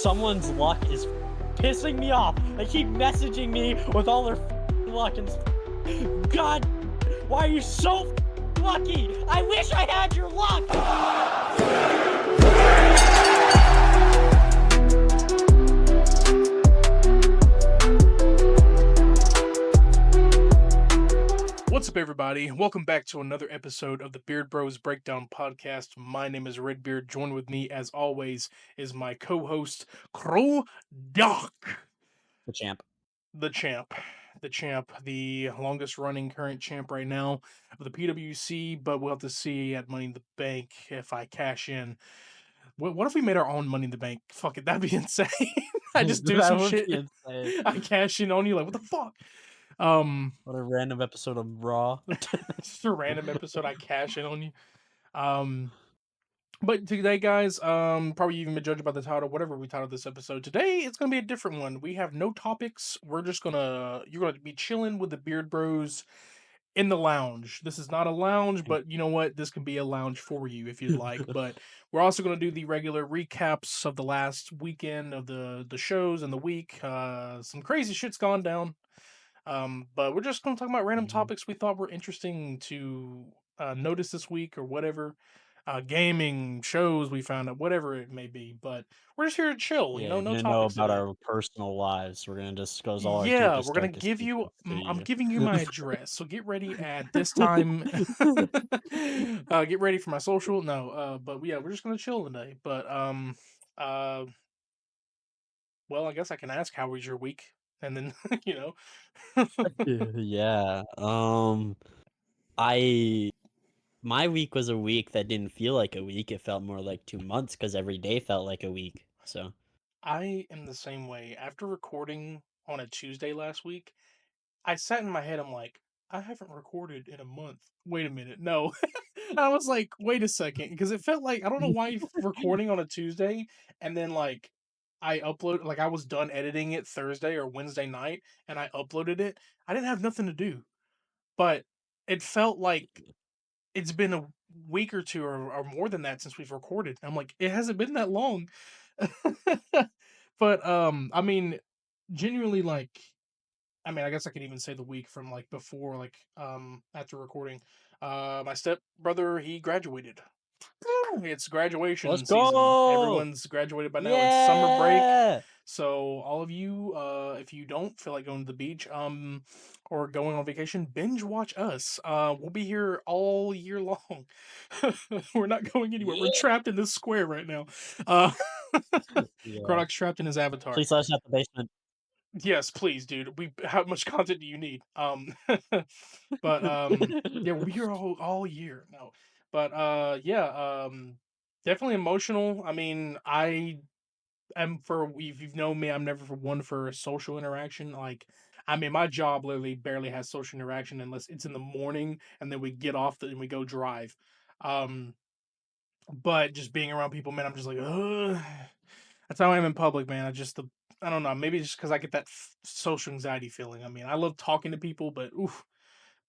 Someone's luck is pissing me off. They keep messaging me with all their luck and God, why are you so lucky? I wish I had your luck. What's up, everybody? Welcome back to another episode of the Beard Bros Breakdown Podcast. My name is RedBeard. Joined with me, as always, is my co-host, Krodok. The champ. The champ. The longest-running current champ right now of the PWC, but we'll have to see at Money in the Bank if I cash in. What if we made our own Money in the Bank? Fuck it, that'd be insane. I just do That some would shit. be insane. I cash in on you, like, what the fuck? What a random episode of Raw. Just a random episode I cash in on you. But today, guys, probably even been judged by the title, whatever we titled this episode. Today, it's gonna be a different one. We have no topics. You're gonna be chilling with the Beard Bros in the lounge. This is not a lounge, but you know what? This can be a lounge for you if you'd like. But we're also gonna do the regular recaps of the last weekend of the shows and the week. Some crazy shit's gone down. But we're just gonna talk about random topics we thought were interesting to notice this week or whatever. Gaming shows we found out, whatever it may be. But we're just here to chill, Yeah, you're no gonna know topics about today. our personal lives. We're gonna discuss all our Yeah, deepest, we're gonna darkest give you. secrets to I'm you. giving you my address, so get ready at this time. Get ready for my social. No, but yeah, we're just gonna chill today. But uh, well, I guess I can ask how was your week, and then you know. Yeah. I my week was a week that didn't feel like a week. It felt more like 2 months because every day felt like a week. So I am the same way. After recording on a Tuesday last week, I sat in my head, I'm like, I haven't recorded in a month. Wait a minute. No. I was like, wait a second. Because it felt like, I don't know why recording on a Tuesday and then like I was done editing it Thursday or Wednesday night and I uploaded it. I didn't have nothing to do. But it felt like it's been a week or two or more than that since we've recorded. I'm like, it hasn't been that long. But I mean, genuinely, like, I mean, I guess I could even say the week from like before, like after recording. My step brother, he graduated. Woo! It's graduation let's season. go. Everyone's graduated by now. It's summer break. Yeah. So all of you, if you don't feel like going to the beach, or going on vacation, binge watch us. We'll be here all year long. We're not going anywhere. We're Yeah. trapped in this square right now. Uh, Yeah. Krodok's trapped in his avatar. Please let us out the basement. Yes, please, dude. How much content do you need? But yeah, we'll be here all year. No, but yeah, definitely emotional. I mean, I am for if you've known me, I'm never for one for social interaction. Like, I mean, my job literally barely has social interaction unless it's in the morning, and then we get off and we go drive. Um, but just being around people, man, I'm just like, ugh. That's how I am in public, man. I don't know. Maybe it's just because I get that social anxiety feeling. I mean, I love talking to people, but oof.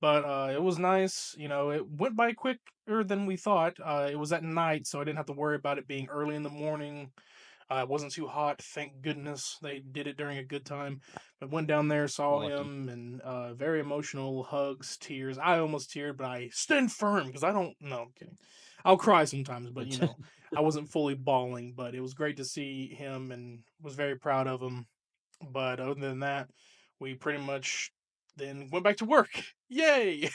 But it was nice. You know, it went by quicker than we thought. It was at night, so I didn't have to worry about it being early in the morning. It wasn't too hot. Thank goodness they did it during a good time. But went down there, saw Lucky. him, and very emotional hugs, tears. I almost teared, but I stand firm because I don't. No, I'm kidding. I'll cry sometimes, but you know, I wasn't fully bawling. But it was great to see him, and was very proud of him. But other than that, we pretty much then went back to work. Yay!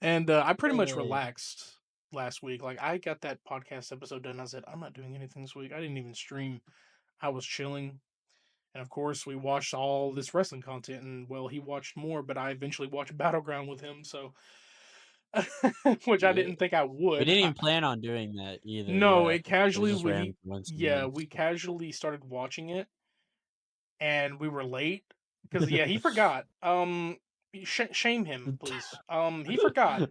and I pretty much Yay. relaxed last week. Like I got that podcast episode done. I said, I'm not doing anything this week. I didn't even stream. I was chilling. And of course we watched all this wrestling content and well he watched more, but I eventually watched Battleground with him, so which I Yeah. didn't think I We would. didn't even plan on doing that either. No, Yeah. it It was casually just random we yeah, coincidence. we casually started watching it and we were late because yeah, he forgot. Shame him, please. He forgot.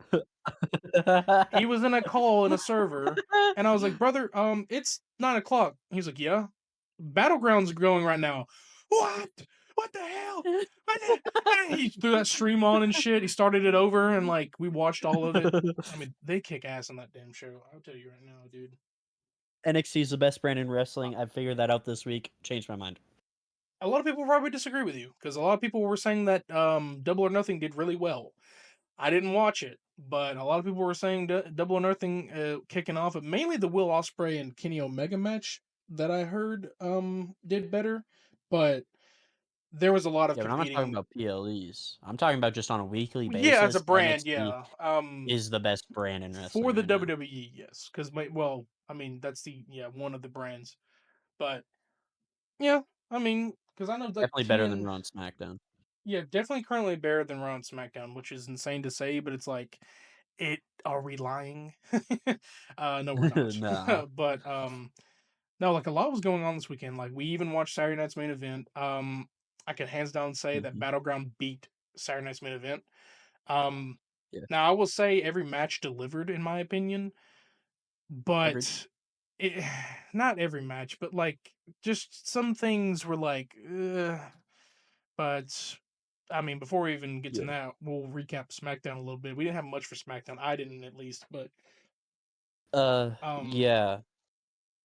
He was in a call in a server, and I was like, "Brother, it's 9 o'clock." He's like, "Yeah, Battlegrounds going right now." What? What the hell? He threw that stream on and shit. He started it over, and like we watched all of it. I mean, they kick ass on that damn show. I'll tell you right now, dude. NXT is the best brand in wrestling. I figured that out this week. Changed my mind. A lot of people probably disagree with you because a lot of people were saying that Double or Nothing did really well. I didn't watch it, but a lot of people were saying Double or Nothing kicking off, but mainly the Will Ospreay and Kenny Omega match that I heard did better. But there was a lot of Yeah, but I'm not talking competing. about PLEs. I'm talking about just on a weekly Yeah, as a basis. brand, NXT yeah. is the best brand in For wrestling the right now. WWE, yes, because well, I mean that's the one of the brands, but yeah, I mean because I know like Definitely better than Ken, Raw and SmackDown. yeah, definitely currently better than Raw and SmackDown, which is insane to say, but it's like, it are we lying? No, we're not. Nah. But no, like a lot was going on this weekend. Like we even watched Saturday night's main event. I can hands down say that Mhm. Battleground beat Saturday night's main event. Um, Yeah. Now I will say every match delivered in my opinion, Agreed. but it, not every match, but like just some things were like, but I mean, before we even get to Yeah. that, we'll recap SmackDown a little bit. We didn't have much for SmackDown. I didn't, at least, but um, Yeah.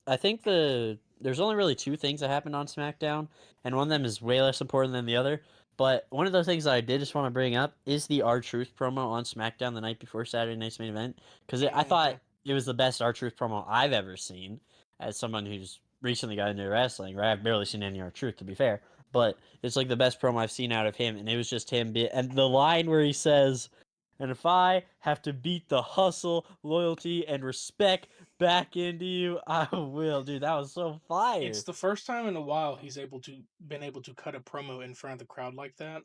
I think there's only really two things that happened on SmackDown, and one of them is way less important than the other. But one of those things that I did just want to bring up is the R Truth promo on SmackDown the night before Saturday Night's main event, because I thought mhm. it was the best R Truth promo I've ever seen. As someone who's recently got into wrestling, right? I've barely seen any R Truth, to be fair, but it's like the best promo I've seen out of him, and it was just him. And the line where he says, "And if I have to beat the hustle, loyalty, and respect back into you, I will," dude. That was so It's fire. the first time in a while he's been able to cut a promo in front of the crowd like that.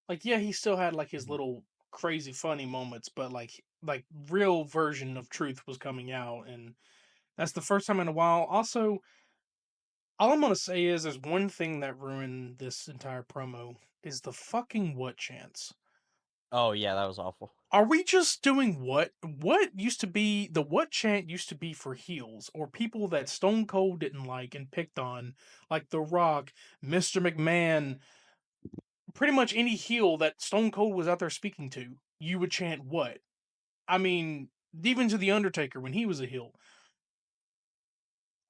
Like, yeah, he still had like his Mhm. little crazy funny moments, but like real version of truth was coming out, and that's the first time in a while. Also, all I'm gonna say is there's one thing that ruined this entire promo is the fucking what chance. Oh yeah, that was awful. Are we just doing what used to be the what chant used to be for heels or people that Stone Cold didn't like and picked on, like The Rock, Mr. McMahon, pretty much any heel that Stone Cold was out there speaking to, you would chant what? I mean, even to The Undertaker when he was a heel.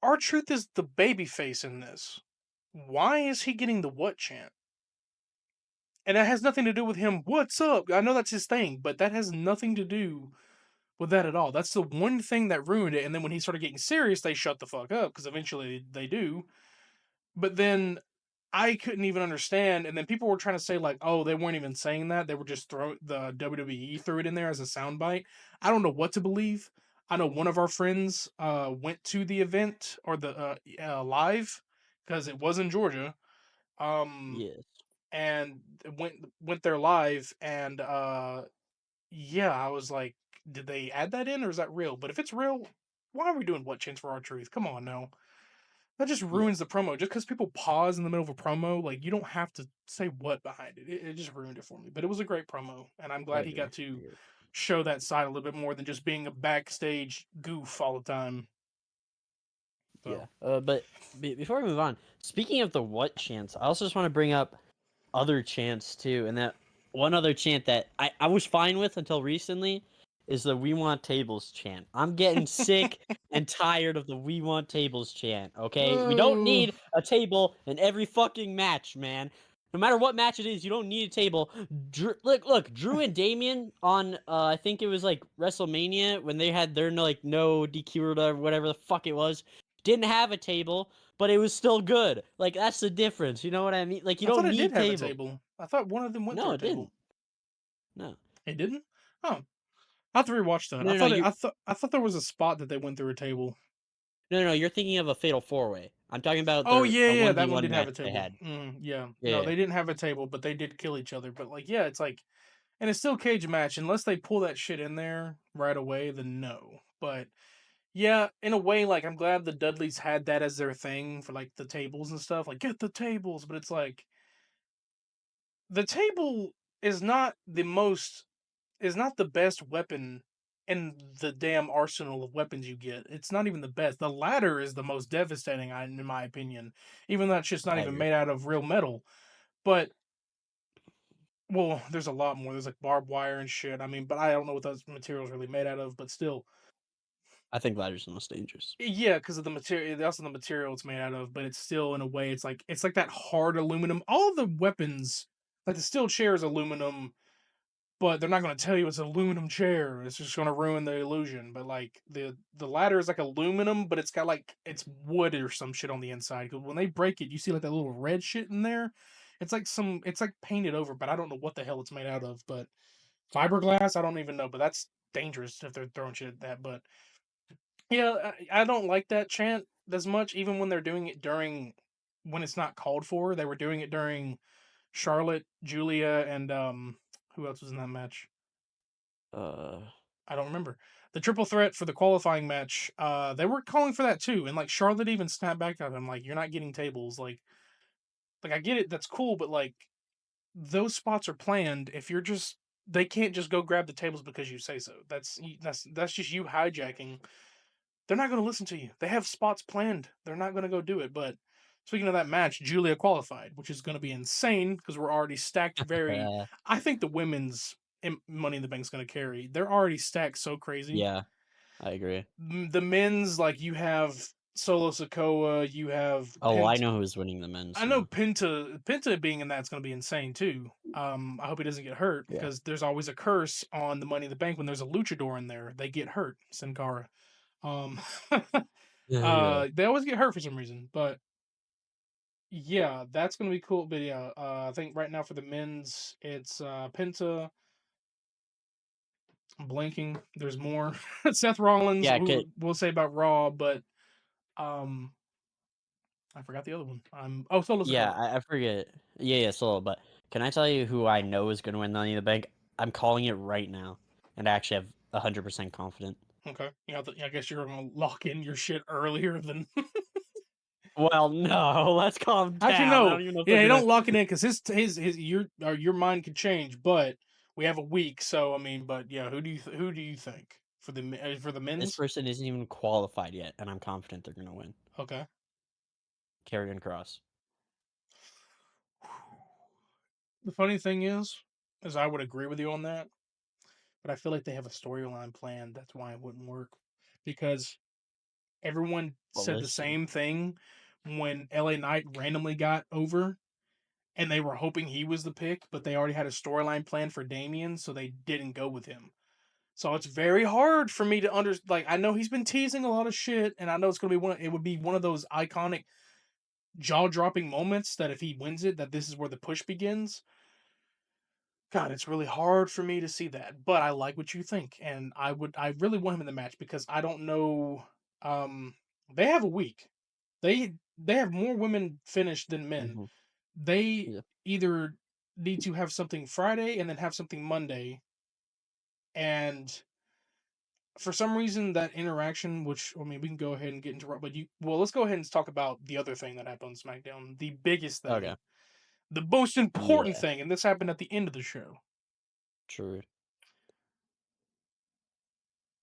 Our Truth is the babyface in this. Why is he getting the what chant? And that has nothing to do with him. What's up? I know that's his thing, but that has nothing to do with that at all. That's the one thing that ruined it. And then when he started getting serious, they shut the fuck up because eventually they do. But then I couldn't even understand. And then people were trying to say like, oh, they weren't even saying that. They were just throwing the WWE threw it in there as a soundbite. I don't know what to believe. I know one of our friends went to the event or the live because it was in Georgia. Um, Yes. and went there live and yeah, I was like, did they add that in or is that real? But if it's real, why are we doing what chance for our truth? Come on now. That just Yeah. ruins the promo. Just because people pause in the middle of a promo, like you don't have to say what behind it. It just ruined it for me. But it was a great promo, and I'm I glad he agree. got to show that side a little bit more than just being a backstage goof all the time. Yeah. So But before we move on, speaking of the what chants, I also just want to bring up other chants too, and that one other chant that I was fine with until recently is the "We Want Tables" chant. I'm getting sick and tired of the "We Want Tables" chant. Okay, we don't oh, need a table in every fucking match, man. No matter what match it is, you don't need a table. Look, Drew and Damien on I think it was like WrestleMania when they had their no DQ or whatever the fuck it was, didn't have a table, but it was still good. Like that's the difference. You know what I mean? Like you I thought don't it did need have a table. table. I thought one of them went through No, a it didn't. table. No. It didn't. Oh, I have to rewatch that. No, no, no. I thought there was a spot that they went through a table. No, you're thinking of a fatal four way. I'm talking about Oh their yeah, a yeah, one v that one one did have match a they table. had. Yeah, Yeah, no, yeah, they didn't have a table, but they did kill each other. But like, yeah, it's like, and it's still cage match unless they pull that shit in there right away. Then no. But yeah, in a way, like I'm glad the Dudleys had that as their thing for like the tables and stuff. Like get the tables, but it's like the table is not the most is not the best weapon in the damn arsenal of weapons you get. It's not even the best. The ladder is the most devastating, in my opinion. Even though that shit's not I even agree. made out of real metal. But well, there's a lot more. There's like barbed wire and shit. I mean, but I don't know what those materials really made out of. But still, I think ladders are the most dangerous. Yeah, because of the material. Also, the material it's made out of, but it's still in a way. It's like that hard aluminum. All of the weapons, like the steel chair, is aluminum, but they're not going to tell you it's an aluminum chair. It's just going to ruin the illusion. But like the ladder is like aluminum, but it's got like it's wood or some shit on the inside. Because when they break it, you see like that little red shit in there. It's like painted over, but I don't know what the hell it's made out of. But fiberglass, I don't even know. But that's dangerous if they're throwing shit at that. But yeah, I don't like that chant as much, even when they're doing it during when it's not called for. They were doing it during Charlotte, Julia, and who else was in that match? Uh, I don't remember. The triple threat for the qualifying match, they were calling for that too, and like Charlotte even snapped back at him, like, "You're not getting tables." Like I get it, that's cool, but like those spots are planned. If you're just they can't just go grab the tables because you say so. That's just you hijacking. They're not going to listen to you. They have spots planned. They're not going to go do it. But speaking of that match, Julia qualified, which is going to be insane because we're already stacked very. uh, I think the women's Money in the Bank is going to carry. They're already stacked so crazy. yeah, I agree. The men's, like, you have Solo Sokoa, you have Oh, well, I Pent. know who's winning the men's I know now. Penta being in that's going to be insane too. I hope he doesn't get hurt Yeah. because there's always a curse on the Money in the Bank when there's a luchador in there. They get hurt. Sin Cara. Um, Yeah. they always get hurt for some reason, but yeah, that's gonna be cool. But yeah, I think right now for the men's, it's Penta. I'm blanking. There's more. Seth Rollins. Yeah, We'll say about Raw, but um, I forgot the other one. Solo yeah, Sikoa. I forget. Yeah, solo. But can I tell you who I know is going to win Money in the Bank? I'm calling it right now, and I actually have 100% confident. Okay, yeah, I guess you're gonna lock in your shit earlier than. Well, no, let's calm Actually, down. I no. don't even know if they're Yeah, gonna. don't lock it in because his your mind could change, but we have a week, so I mean, but yeah, who do you think for the This men's? person isn't even qualified yet, and I'm confident they're gonna win. Okay. Karrion Cross. The funny thing is I would agree with you on that, but I feel like they have a storyline planned. That's why it wouldn't work because everyone Well, said the listen. same thing when LA Knight randomly got over, and they were hoping he was the pick, but they already had a storyline planned for Damien, so they didn't go with him. So it's very hard for me to like. I know he's been teasing a lot of shit, and I know it's gonna be one. It would be one of those iconic jaw dropping moments that if he wins it, that this is where the push begins. God, it's really hard for me to see that, but I like what you think, and I really want him in the match because I don't know. Um, they have a week. They have more women finished than men. Mhm. They Yeah. either need to have something Friday and then have something Monday, and for some reason that interaction, which I mean, we can go ahead and get into, but let's go ahead and talk about the other thing that happened on SmackDown, the biggest Okay. thing, the most important Yeah. thing, and this happened at the end of the show. True.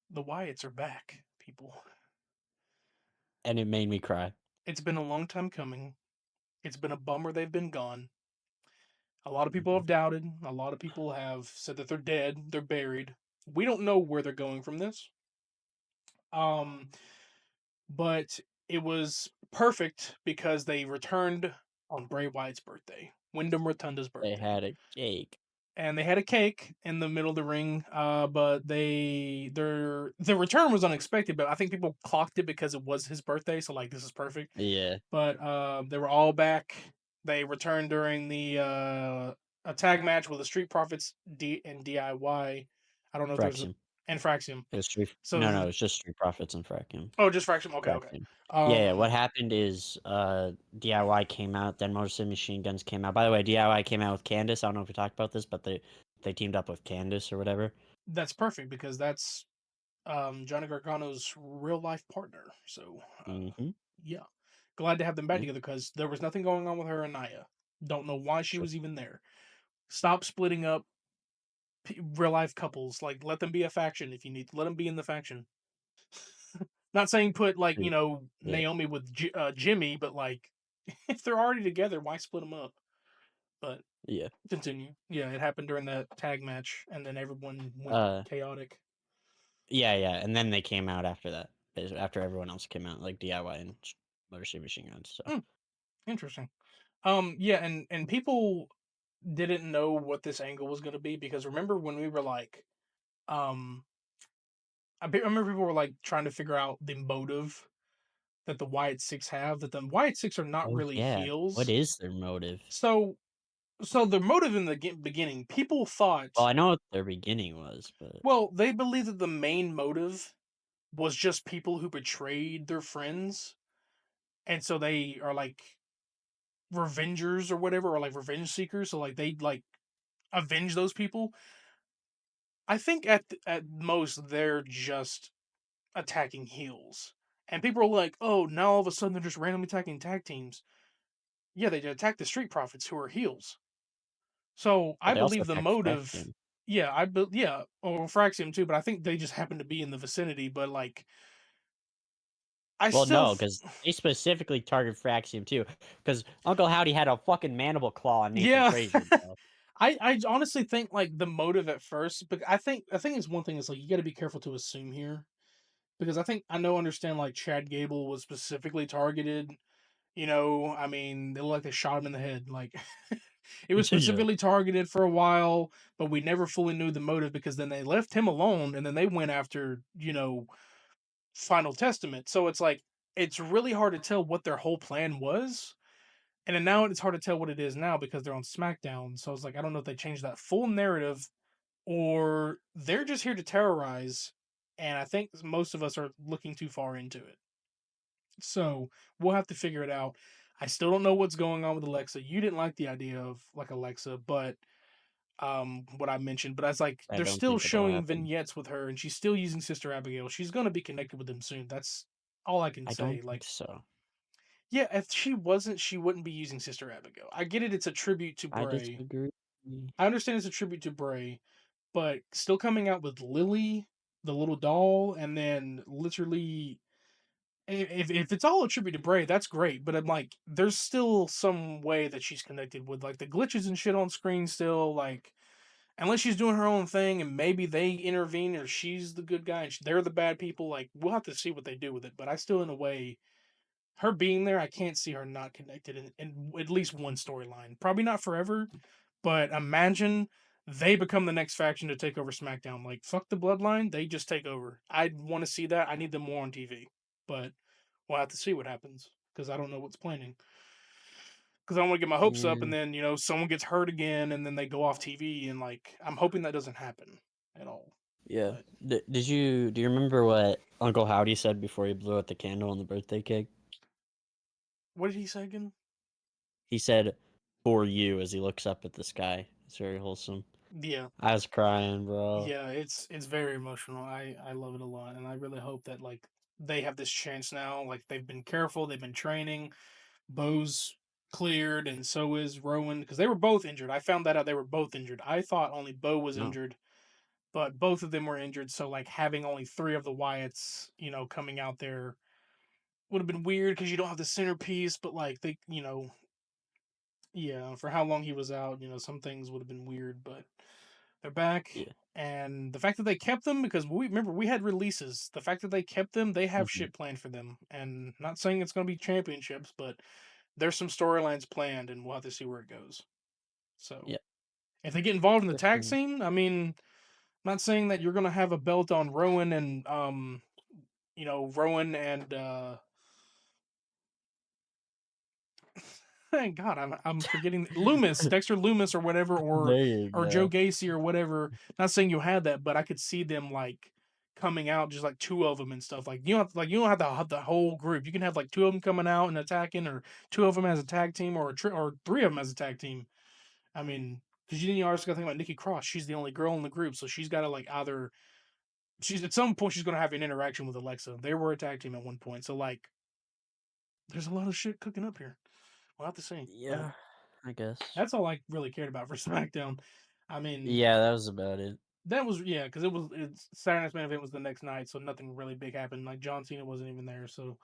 The Wyatts are back, people. And it made me cry. It's been a long time coming. It's been a bummer they've been gone. A lot of people Mhm. have doubted. A lot of people have said that they're dead, they're buried. We don't know where they're going from this. Um, but it was perfect because they returned on Bray Wyatt's birthday, Wyndham Rotunda's They birthday, had a cake. and they had a cake in the middle of the ring. But their return was unexpected, but I think people clocked it because it was his birthday, so like this is perfect. Yeah. But they were all back. They returned during the a tag match with the Street Profits and DIY. I don't know if there's a Fraction. and Fraxium. It was street. So No, it's just Street Profits and Fraction. oh, just Fraxium. Okay, okay. Fraction. Yeah, Um, what happened is DIY came out, then Motor City Machine Guns came out. By the way, DIY came out with Candace. I don't know if we talked about this, but they teamed up with Candace or whatever. that's perfect because that's Johnny Gargano's real life partner. So Mm-hmm. yeah, glad to have them back Yeah, together because there was nothing going on with her and Naya. Don't know why she sure. was even there. Stop splitting up real life couples. Like, let them be a faction if you need to. Let them be in the faction. Not saying put like Yeah. Yeah. Naomi with Jimmy, but like if they're already together, why split them up? But Yeah. continue. Yeah, it happened during that tag match, and then everyone went Uh, chaotic. Yeah, yeah, and then they came out after that, after everyone else came out, like DIY and Motor City Machine Guns. So Hmm, interesting. Yeah, and people didn't know what this angle was gonna be because remember when we were like, um, I remember people were like trying to figure out the motive that the Wyatt Six have. That the Wyatt Six are not oh really yeah, what heels. is their motive? So, so the motive in the beginning, people Well, thought, I know what their beginning was, but well, they believed that the main motive was just people who betrayed their friends, and so they are like revengers or whatever, or like revenge seekers. So like they like avenge those people. I think at most they're just attacking heels. And people are like, "Oh, now all of a sudden they're just randomly attacking tag teams." Yeah, they attack the Street Profits who are heels. So but I they also believe the attacked motive. Fraxium. Yeah, yeah, or Fraxium too, but I think they just happen to be in the vicinity. But like, I Well, still, no, because they specifically target Fraxium too, because Uncle Howdy had a fucking mandible claw on Nathan yeah. Frazier, bro. I honestly think like the motive at first, but I think it's one thing is like you got to be careful to assume here because I understand like Chad Gable was specifically targeted. I mean, they look like they shot him in the head. Like it was Yeah, specifically targeted for a while, but we never fully knew the motive because then they left him alone and then they went after, Final Testament. So it's like it's really hard to tell what their whole plan was. And then now it's hard to tell what it is now because they're on SmackDown. So it's like I don't know if they changed that full narrative or they're just here to terrorize. And I think most of us are looking too far into it. So we'll have to figure it out. I still don't know what's going on with Alexa. You didn't like the idea of like Alexa, but what I mentioned, but I was like, I they're don't still think it'll showing happen. vignettes with her and she's still using Sister Abigail. She's gonna be connected with them soon. That's all I can I say. don't think Like, so. yeah, if she wasn't, she wouldn't be using Sister Abigail. I get it, it's a tribute to I Bray. disagree. I understand it's a tribute to Bray, but still coming out with Lily, the little doll, and then literally if it's all a tribute to Bray, that's great. But I'm like, there's still some way that she's connected with like the glitches and shit on screen. Still, like, unless she's doing her own thing and maybe they intervene or she's the good guy and they're the bad people. Like, we'll have to see what they do with it. But I still, in a way, her being there, I can't see her not connected in at least one storyline. Probably not forever, but imagine they become the next faction to take over SmackDown. Like, fuck the Bloodline, they just take over. I want to see that. I need them more on TV. But we'll have to see what happens because I don't know what's planning. Because I don't want to get my hopes up, Yeah, and then someone gets hurt again, and then they go off TV, and like I'm hoping that doesn't happen at all. yeah. But Do you remember what Uncle Howdy said before he blew out the candle on the birthday cake? what did he say again? He said, "For you," as he looks up at the sky. It's very wholesome. Yeah, I was crying, bro. yeah, it's very emotional. I love it a lot, and I really hope that like they have this chance now. Like they've been careful, they've been training. Bo's cleared, and so is Rowan because they were both injured. I found that out they were both injured. I thought only Bo was No. injured, but both of them were injured. So like having only three of the Wyatts, coming out there would have been weird because you don't have the centerpiece. But like yeah, for how long he was out, some things would have been weird. But they're back. Yeah. And the fact that they kept them, because we remember we had releases. The fact that they kept them, they have Mhm. shit planned for them. And not saying it's going to be championships, but there's some storylines planned, and we'll have to see where it goes. So Yeah. if they get involved in the tag Definitely. scene, I mean, I'm not saying that you're gonna have a belt on Rowan and Rowan and thank God I'm forgetting Loomis, Dexter Loomis or whatever, or There you Joe go. Gacy or whatever. Not saying you had that, but I could see them like coming out just like two of them and stuff. Like you don't have to have the whole group. You can have like two of them coming out and attacking, or two of them as a tag team, or or three of them as a tag team. I mean, because you also got to think about Nikki Cross. She's the only girl in the group, so she's got to like either she's at some point she's going to have an interaction with Alexa. They were a tag team at one point, so like there's a lot of shit cooking up here. We'll have to see, but Yeah, I guess. that's all I really cared about for SmackDown. I mean, Yeah, that was about it. that was yeah, because it's Saturday Night's main event was the next night, so nothing really big happened. Like John Cena wasn't even there, so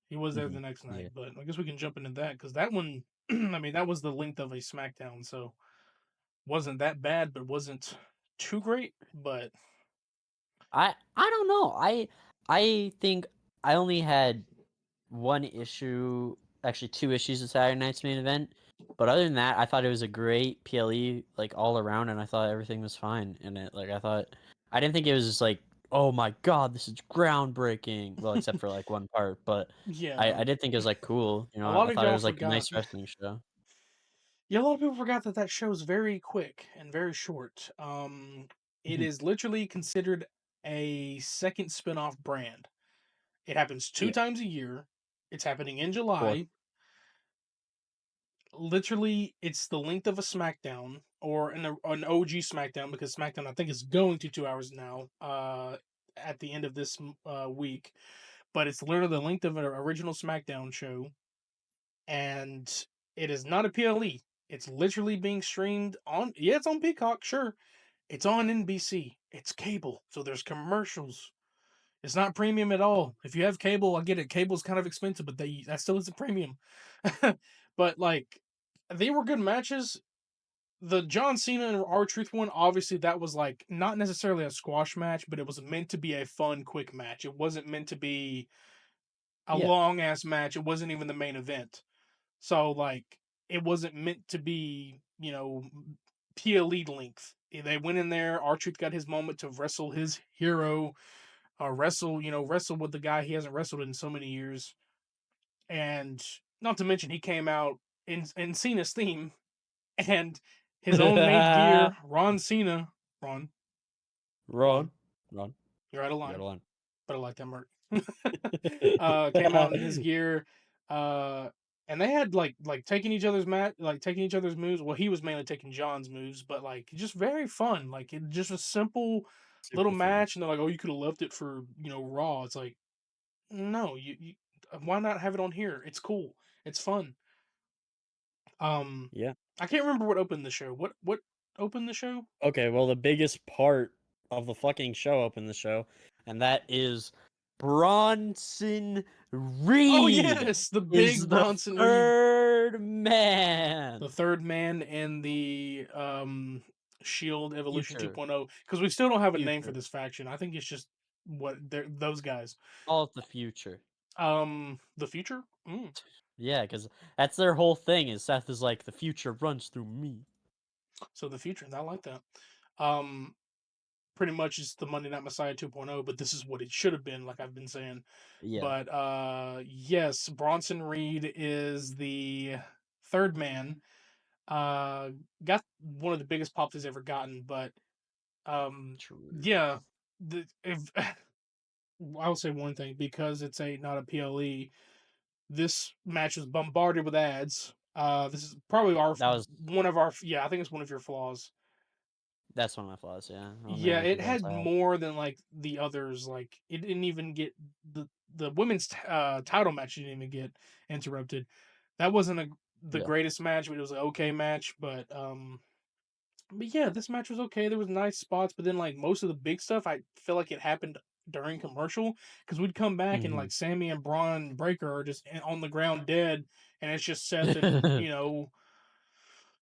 he was there the Mhm. next Yeah. night. But I guess we can jump into that because that one, I mean, that was the length of a SmackDown, so wasn't that bad, but wasn't too great. But I don't know. I think I only had one issue, actually 2 issues with Saturday night's main event, but other than that, I thought it was a great PLE, like, all around, and I thought everything was fine in it. Like, I didn't think it was just like, "Oh my god, this is groundbreaking." Well, except for, like, one part, but Yeah, I did think it was, like, cool, you know, a I lot of thought it y'all was, like, a forgot. nice wrestling show. Yeah, a lot of people forgot that that show's very quick and very short. It Mhm. is literally considered a second spin-off brand. It happens two Yeah, times a year. It's happening in 4. July. Literally, it's the length of a SmackDown or an OG SmackDown because SmackDown I think is going to 2 hours now. At the end of this week, but it's literally the length of an original SmackDown show, and it is not a PLE. It's literally being streamed on. Yeah, it's on Peacock. Sure, it's on NBC. It's cable, so there's commercials. It's not premium at all. If you have cable, I get it. Cable's kind of expensive, but that still is a premium. But like, they were good matches. The John Cena and R Truth one, obviously, that was like not necessarily a squash match, but it was meant to be a fun, quick match. It wasn't meant to be a Yeah. long ass match. It wasn't even the main event. So like, it wasn't meant to be, PLE length. They went in there. R Truth got his moment to wrestle his hero, wrestle with the guy he hasn't wrestled in so many years. And not to mention, he came out in Cena's theme and his own made gear. Ron Cena, Ron, Ron, Ron. Ron. you're out of You got line, a line. but I like that merch. Came out in his gear, uh, and they had like taking each other's taking each other's moves. Well, he was mainly taking John's moves, but like just very fun. Like it just a simple little Super fun. match, and they're like, "Oh, you could have left it for Raw." It's like, no, you why not have it on here? It's cool. It's fun. Um, Yeah. I can't remember what opened the show. What opened the show? Okay, well, the biggest part of the fucking show opened the show, and that is Bronson Oh Reed yes, the is big the Bronson Reed, third the man. third man in the Shield Evolution Future, 2.0. Because we still don't have a name for future. this faction. I think it's just what they're those guys. Call it the future. The future. Mm. Yeah, because that's their whole thing. Is Seth is like the future runs through me. So the future. I like that. Um, Pretty much it's the Monday Night Messiah 2.0, but this is what it should have been, like I've been saying. Yeah, But yes, Bronson Reed is the third man. Uh got one of the biggest pops he's ever gotten, but true. yeah, if I will say one thing, because it's a not a PLE, this match was bombarded with ads. This is probably our That was one of our yeah, I think it's one of your flaws. that's one of my flaws. Yeah, I don't Yeah, really it keep those had out. more than like the others. Like it didn't even get the women's title match didn't even get interrupted. That wasn't the Yeah. greatest match, but it was an okay match. But yeah, this match was okay. There was nice spots, but then like most of the big stuff, I feel like it happened during commercial because we'd come back and Hmm. like Sammy and Braun Breaker are just on the ground dead, and it's just Seth and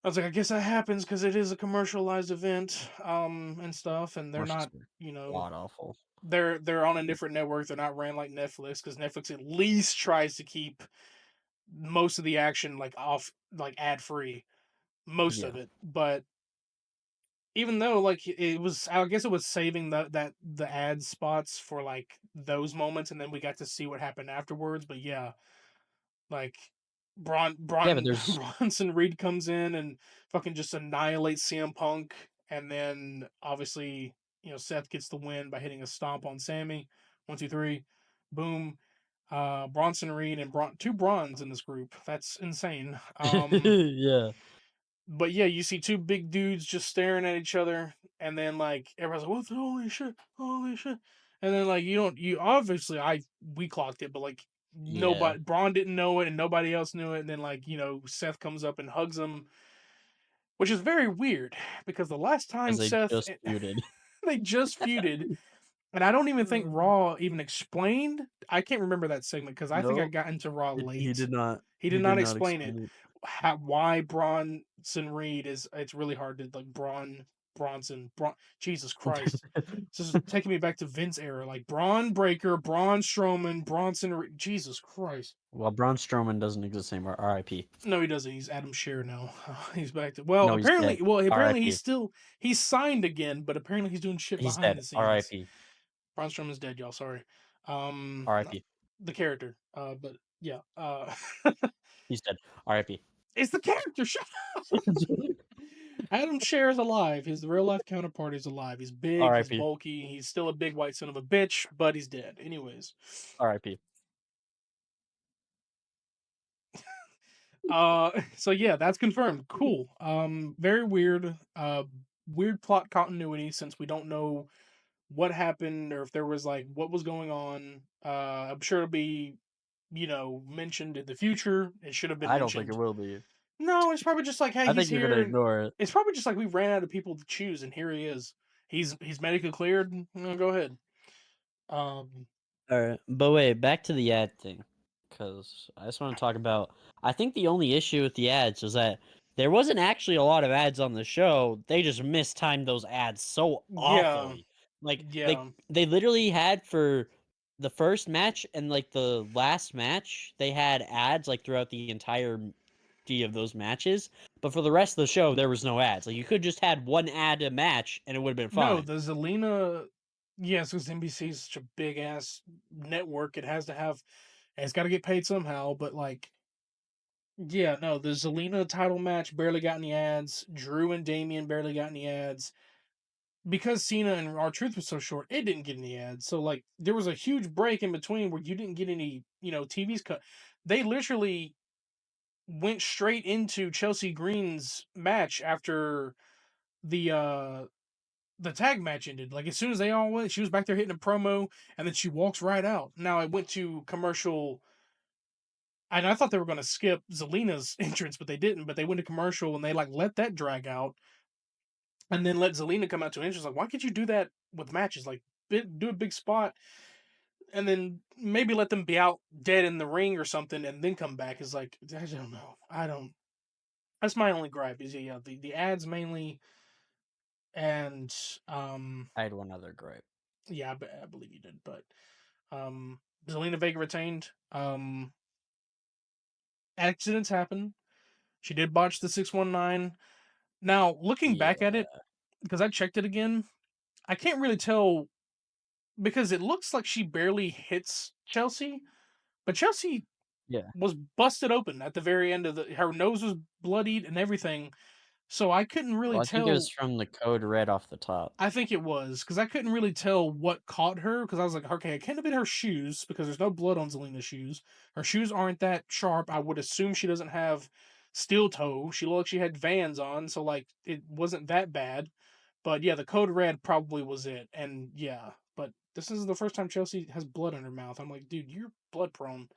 I was like, I guess that happens because it is a commercialized event, and stuff, and they're Commercials not, were you know, god awful. they're on a different network. They're not ran like Netflix because Netflix at least tries to keep most of the action like off, like ad free, most Yeah. of it. But even though like it was, I guess it was saving the ad spots for like those moments, and then we got to see what happened afterwards. But yeah, like Yeah, but there's Bronson Reed comes in and fucking just annihilates CM Punk, and then obviously Seth gets the win by hitting a stomp on Sammy. 1, 2, 3, boom. Bronson Reed and two Bronze in this group. That's insane. yeah. But yeah, you see two big dudes just staring at each other, and then like everybody's like, "What the holy shit!" And then like you obviously we clocked it, but like Yeah. nobody, Braun didn't know it, and nobody else knew it. And then like Seth comes up and hugs him, which is very weird because the last time As they Seth just feuded. they just feuded, and I don't even think Mm. Raw even explained. I can't remember that segment because I think I No, got into Raw he late. did not. He He did did not not explain it. explain it. Why Bronson Reed is, it's really hard to like Bronson. Jesus Christ. This is taking me back to Vince era, like Braun Breaker, Braun Strowman, Jesus Christ. Well, Braun Strowman doesn't exist anymore. R.I.P. No, he doesn't. He's Adam Scherr now. He's back to well, No, he's dead. apparently. Well, apparently R.I.P. he's signed again, but apparently he's doing shit He's behind dead. the scenes. R.I.P. Braun Strowman's dead, y'all. Sorry. Not R.I.P. the character. But yeah. He's dead. R.I.P. It's the character. Shut up. Adam Scherr is alive. His real life counterpart is alive. He's big. He's R.I.P. bulky. He's still a big white son of a bitch, but he's dead. Anyways. R.I.P. So yeah, that's confirmed. Cool. Very weird. Weird plot continuity since we don't know what happened or if there was like what was going on. I'm sure it'll be, mentioned in the future. It should have been I don't think it mentioned. will be. No, it's probably just like, hey, I he's think you're gonna here. ignore it. It's probably just like we ran out of people to choose, and here he is. He's medically cleared. Go ahead. Um, All right, but wait, back to the ad thing, because I just want to talk about. I think the only issue with the ads was that there wasn't actually a lot of ads on the show. They just mistimed those ads so yeah, awfully. Like they yeah. they literally had for the first match and like the last match, they had ads like throughout the entirety of those matches. But for the rest of the show, there was no ads. Like you could just had one ad a match and it would have been No, fine. the Zelina. Yes, because NBC is such a big ass network. It has to have. It's got to get paid somehow. But like, yeah, no, the Zelina title match barely got any ads. Drew and Damian barely got any ads. Because Cena and R Truth was so short, it didn't get any ads. So like there was a huge break in between where you didn't get any, TV's cut. They literally went straight into Chelsea Green's match after the uh the tag match ended. Like as soon as they all went, she was back there hitting a promo and then she walks right out. Now I went to commercial and I thought they were gonna skip Zelina's entrance, but they didn't. But they went to commercial and they like let that drag out and then let Zelina come out to an entrance. Like, why can't you do that with matches? Like, do a big spot and then maybe let them be out dead in the ring or something, and then come back. Is like, I don't know. I don't. That's my only gripe. Is yeah, the ads mainly, and I had one other gripe. yeah, I believe you did, but um, Zelina Vega retained. Accidents happen. She did botch the 619. Now looking back at Yeah, it, because I checked it again, I can't really tell because it looks like she barely hits Chelsea, but Chelsea yeah. was busted open at the very end of her nose was bloodied and everything. So I couldn't really Well, I think it was tell. from the code red off the top. I think it was because I couldn't really tell what caught her because I was like, okay, it can't have been her shoes because there's no blood on Zelina's shoes. Her shoes aren't that sharp. I would assume she doesn't have steel toe. She looked like she had Vans on, so like it wasn't that bad. But yeah, the code red probably was it. And yeah, but this is the first time Chelsea has blood in her mouth. I'm like, dude, you're blood prone.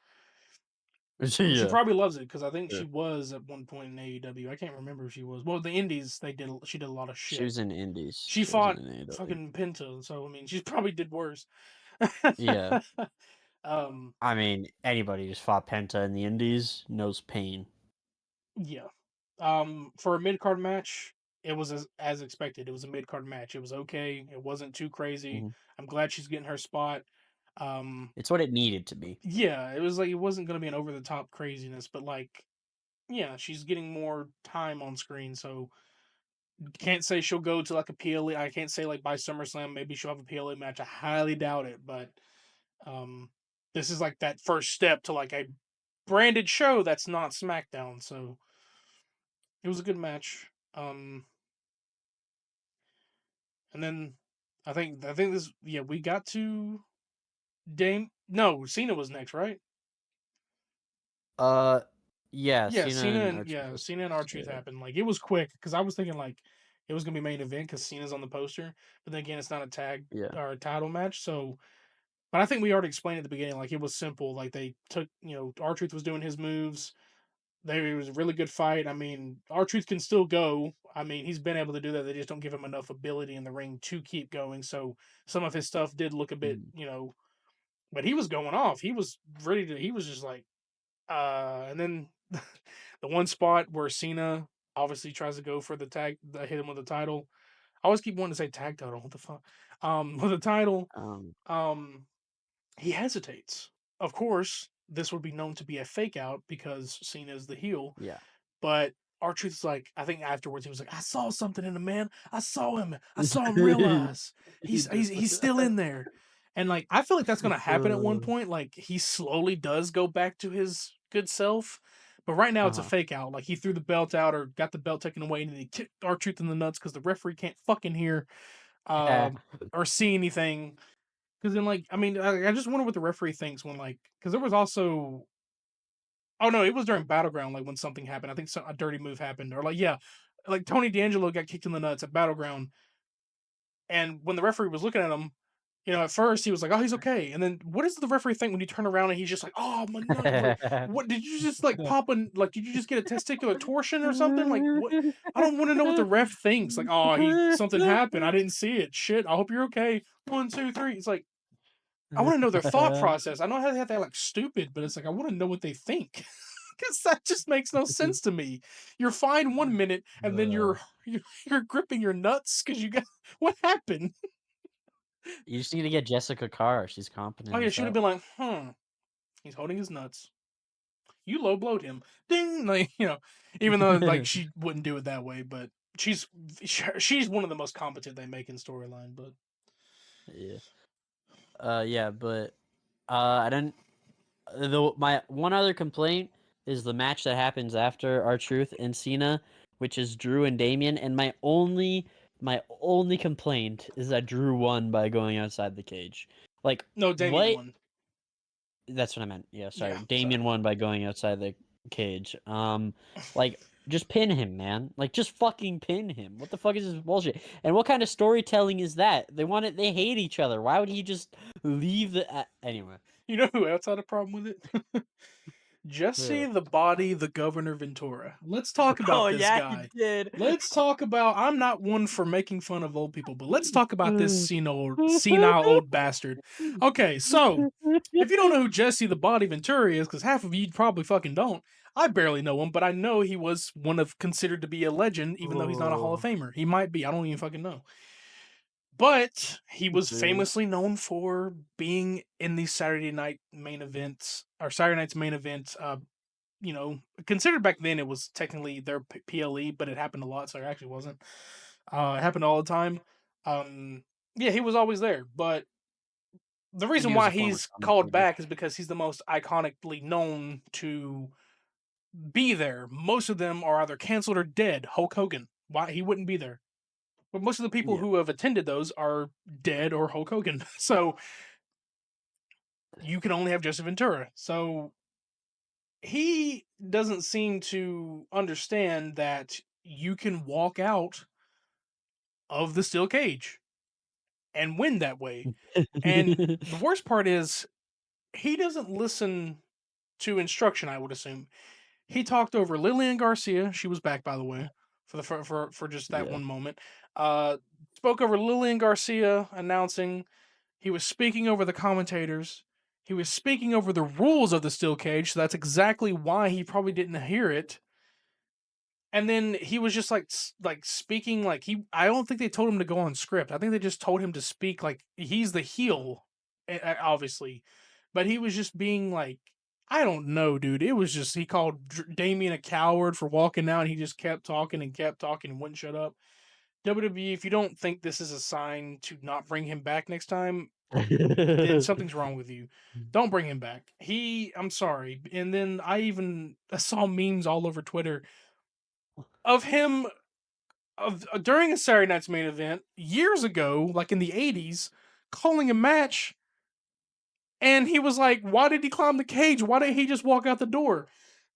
She Yeah. probably loves it because I think Yeah. she was at one point in AEW. I can't remember if she was. Well, the Indies she did a lot of She shit. was in Indies. She She wasn't fought in AEW. fucking Penta, so I mean, she probably did worse. Yeah. um, I mean, anybody who's fought Penta in the Indies knows pain. yeah. For a mid card match, it was as expected. It was a mid card match. It was okay. It wasn't too crazy. Mhm. I'm glad she's getting her spot. Um, It's what it needed to be. yeah, it was like it wasn't gonna be an over the top craziness, but like, yeah, she's getting more time on screen, so can't say she'll go to like a PLE. I can't say like by SummerSlam maybe she'll have a PLE match. I highly doubt it, but um, this is like that first step to like a branded show that's not SmackDown. So it was a good match. And then I think this yeah we got to Dame. No, Cena was next, right? Uh, yeah, Yeah, Cena and R-Truth was Cena and next. R-Truth Yeah. happened. Like it was quick because I was thinking like it was gonna be main event because Cena's on the poster, but then again it's not a tag Yeah. or a title match, so. But I think we already explained at the beginning, like it was simple. Like they took, R-Truth was doing his moves. It was a really good fight. I mean, R-Truth can still go. I mean, he's been able to do that. They just don't give him enough ability in the ring to keep going. So some of his stuff did look a bit, Mm. but he was going off. He was ready to. He was just like, and then the one spot where Cena obviously tries to go for the tag, hit him with the title. I always keep wanting to say tag title. What the fuck? With the title, Um, um, he hesitates. Of course, this would be known to be a fake out because seen as the heel. yeah. But R-Truth's like, I think afterwards he was like, I saw something in the man. I saw him. I saw him realize He does. he's still in there. And like I feel like that's gonna happen at one Uh, point. Like he slowly does go back to his good self. But right now it's a uh-huh. fake out. Like he threw the belt out or got the belt taken away and then he kicked R-Truth in the nuts because the referee can't fucking hear Yeah. or see anything. Because then like I mean I just wonder what the referee thinks when like because there was also oh no, it was during Battleground, like when something happened. I think a dirty move happened, or like yeah, like Tony D'Angelo got kicked in the nuts at Battleground, and when the referee was looking at him, at first he was like, "Oh, he's okay," and then what does the referee think when you turn around and he's just like, "Oh my nut, like what did you just like pop in? Like did you just get a testicular torsion or something? Like what? I don't want to know what the ref thinks. Like oh he something happened, I didn't see it. Shit, I hope you're okay. 1, 2, 3. It's like I want to know their thought process. I know how they have to act like stupid, but it's like I want to know what they think. Because that just makes no sense to me. You're fine 1 minute, and then Uh, you're gripping your nuts because you got what happened? you just need to get Jessica Carr. She's Oh competent yeah, as should have hell. been like, he's holding his nuts. You low blowed him, ding. Like even though like she wouldn't do it that way, but she's she's one of the most competent they make in storyline. But Yeah. Yeah, but I didn't. My one other complaint is the match that happens after R-Truth and Cena, which is Drew and Damien. And my only complaint is that Drew won by going outside the cage. Like no, Damien what? won. That's what I meant. Yeah, Yeah, sorry. sorry. Damien won by going outside the cage. Like just pin him, man. Like just fucking pin him. What the fuck is this bullshit? And what kind of storytelling is that? They hate each other. Why would he just leave the anyway? You know who else had a problem with it? Jesse Yeah. the Body, the Governor Ventura. Let's talk Oh about this yeah, he guy. did. Let's talk about. I'm not one for making fun of old people, but let's talk about this senile old bastard. Okay, so if you don't know who Jesse the Body Ventura is, because half of you probably fucking don't, I barely know him, but I know he was one of considered to be a legend, even though he's not a Hall of Oh, Famer. He might be. I don't even fucking know. But he was dude. famously known for being in these Saturday night main events or Saturday night's main event. Considered back then it was technically their PLE, but it happened a lot, so it actually wasn't. It happened all the time. Um, yeah, he was always there, but the And reason he was why a former he's called commentator. back is because he's the most iconically known to be there. Most of them are either canceled or dead. Hulk Hogan, why he wouldn't be there? But most of the people Yeah. who have attended those are dead or Hulk Hogan. So you can only have Jesse Ventura. So he doesn't seem to understand that you can walk out of the steel cage and win that way. And the worst part is he doesn't listen to instruction, I would assume. He talked over Lillian Garcia. She was back, by the way, for just that Yeah. one moment. Uh, Spoke over Lillian Garcia announcing. He was speaking over the commentators. He was speaking over the rules of the steel cage. So that's exactly why he probably didn't hear it. And then he was just like speaking like he. I don't think they told him to go on script. I think they just told him to speak like he's the heel, obviously, but he was just being like, I don't know, dude. It was just he called Damien a coward for walking out. And he just kept talking and wouldn't shut up. WWE, if you don't think this is a sign to not bring him back next time, then something's wrong with you. Don't bring him back. I'm sorry. And then I saw memes all over Twitter of him during a Saturday Night's Main Event years ago, like in the '80s, calling a match, and he was like, "Why did he climb the cage? Why didn't he just walk out the door?"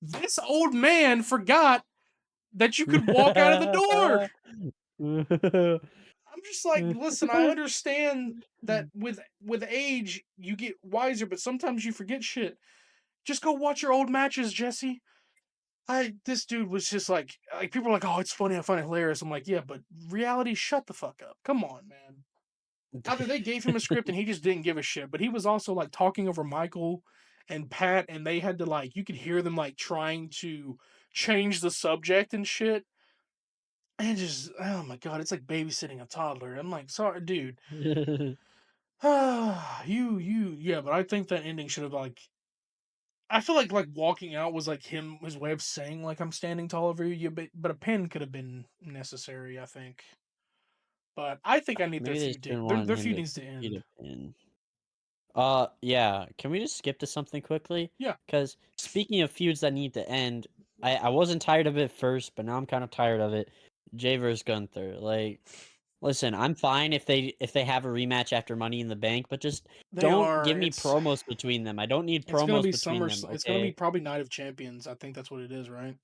This old man forgot that you could walk out of the door. I'm just like, listen, I understand that with age you get wiser, but sometimes you forget shit. Just go watch your old matches, Jesse. This dude was just like people are like, oh, it's funny, I find it hilarious. I'm like, yeah, but reality, shut the fuck up. Come on, man. Either they gave him a script and he just didn't give a shit, but he was also like talking over Michael and Pat, and they had to like you could hear them like trying to change the subject and shit. And just oh my god, it's like babysitting a toddler. I'm like, sorry, dude. Yeah, but I think that ending should have like I feel like walking out was like his way of saying like I'm standing tall over you, but a pin could have been necessary, I think. But I think I need their Maybe they just feud didn't want their him feud to needs to eat end. a pin. Yeah. Can we just skip to something quickly? Yeah. Because speaking of feuds that need to end, I wasn't tired of it first, but now I'm kind of tired of it. Jay versus Gunther. Like, listen, I'm fine if they have a rematch after Money in the Bank, but just They don't are. give me promos between them. I don't need It's gonna promos be between them. It's gonna be Okay. probably Night of Champions. I think that's what it is, right?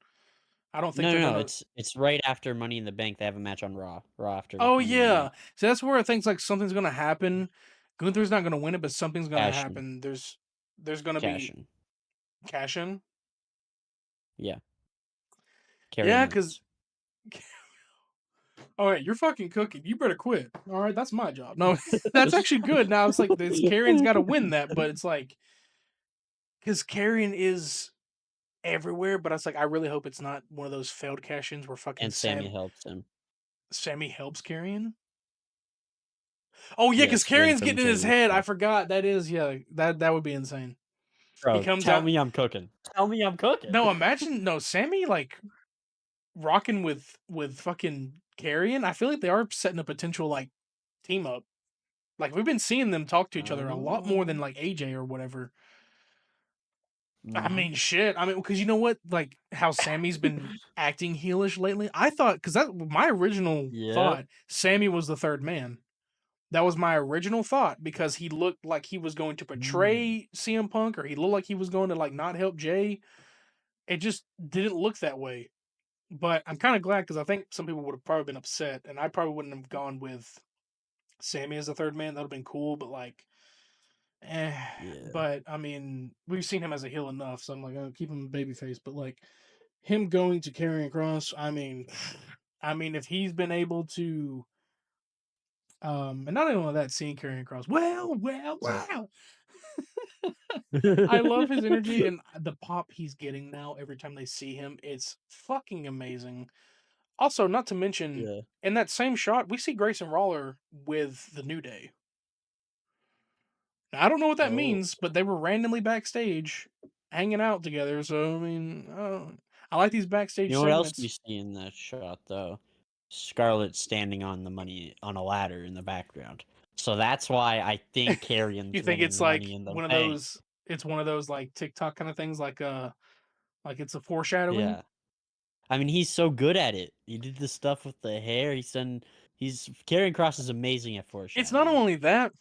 I don't think No, they're no, no. gonna. It's right after Money in the Bank. They have a match on Raw. Raw after Oh Money in the yeah, Bank. so that's where I think like something's gonna happen. Gunther's not gonna win it, but something's gonna Cash in. happen. There's gonna Cash be in. cash in. Yeah. Carrying Yeah, because wins. all right, you're fucking cooking. You better quit. All right, that's my job. No, that's actually good. Now it's like this Carrion's got to win that, but it's like because Carrion is everywhere, but it's like I really hope it's not one of those failed cash-ins where fucking And Sammy helps him. Sammy helps Carrion. Oh yeah, because Yes, win Carrion's from getting in his Jamie's head. I stuff. forgot. That is yeah. That would be insane. He Bro, comes tell out. me I'm cooking. Tell me I'm cooking. No, imagine no Sammy like rocking with fucking Carrion. I feel like they are setting a potential like team up. Like we've been seeing them talk to each other a lot more than like AJ or whatever. I Mhm. mean, shit. I mean, because you know what? Like how Sammy's been acting heelish lately. I thought because that my original Yep. thought, Sammy was the third man. That was my original thought because he looked like he was going to Mm. betray CM Punk or he looked like he was going to like not help Jay. It just didn't look that way. But I'm kind of glad because I think some people would have probably been upset, and I probably wouldn't have gone with Sammy as the third man. That would have been cool, but like, eh. Yeah. But I mean, we've seen him as a heel enough, so I'm like, oh, keep him babyface. But like him going to Karrion Cross, I mean, I mean, if he's been able to, and not only that, seeing Karrion Cross, well, I love his energy and the pop he's getting now every time they see him. It's fucking amazing. Also, not to mention, Yeah. in that same shot, we see Grayson Waller with the New Day. Now, I don't know what that Oh. means, but they were randomly backstage hanging out together. So, I mean, I like these You backstage know what else we segments. see in that shot though? Scarlett standing on the money on a ladder in the background. So that's why I think You Carrion's think winning it's the money like in the one of bank. those? It's one of those like TikTok kind of things, like it's a foreshadowing. Yeah. I mean, he's so good at it. He did the stuff with the hair. He's Karrion Cross is amazing at It's not foreshadowing. only that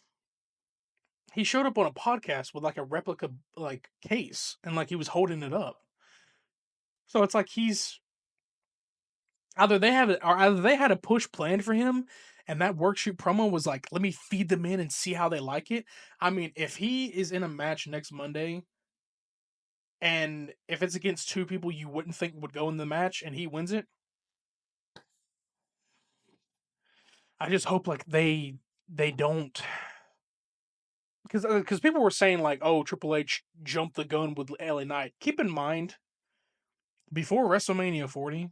he showed up on a podcast with like a replica like case and like he was holding it up. So it's like he's either they had a push planned for him, and that workshoot promo was like, let me feed them in and see how they like it. I mean, if he is in a match next Monday, and if it's against two people you wouldn't think would go in the match, and he wins it, I just hope like they don't because people were saying like, oh, Triple H jumped the gun with LA Knight. Keep in mind, before WrestleMania 40,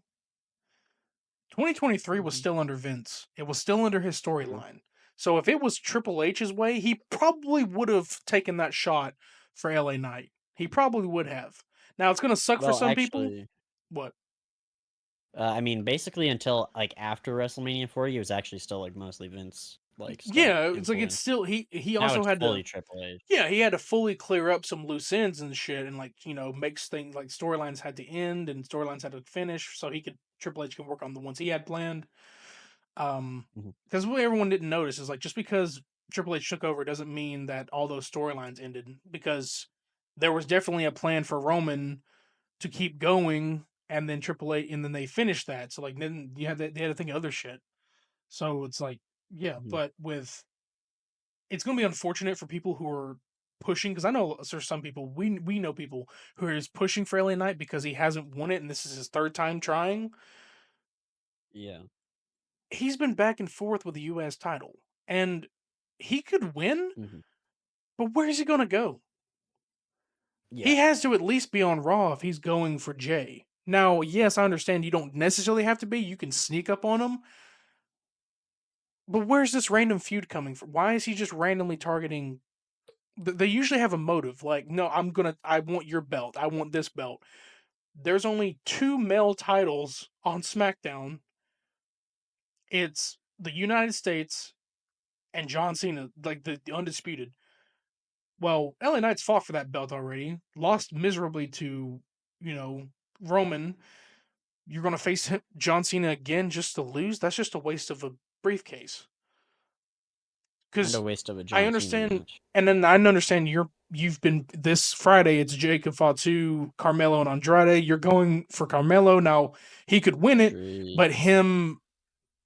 2023 was Mhm. still under Vince. It was still under his True. storyline. So if it was Triple H's way, he probably would have taken that shot for LA Knight. He probably would have. Now it's gonna suck for Well, some people. actually, What? I mean, basically until like after WrestleMania 40, it was actually still like mostly Vince like stuff Yeah, it's like it's influence. still he Now also it's had to fully Triple H. yeah, he had to fully clear up some loose ends and shit and like, makes things like storylines had to end and storylines had to finish so he could Triple H can work on the ones he had planned. Mhm. Because what everyone didn't notice is like just because Triple H took over doesn't mean that all those storylines ended because there was definitely a plan for Roman to keep going, and then Triple H, and then they finished that. So like then they had to think of other shit. So it's like yeah, Mhm. but with it's going to be unfortunate for people who are pushing because I know there's some people we know people who is pushing for LA Knight because he hasn't won it and this is his third time trying. Yeah. He's been back and forth with the US title and he could win, Mhm. but where's he going to go? He Yeah. has to at least be on Raw if he's going for Jay. Now, yes, I understand you don't necessarily have to be. You can sneak up on him. But where's this random feud coming from? Why is he just randomly targeting? They usually have a motive. Like, no, I want your belt. I want this belt. There's only 2 male titles on SmackDown. It's the United States and John Cena, like the undisputed. Well, LA Knight's fought for that belt already, lost miserably to, you know, Roman. You're going to face John Cena again just to lose? That's just a waste of a briefcase. And a Because waste of a I John Cena understand, match. and then I understand you've been this Friday. It's Jacob Fatu, Carmelo, and Andrade. You're going for Carmelo now. He could win it, Agreed. but him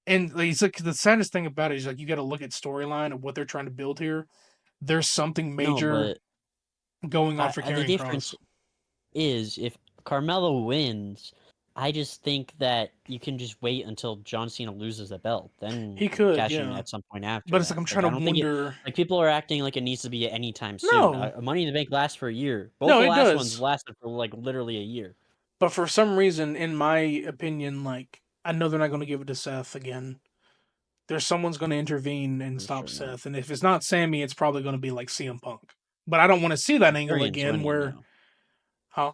and he's like the saddest thing about it is like you got to look at storyline of what they're trying to build here. There's something No, major but going on for the Karrion difference Cross. is if Carmelo wins, I just think that you can just wait until John Cena loses the belt, then He could, cash in yeah, at some point after but it's like that. I'm Like trying I to don't think it. wonder. Like people are acting like it needs to be anytime soon. No, Money in the Bank lasts for a year. Both no, the it last ones does. lasted for like literally a year. But for some reason, in my opinion, like I know they're not going to give it to Seth again. There's someone's going to intervene and I'm stop sure not. Seth, and if it's not Sammy, it's probably going to be like CM Punk. But I don't want to see that angle Carrion's again. winning Where, now. huh?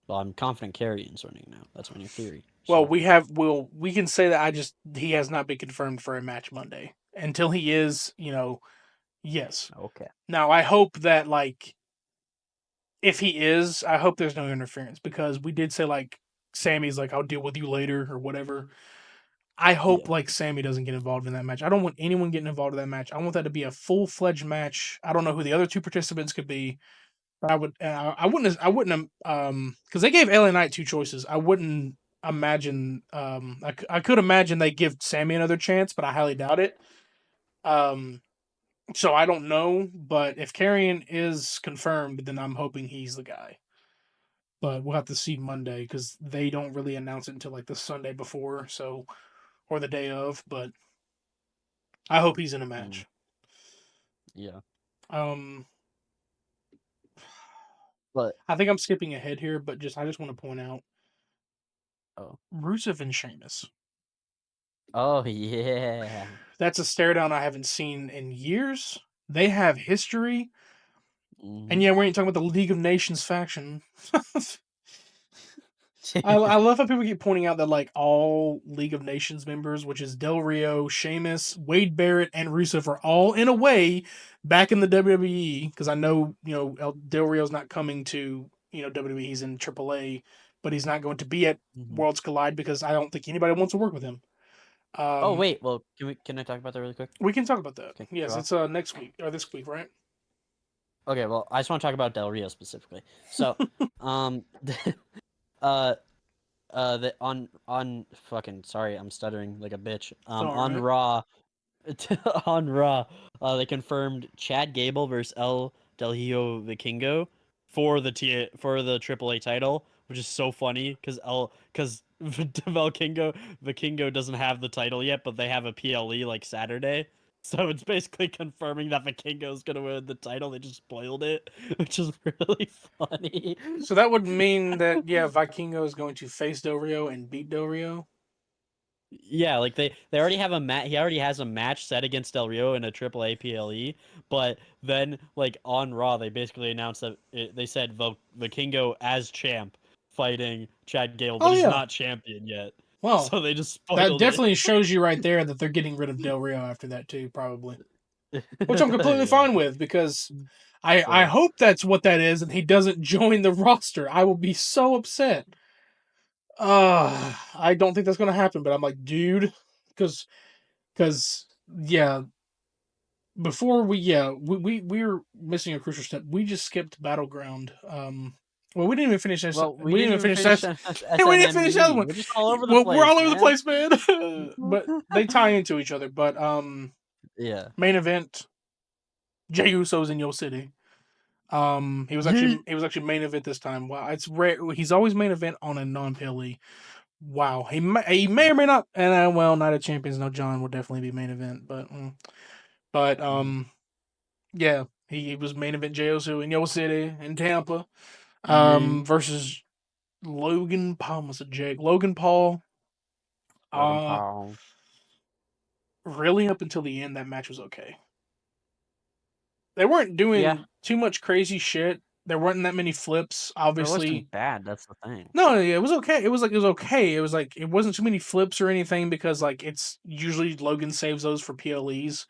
Well, I'm confident Carrion's winning now. That's my new theory. Well, So we can say that he has not been confirmed for a match Monday until he is. Yes. okay. Now I hope that like if he is, I hope there's no interference because we did say like Sammy's like I'll deal with you later or whatever. I hope Yeah. like Sammy doesn't get involved in that match. I don't want anyone getting involved in that match. I want that to be a full-fledged match. I don't know who the other 2 participants could be, but I wouldn't because they gave LA Knight 2 choices. I wouldn't imagine I could imagine they give Sammy another chance, but I highly doubt it. Um so I don't know, but if Karrion is confirmed, then I'm hoping he's the guy. But we'll have to see Monday because they don't really announce it until like the Sunday before, so or the day of. But I hope he's in a Mm, match. yeah. Um, But I think I'm skipping ahead here, but I just want to point out oh. Rusev and Sheamus. Oh yeah. That's a stare down I haven't seen in years. They have history, and Hmm. yeah, we ain't talking about the League of Nations faction. I love how people keep pointing out that like all League of Nations members, which is Del Rio, Sheamus, Wade Barrett, and Rusev, are all in a way back in the WWE. Because I know Del Rio's not coming to WWE. He's in AAA, but he's not going to be at Hmm. Worlds Collide because I don't think anybody wants to work with him. Oh Um, wait, well, can I talk about that really quick? we can talk about that. Can I cut you Yes, off? it's next week or this week, right? Okay, well, I just want to talk about Del Rio specifically. So, um, uh, the on fucking sorry, I'm stuttering like a bitch. It's all On right. Raw, on Raw, they confirmed Chad Gable versus El Del Rio Vikingo for the AAA title, which is so funny because Vikingo doesn't have the title yet, but they have a PLE like Saturday. So it's basically confirming that Vikingo's gonna win the title. They just spoiled it, which is really funny. So that would mean that Vikingo is going to face Del Rio and beat Del Rio. Yeah, like they already have a match. He already has a match set against Del Rio in a AAA PLE. But then, like on Raw, they basically announced that they said Vikingo as champ fighting Chad Gable, but Oh he's yeah. not champion yet. Well, So they just that spoiled it. definitely shows you right there that they're getting rid of Del Rio after that too, probably. Which I'm completely Yeah. fine with because I But hope that's what that is and he doesn't join the roster. I will be so upset. I don't think that's gonna happen, but I'm like, dude, because because yeah, before we're missing a crucial step. We just skipped Battleground. Well, we didn't even finish this. well, we We didn't didn't even even finish finish that. We didn't finish the other SNME. one. We're just all over the Well, we're all place, over the man. place, man. But they tie into each other. But Yeah. main event: Jey Uso's in Yo City. He was actually main event this time. Wow, it's rare. He's always main event on a non-PLE. Wow, he may or may not. And well, Night of Champions, no John will definitely be main event. But Mhm. yeah, he was main event Jey Uso in Yo City in Tampa. Yeah. Versus Logan Paul was a Jake. Logan Paul. Logan Uh, Paul. really up until the end, that match was okay. They weren't Yeah, doing too much crazy shit. There weren't that many flips, it obviously. wasn't bad. That's the thing. No, it was okay. It was okay. It was like it wasn't too many flips or anything because like it's usually Logan saves those for PLEs,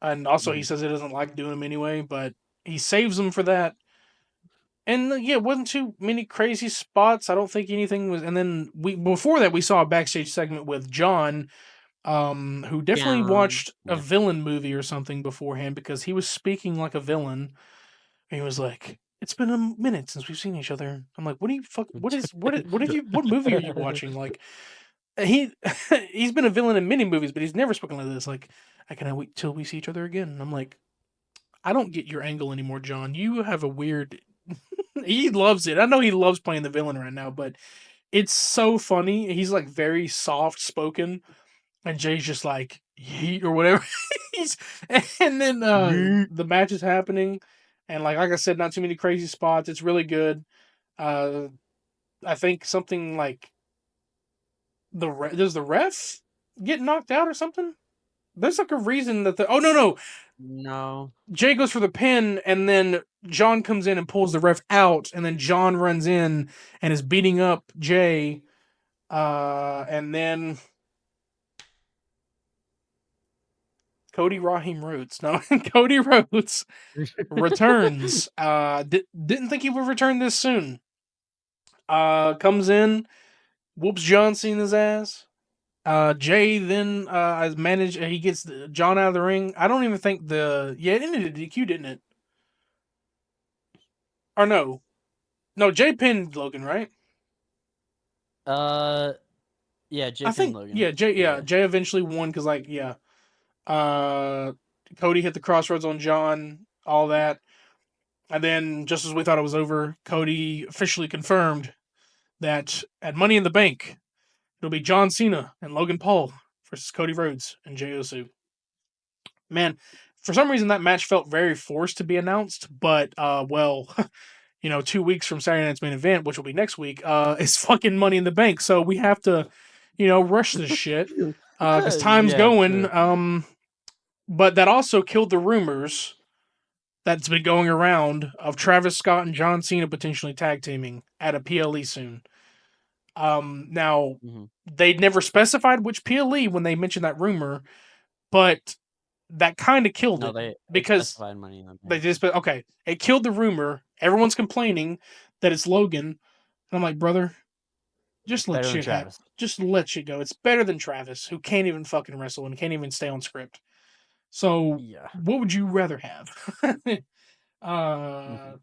and also he Mhm. says he doesn't like doing them anyway, but he saves them for that. And yeah, it wasn't too many crazy spots. I don't think anything was. And then we before that we saw a backstage segment with John, who definitely Yeah, watched a yeah. villain movie or something beforehand because he was speaking like a villain. And he was like, "It's been a minute since we've seen each other." I'm like, "What do you fuck? What have you? What movie are you watching?" Like he he's been a villain in many movies, but he's never spoken like this. Like, I cannot wait till we see each other again. And I'm like, I don't get your angle anymore, John. You have a weird. He loves it. I know he loves playing the villain right now, but it's so funny. He's like very soft spoken, and Jay's just like yeet or whatever. He's and then Yeet. the match is happening, and like I said, not too many crazy spots. It's really good. Uh, I think something like does the ref get knocked out or something? There's like a reason that the oh no, No. Jay goes for the pin, and then John comes in and pulls the ref out, and then John runs in and is beating up Jay. And then Cody Raheem Rhodes. No, Cody Rhodes returns. Didn't think he would return this soon. Comes in, whoops John Cena's ass. Jay then has managed. He gets John out of the ring. I don't even think it ended a DQ, didn't it? Or no, Jay pinned Logan, right? Uh, yeah, I Jake and think Logan. Yeah, Yeah. Jay eventually won because like yeah, uh, Cody hit the crossroads on John, all that, and then just as we thought it was over, Cody officially confirmed that at Money in the Bank, it'll be John Cena and Logan Paul versus Cody Rhodes and Jey Uso. Man, for some reason that match felt very forced to be announced, but 2 weeks from Saturday Night's main event, which will be next week, is fucking Money in the Bank. So we have to, rush this shit because time's Yeah, going. true. But that also killed the rumors that's been going around of Travis Scott and John Cena potentially tag teaming at a PLE soon. Now Hmm. they'd never specified which PLE when they mentioned that rumor, but that kind of killed No, it they because specified Money in the they Bank. just okay, it killed the rumor. Everyone's complaining that it's Logan, and I'm like, brother, just It's let better than shit happen. Travis. Just let shit go. It's better than Travis, who can't even fucking wrestle and can't even stay on script. So, Yeah. what would you rather have? uh, Hmm.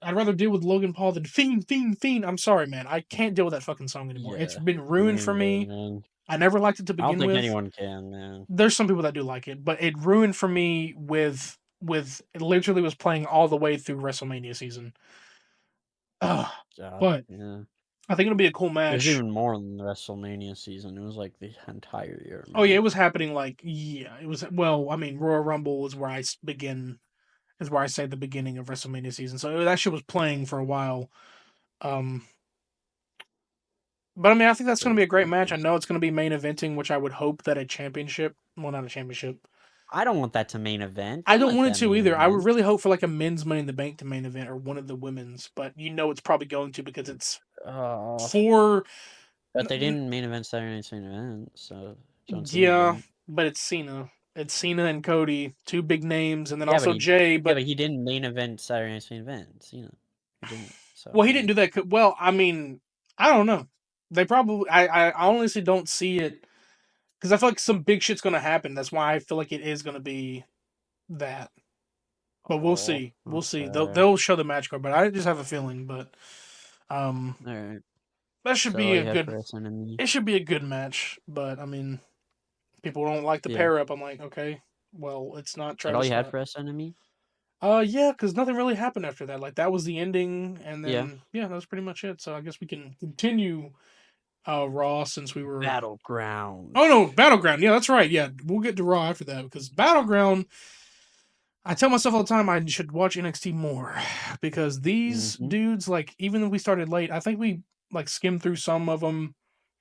I'd rather deal with Logan Paul than Fiend, Fiend, Fiend. I'm sorry, man. I can't deal with that fucking song anymore. It's Yeah. been Me ruined for neither, me. man. I never liked it to I don't begin think with. anyone can, man. There's some people that do like it, but it ruined for me with it literally was playing all the way through WrestleMania season. Ugh. God, But yeah. I think it'll be a cool It was match. even more than the WrestleMania season. It was like the entire year, Oh yeah, man. it was happening like yeah, it was well, I mean, Royal Rumble is where is where I say the beginning of WrestleMania season. So that shit was playing for a while. Um but I mean, I think that's going to be Those a great match. I matches. know it's going to be main eventing, which I would hope that a championship, well, not a championship. I don't want that to main event. I Don't don't let want it that to main either. I would event. really hope for like a men's Money in the Bank to main event or one of the women's, but it's probably going to because it's Uh, four. but they didn't main event Saturday Night's main event, so John Cena Yeah, didn't. but it's Cena. It's Cena and Cody, two big names, and then Yeah, but also he Jay. yeah, But but he didn't main event Saturday Night's main event. Cena, he didn't. So well, I he didn't mean, do that. Well, I mean, I don't know. They probably. I honestly don't see it because I feel like some big shit's gonna happen. That's why I feel like it is gonna be that. But we'll oh, see. We'll see. okay, They'll show the match card, but I just have a feeling. But um, all right. that should So be all a you had good. for us enemy. It should be a good match. But I mean, people don't like the Yeah, pair up. I'm like, okay, well, it's not is that all Travis you had Scott. for us enemy? Yeah, because nothing really happened after that. Like that was the ending, and Yeah, then yeah, that was pretty much it. So I guess we can continue Raw since we were. battleground. Oh no, Battleground. Yeah, that's right. Yeah, we'll get to Raw after that because Battleground. I tell myself all the time I should watch NXT more because these Mm-hmm. dudes, like, even though we started late, I think we like skim through some of them,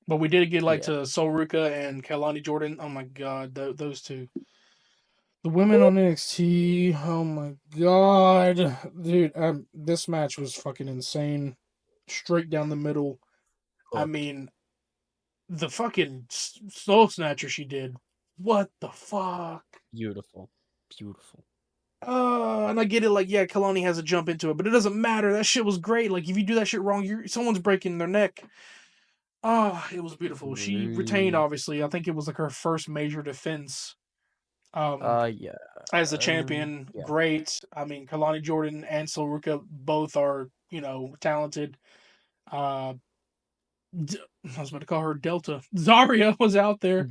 but we did get like Yeah. to Solruka and Kalani Jordan. Oh my god, those two. The women on NXT. Oh my god, dude, this match was fucking insane, straight down the middle. I Hooked. mean, the fucking soul snatcher she did. What the fuck? Beautiful. Beautiful. And I get it, like, yeah, Kalani has to jump into it, but it doesn't matter. That shit was great. Like, if you do that shit wrong, someone's breaking their neck. Oh, it was beautiful. She retained, Agree. obviously. I think it was like her first major defense Yeah. as the champion. Yeah. Great. I mean, Kalani Jordan and Silruka both are, talented. Uh, I was about to call her Delta. Zarya was out there.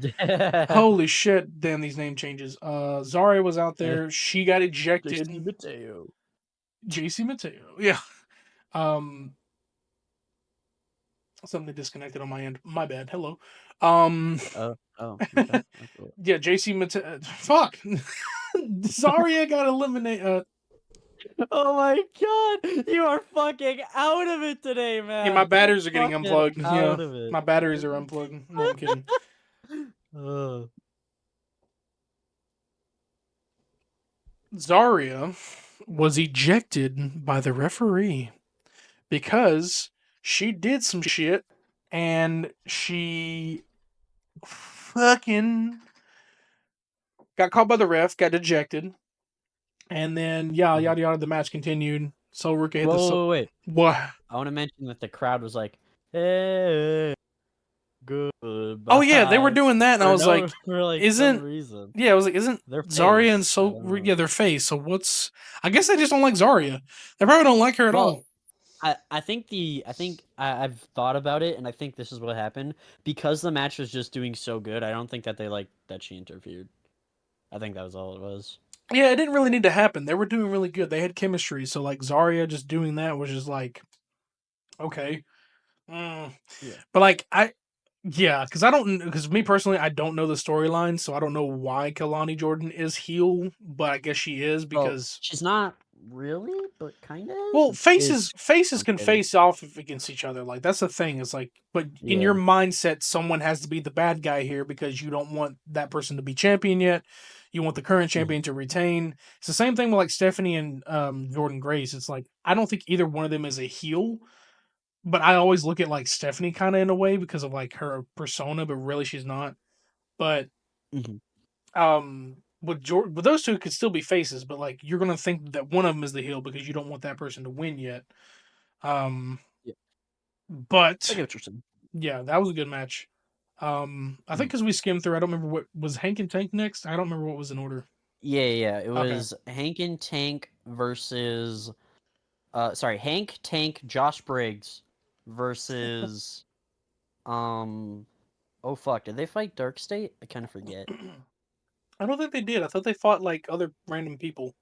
Holy shit! Damn, these name changes. Zarya was out there. She got ejected. JC Mateo. JC Mateo. Yeah. Um, Something disconnected on my end. My bad. Hello. Oh, okay. That's cool. Yeah, JC Mateo. Fuck. Zarya got eliminated. Oh my god, you are fucking out of it today, Yeah, my man. batteries are getting Fucking unplugged. Yeah, out of it. my batteries are unplugged. No, I'm kidding. Ugh. Zarya was ejected by the referee because she did some shit and she fucking got caught by the ref, got ejected, and then yada Mhm. yada yada. The match continued. So Ruka hit Wait. what? I want to mention that the crowd was like, "Hey, Oh yeah, they were goodbye," doing that, and I was like, for like some "Isn't reason. yeah?" I was like, "Isn't Their Zarya and face. I so don't know. yeah their face? So what's? I guess they just don't like Zarya. They probably don't like her at Well, all. I've thought about it, and I think this is what happened because the match was just doing so good. I don't think that they liked that she interfered. I think that was all it was. Yeah, it didn't really need to happen. They were doing really good. They had chemistry. So like Zarya just doing that was just like okay. Mm. Yeah. But like yeah, because me personally, I don't know the storyline, so I don't know why Kalani Jordan is heel, but I guess she is Well, because she's not really, but kind of is. well, faces It's faces can complicated. face off against each other. Like that's the thing. It's like, but in your Yeah. mindset, someone has to be the bad guy here because you don't want that person to be champion yet. You want the current Mhm. champion to retain. It's the same thing with like Stephanie and Jordan Grace. It's like I don't think either one of them is a heel, but I always look at like Stephanie kind of in a way because of like her persona, but really she's not. But Mhm. with those two could still be faces, but like you're gonna think that one of them is the heel because you don't want that person to win yet. Um, Yeah. I but get what you're saying. yeah, that was a good match. I think Mhm. because we skimmed through, I don't remember what was Hank and Tank next. I don't remember what was in order. Yeah. It Okay, was Hank and Tank versus sorry, Hank, Tank, Josh Briggs versus um oh fuck, did they fight Dark State? I kind of forget. I don't think they did. I thought they fought like other random people.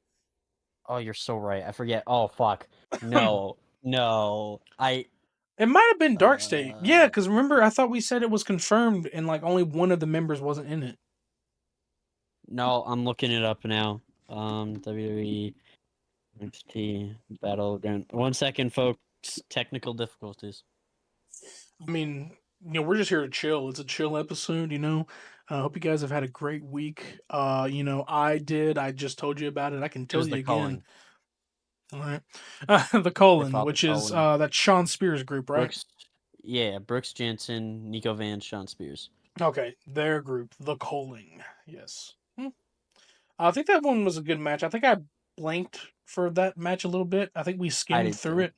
Oh, you're so right. I forget. Oh fuck. No. No. It might have been Dark State. Yeah, Uh because remember, I thought we said it was confirmed and like only one of the members wasn't in it. no, I'm looking it up now. WWE NXT Battleground. 1 second, folks. Technical difficulties. I mean, we're just here to chill. It's a chill episode, I hope you guys have had a great week. I did. I just told you about it. I can It tell was you the again. calling. All right. The They Colon, fought the which is calling. that Sean Spears group, right? Brooks. Yeah, Brooks Jensen, Nico Van, Sean Spears. Okay, their group, the Colon. Yes. I think that one was a good match. I think I blanked for that match a little bit. I think we I skimmed did through too. it.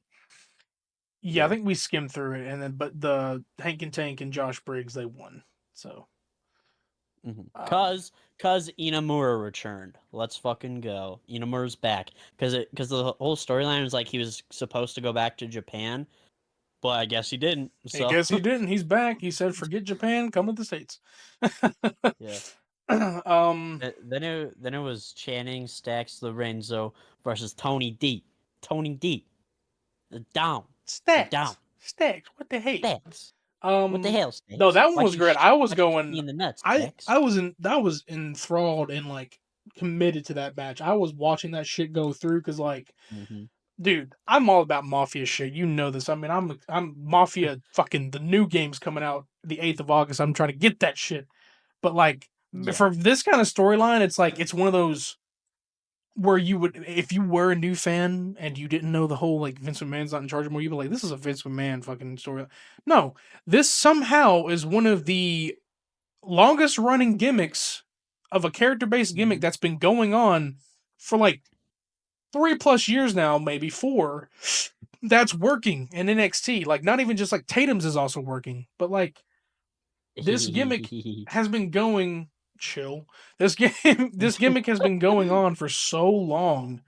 Yeah, I Yeah. think we skimmed through it, and then but the Hank and Tank and Josh Briggs they won. So, um, Cause Inamura returned. Let's fucking go. Inamura's back. Cause the whole storyline was like he was supposed to go back to Japan, but I guess he didn't. I So guess he didn't. He's back. He said, "Forget Japan, come to the states." yeah. um, Then it was Channing Stacks Lorenzo versus Tony D. Tony D. Down. Down. Stacks. What the hell? Stacks. What the Um, hell, no, Stacks? that one was great. Why'd you kick me in the nuts, Stacks? I was enthralled and like committed to that match. I was watching that shit go through because like Mm-hmm. Dude, I'm all about Mafia shit. You know this. I mean, I'm Mafia. Fucking the new game's coming out the 8th of August. I'm trying to get that shit. But like Yeah. for this kind of storyline, it's like it's one of those where you would, if you were a new fan and you didn't know the whole like Vince McMahon's not in charge anymore, you'd be like, this is a Vince McMahon fucking story. No, this somehow is one of the longest running gimmicks of a character based gimmick Mhm. that's been going on for like 3+ years now, maybe 4. That's working in NXT. Like, not even just like Tatum's is also working, but like this gimmick has been going. Chill. This game, this gimmick has been going on for so long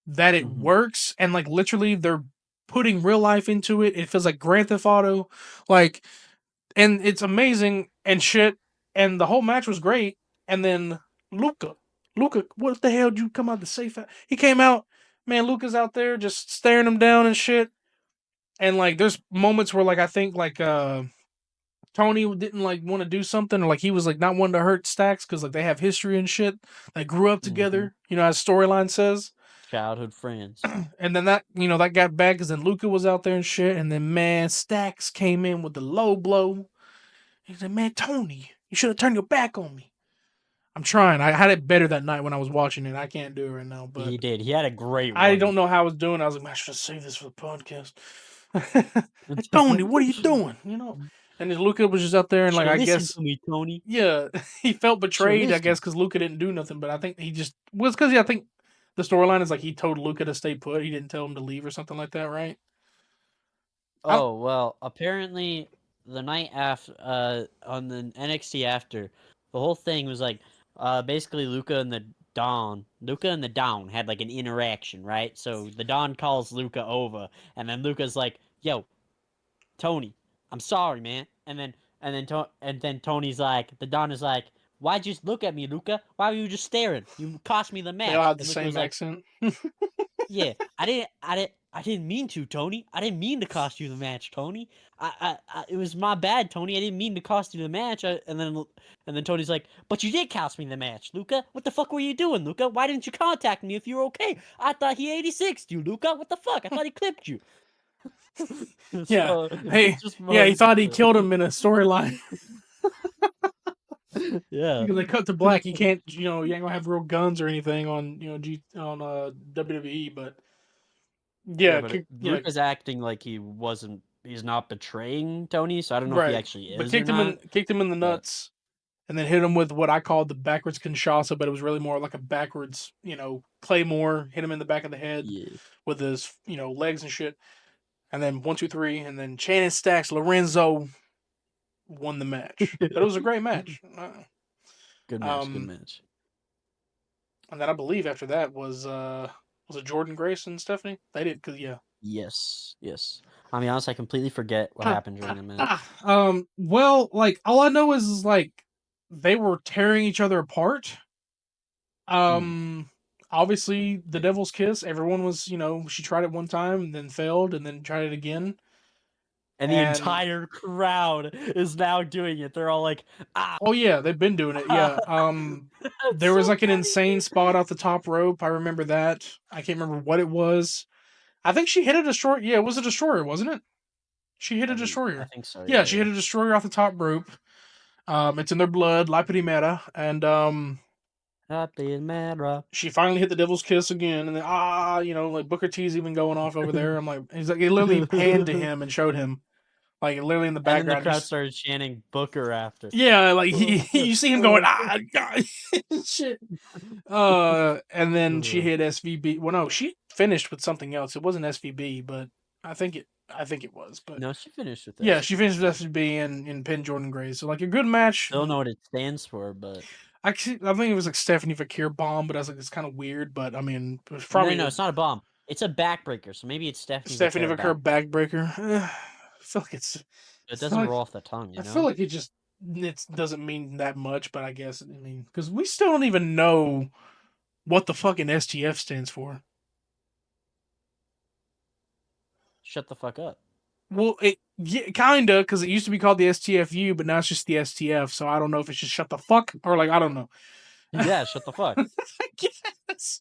that it Mhm. works, and like literally they're putting real life into it. It feels like Grand Theft Auto, like, and it's amazing and shit. And the whole match was great. And then Luca, what the hell did you come out the safe at? He came out, man. Luca's out there just staring him down and shit. And like, there's moments where like I think like Tony didn't like want to do something, or like he was like not wanting to hurt Stacks because like they have history and shit. They grew up Mhm. together, you know, as storyline says. Childhood friends. And then that, you know, that got bad because then Luca was out there and shit. And then man, Stacks came in with the low blow. He said, "Man, Tony, you should have turned your back on me." I'm trying. I had it better that night when I was watching it. I can't do it right now, but He did. He had a great I don't run. know how I was doing. I was like, man, I should have saved this for the podcast. Hey, Tony, what are you doing? You know? And then Luca was just out there, and Should like, have I listened guess, to me, Tony. yeah, he felt Should have betrayed. I guess listened. because Luca didn't do nothing, but I think he just was because I think the storyline is like he told Luca to stay put. He didn't tell him to leave or something like that, right? I Oh, well, apparently the night after on the NXT after, the whole thing was like basically Luca and the Dawn had like an interaction, right? So the Dawn calls Luca over and then Luca's like, "Yo, Tony, I'm sorry, man." And then Tony's like, the Dawn is like, "Why'd you just look at me, Luca? Why were you just staring? You cost me the They all match." have the And Luca same was like, accent. "Yeah, I didn't mean to, Tony. I didn't mean to cost you the match, Tony. It was my bad, Tony. I didn't mean to cost you the match." And then Tony's like, "But you did cost me the match, Luca. What the fuck were you doing, Luca? Why didn't you contact me if you were okay? I thought he 86'd you, Luca. What the fuck? I thought he clipped you." Yeah. So Hey, it's just yeah, he fun. thought he killed him in a storyline Yeah. because they cut to black. You can't, you know, you ain't gonna have real guns or anything on, you know, WWE. But Yeah, yeah, but yeah, Luca's acting like he's not betraying Tony, so I don't know if he right. actually But is or not. kicked him in the But nuts, and then hit him with what I called the backwards Kinshasa, but it was really more like a backwards, you know, Claymore. Hit him in the back of the head yeah. with his, you know, legs and shit. And then 1, 2, 3, and then Shannon Stacks Lorenzo won the match. But it was a great match. Good match, good Um, match. and then I believe after that was it Jordan Grace and Stephanie? They did because yeah. Yes, yes. I'll be honest, I completely forget what happened during the match. Well, like all I know is like they were tearing each other apart. Mm. Um, Obviously the Devil's Kiss. Everyone was, you know, she tried it one time and then failed and then tried it again. And the And entire crowd is now doing it. They're all like, ah, oh yeah, they've been doing it. ah. Yeah. That's There was so like an funny, insane dude. spot off the top rope. I remember that. I can't remember what it was. I think she hit a destroyer. Yeah, it was a destroyer, wasn't it? She hit a I destroyer. think so, Yeah, yeah, she yeah. hit a destroyer off the top rope. It's in their blood, Lipity Meta, and Happy Mara. she finally hit the Devil's Kiss again, and then you know, like Booker T's even going off over there. I'm like, he's like, it literally panned to him and showed him, like literally in the And then the background. crowd started chanting Booker after. Yeah, like you see him going God, shit. And then she hit SVB. Well, no, she finished with something else. It wasn't SVB, but I think it was. But No, she finished with yeah, she finished with SVB. SVB and pinned Jordan Grace. So like a good match. Don't know what it stands for, but I think it was like Stephanie Fakir bomb, but I was like, it's kind of weird. But I mean, it was no, probably no, a it's not a bomb. It's a backbreaker, so maybe it's Stephanie Stephanie Vaquera Fakir back. backbreaker. I feel like It I feel doesn't like roll off the tongue, I you feel know? like it doesn't mean that much. But I guess I mean because we still don't even know what the fucking STF stands for. Shut the fuck up. Well, it yeah, kinda because it used to be called the STFU, but now it's just the STF. So I don't know if it's just shut the fuck or like I don't know. Yeah, shut the fuck. I guess.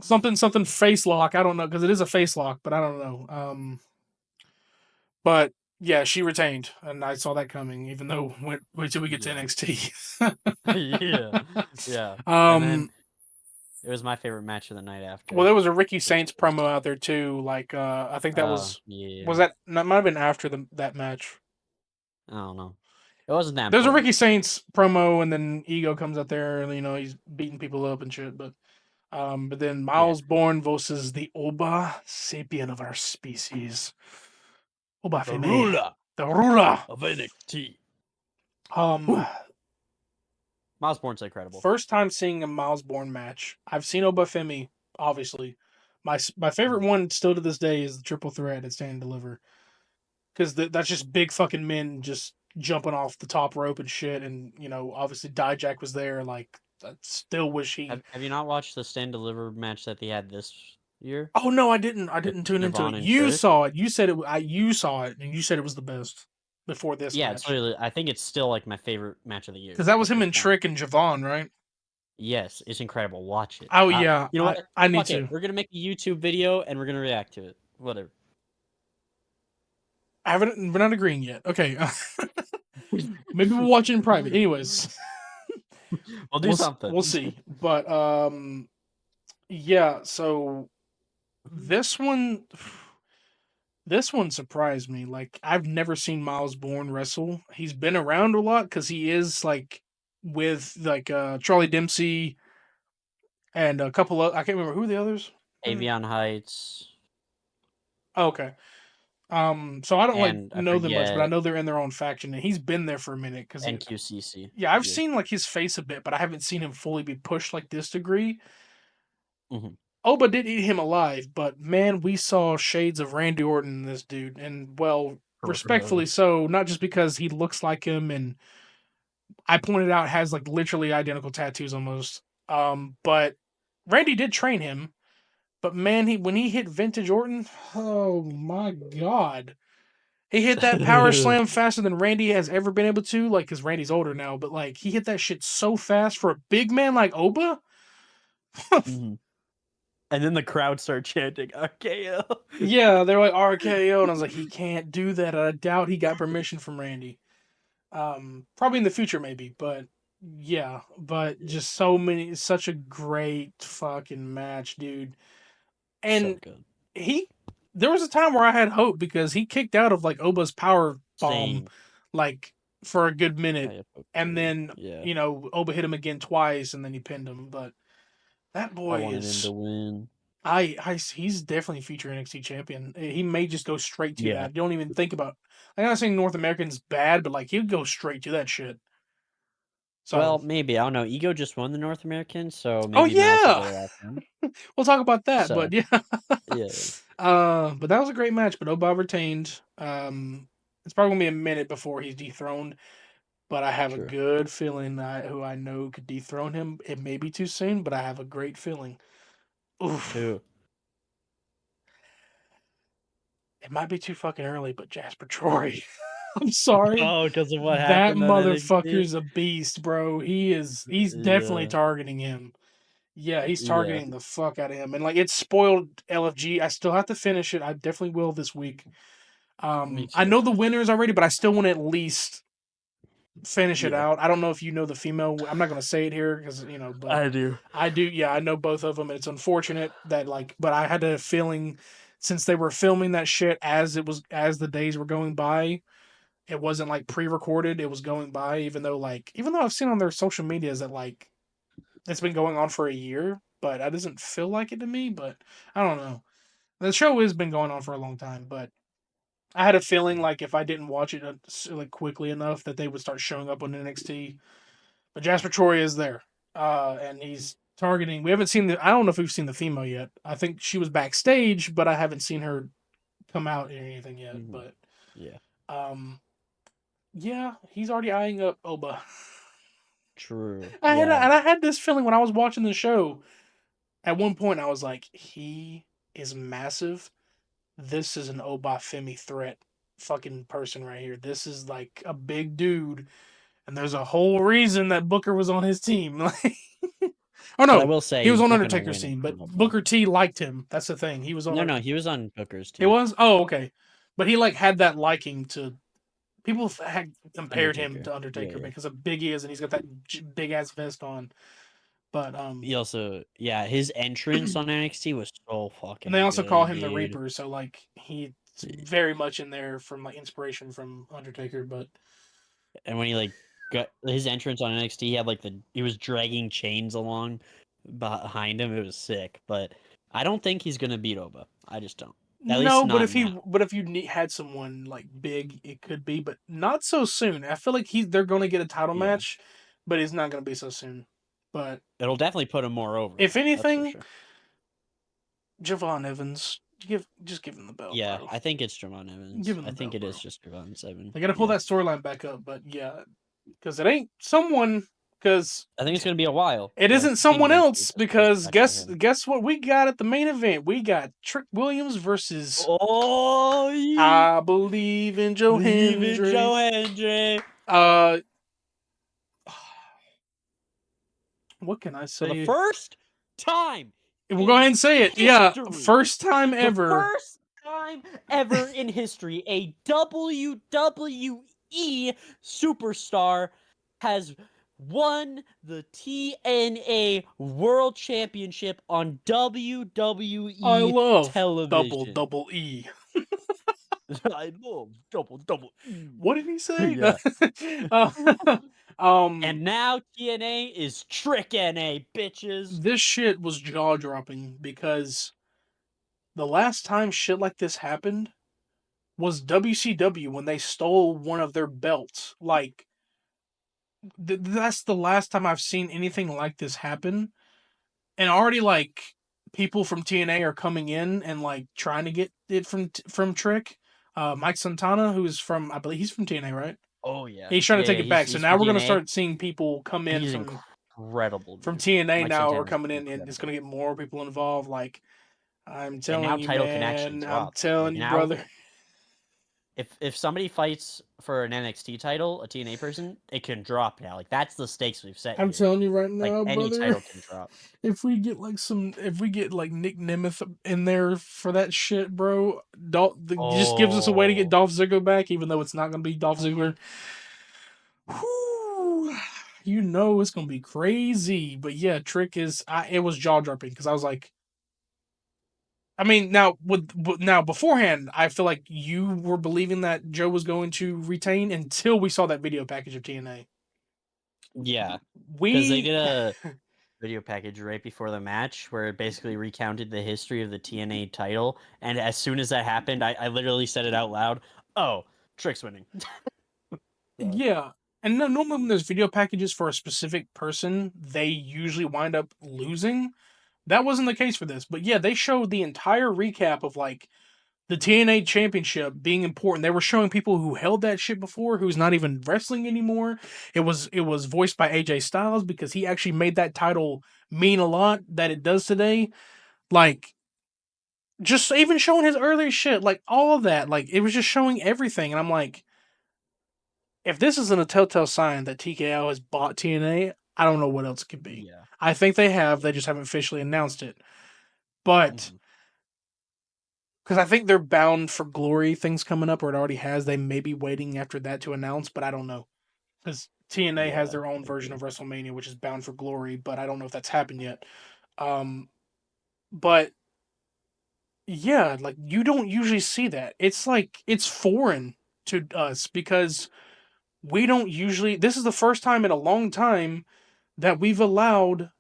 something face lock. I don't know because it is a face lock, but I don't know. But yeah, she retained, and I saw that coming. Even though wait till we get to Yeah. NXT. Yeah. Yeah. And then um, it was my favorite match of the night well, after, there was a Ricky which Saints promo was out there too. Like, I think that was yeah. that might have been after that match. I don't know. It wasn't that There's a important. Ricky Saints promo, and then Ego comes out there, and he's beating people up and shit. But then Yeah. Miles Bourne versus the Oba sapien of our species, Oba The Femi, ruler the ruler. of NXT. Um, Who? Miles Bourne's incredible. First time seeing a Miles Bourne match. I've seen Oba Femi, obviously. My favorite one still to this day is the triple threat at Stand and Deliver, because that's just big fucking men just jumping off the top rope and shit, and obviously Dijak was there. Like, I still wish he. Have you not watched the Stand Deliver match that they had this year Oh no, I didn't. I with didn't tune into it. Nirvana and You Trick? saw it. You said it. You saw it, and you said it was the best before this Yeah, it's match. literally. I think it's still like my favorite match of the year Because that was at him this and point. Trick and Javon, right? Yes, it's incredible. Watch it. Oh yeah, You know what? I need Fuck it. to. We're gonna make a YouTube video and we're gonna react to it. Whatever. We're not agreeing yet. Okay, maybe we'll watch it in private. Anyways, We'll do something. we'll see. But yeah. So this one, this one surprised me. Like, I've never seen Miles Bourne wrestle. He's been around a lot because he is like with like Charlie Dempsey and a couple of, I can't remember who the others were. Avion Heights Oh, okay. So I don't like and I know them much, but I forget know they're in their own faction, and he's been there for a minute because NQCC. yeah, I've Yeah. seen like his face a bit, but I haven't seen him fully be pushed like this degree. Hmm. Oba did eat him alive, but man, we saw shades of Randy Orton in this dude, and well, respectfully so, not just because he looks like him, and I pointed out has like literally identical tattoos almost. But Randy did train him, but man, he when he hit Vintage Orton, oh my god. He hit that power slam faster than Randy has ever been able to, like, because Randy's older now, but like he hit that shit so fast for a big man like Oba. Hmm. And then the crowd start chanting RKO. Yeah, they're like RKO, and I was like, he can't do that. I doubt he got permission from Randy. Probably in the future, maybe, but yeah, but just such a great fucking match, dude. So And good. he, there was a time where I had hope because he kicked out of like Oba's power bomb, Same. like for a good minute, I hope and too. then Yeah. Oba hit him again twice, and then he pinned him. But that I boy wanted him to is, win. he's definitely future NXT champion. He may just go straight to Yeah. that. You don't even think about. I'm not saying North American's bad, but like he'd go straight to that shit. Well, So, maybe. I don't know. Ego just won the North American, so oh maybe Miles will yeah, go after him. we'll talk about that. So, But yeah, yeah. but that was a great match. But Oba retained. It's probably gonna be a minute before he's dethroned. But I have a True. good feeling that who I know could dethrone him. It may be too soon, but I have a great feeling. Oof. Who? It might be too fucking early, but Jasper Troy. I'm sorry. Oh, because of what That happened on NXT? motherfucker's a beast, bro. He's definitely Yeah. targeting him. Yeah, he's Yeah. targeting the fuck out of him. And like it spoiled LFG. I still have to finish it. I definitely will this week. Me I too. know the winners already, but I still want to at least finish it Yeah. out. I don't know if you know the female. I'm not going to say it here because but I do. I do. Yeah, I know both of them. And it's unfortunate that like, but I had a feeling since they were filming that shit as the days were going by, it wasn't like pre-recorded. It was going by, even though I've seen on their social medias that like it's been going on for a year, but that doesn't feel like it to me. But I don't know. The show has been going on for a long time, but I had a feeling like if I didn't watch it like quickly enough, that they would start showing up on NXT. But Jasper Troy is there, and he's targeting. We haven't seen the. I don't know if we've seen the female yet. I think she was backstage, but I haven't seen her come out or anything yet. Hmm. But Yeah. um, yeah, he's already eyeing up Oba. True. And Yeah. I had this feeling when I was watching the show. At one point, I was like, he is massive. This is an Obafemi threat fucking person right here. This is like a big dude. And there's a whole reason that Booker was on his team. Like, Oh But I no, will say he was he's on not going to Undertaker's win it team, but from Oprah. Booker T liked him. That's the thing. He was on. No, he was on Booker's It team. was. Oh, okay. But he like had that liking to. People had compared him Undertaker. to Undertaker Yeah. because of big he is, and he's got that big ass vest on. But He also, yeah, his entrance on NXT was so and they fucking also call good, him the dude. Reaper, so like he's very much in there from like inspiration from Undertaker. But And when he like got his entrance on NXT, he had like he was dragging chains along behind him. It was sick, but I don't think he's gonna beat Oba. I just don't. At least no, not now. but if you had someone like big, it could be, but not so soon. I feel like they're going to get a title Yeah, match, but it's not going to be so soon. But it'll definitely put him more over if though. That's for anything, sure. Javon Evans, just give him the belt, Yeah, bro. I think it's Javon Evans. Give him I the think belt, it bro. is just Javon Seven. They got to pull Yeah, that storyline back up, but yeah, because it ain't someone. Because I think it's gonna be a while. it But I isn't think someone eventually else. this goes Because back to him. guess what we got at the main event? We got Trick Williams versus Oh, I Believe in Joe leave it, Hendry. Joe Hendry. Uh, what can I For the say? first time We'll go in ahead and say it. Yeah, history, first time the ever. first time ever in history, a WWE superstar has won the TNA World Championship on I WWE love television. double E. I love double E. What did he say? Yeah. Uh, And now TNA is Trick NA, bitches. this shit was jaw dropping because the last time shit like this happened was WCW when they stole one of their belts. Like, that's the last time I've seen anything like this happen. And already, like, people from TNA are coming in and, like, trying to get it from Trick. Mike Santana, who's from, I believe he's from TNA, right? Oh yeah, He's trying to take it back. So he's now from we're gonna TNA. start seeing people come in He's incredible, from dude. TNA Mike now are Santana's coming in, and it's incredible. gonna get more people involved. Like, I'm And now telling you, title can actually man. I'm drop. telling Like you, now, brother. if somebody fights for an NXT title, a TNA person, it can drop now. Like that's the stakes we've set I'm here. telling you right Like now, any brother. title can drop. If we get like Nick Nemeth in there for that shit, bro, just gives us a way to get Oh, Dolph Ziggler back, even though it's not gonna be Dolph Ziggler. Whew, you know it's gonna be crazy. But yeah, it was jaw dropping because I was like, I mean, now beforehand, I feel like you were believing that Joe was going to retain until we saw that video package of TNA. yeah, because they We did a video package right before the match where it basically recounted the history of the TNA title. And as soon as that happened, I literally said it out loud. Oh, Trick's winning. So, Yeah. And no, normally when there's video packages for a specific person, they usually wind up losing. That wasn't the case for this. But yeah, they showed the entire recap of like the TNA championship being important. They were showing people who held that shit before who's not even wrestling anymore. It was voiced by AJ Styles because he actually made that title mean a lot that it does today. Like just even showing his earlier shit, like all of that, like it was just showing everything and I'm like if this isn't a telltale sign that TKO has bought TNA, I don't know what else it could be. yeah. I think they have. They just haven't officially announced it. But Hmm. because I think they're bound for glory things coming up, or it already has. They may be waiting after that to announce, but I don't know. Because TNA has Yeah, their own I version agree. of WrestleMania, which is bound for glory, but I don't know if that's happened yet. Um, but yeah, like you don't usually see that. It's like it's foreign to us because we don't usually. This is the first time in a long time that we've allowed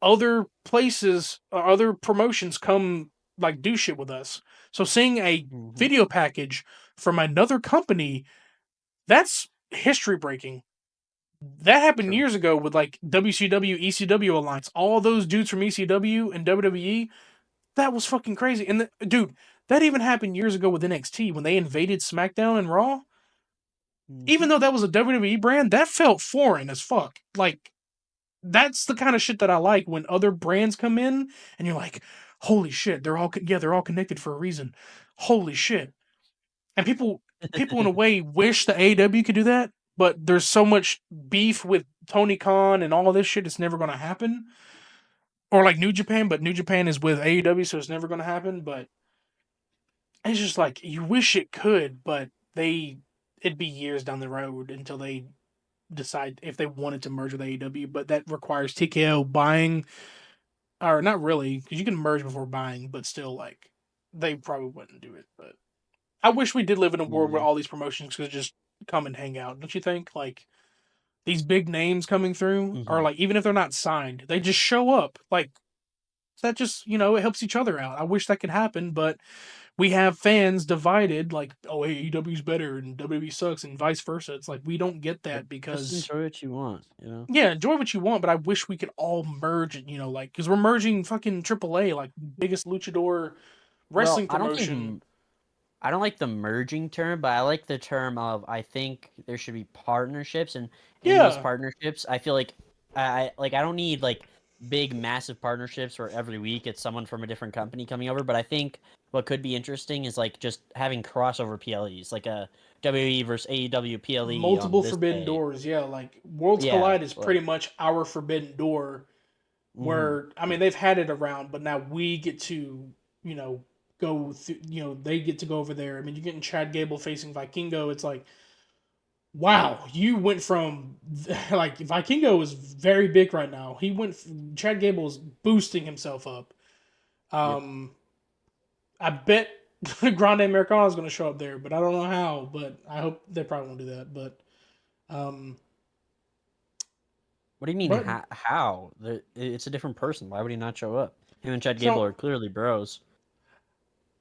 other places or other promotions come like do shit with us. So seeing a Hmm. video package from another company, that's history breaking. That happened True. years ago with like WCW, ECW alliance. All those dudes from ECW and WWE, that was fucking crazy. And dude, that even happened years ago with NXT when they invaded SmackDown and Raw. Even Hmm. though that was a WWE brand, that felt foreign as fuck. Like that's the kind of shit that I like when other brands come in and you're like, holy shit, they're all connected for a reason. Holy shit. And people in a way wish the AEW could do that, but there's so much beef with Tony Khan and all this shit, it's never going to happen. Or like New Japan, but New Japan is with AEW, so it's never going to happen. But it's just like you wish it could, but it'd be years down the road until they decide if they wanted to merge with AEW. But that requires TKO buying, or not really, because you can merge before buying, but still, like they probably wouldn't do it. But I wish we did live in a world where Yeah. all these promotions could just come and hang out. Don't you think? Like these big names coming through, or Mhm. like even if they're not signed, they just show up. Like that just it helps each other out. I wish that could happen, but we have fans divided. Like AEW's better and WWE sucks, and vice versa. It's like we don't get Like, that just because enjoy what you want, you know? yeah, enjoy what you want, but I wish we could all merge. Like because we're merging fucking AAA, like biggest luchador Well, wrestling promotion. I don't like the merging term, but I like the term of I think there should be partnerships, and in those Yeah, partnerships, I feel like I don't need like big massive partnerships where every week it's someone from a different company coming over, but I think what could be interesting is like just having crossover PLEs, like a WWE versus AEW PLE on multiple this forbidden day. doors. Yeah, like Worlds Yeah, Collide is like pretty much our forbidden door. Where I yeah. mean they've had it around, but now we get to you know go through. They get to go over there. I mean you're getting Chad Gable facing Vikingo. It's like wow, you went from like Vikingo is very big right now. Chad Gable is boosting himself up. Yep. Um, I bet Grande Americano is going to show up there, but I don't know how. But I hope they probably won't do that. Um, What do you mean but how? It's a different person. Why would he not show up? Him and Chad Gable so are clearly bros.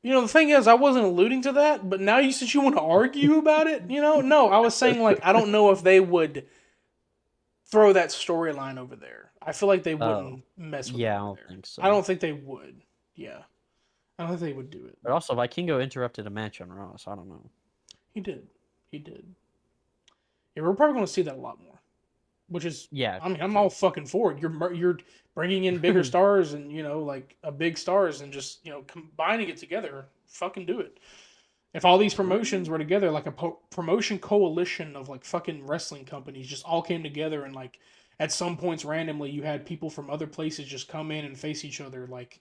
the thing is, I wasn't alluding to that, but now since you want to argue about it, no, I was saying like I don't know if they would throw that storyline over there. I feel like they Oh, wouldn't mess with it yeah, I over don't there. think I so. don't think they would. Yeah, I don't think they would do it. But also, Vikingo interrupted a match on Raw, so I don't know. He did. He did. Yeah, we're probably going to see that a lot more. Which is, Yeah, I mean, I'm all true. fucking for it. You're bringing in bigger stars and like a big stars and just combining it together. Fucking do it. If all these promotions True. were together, like a promotion coalition of like fucking wrestling companies, just all came together and like at some points randomly you had people from other places just come in and face each other. Like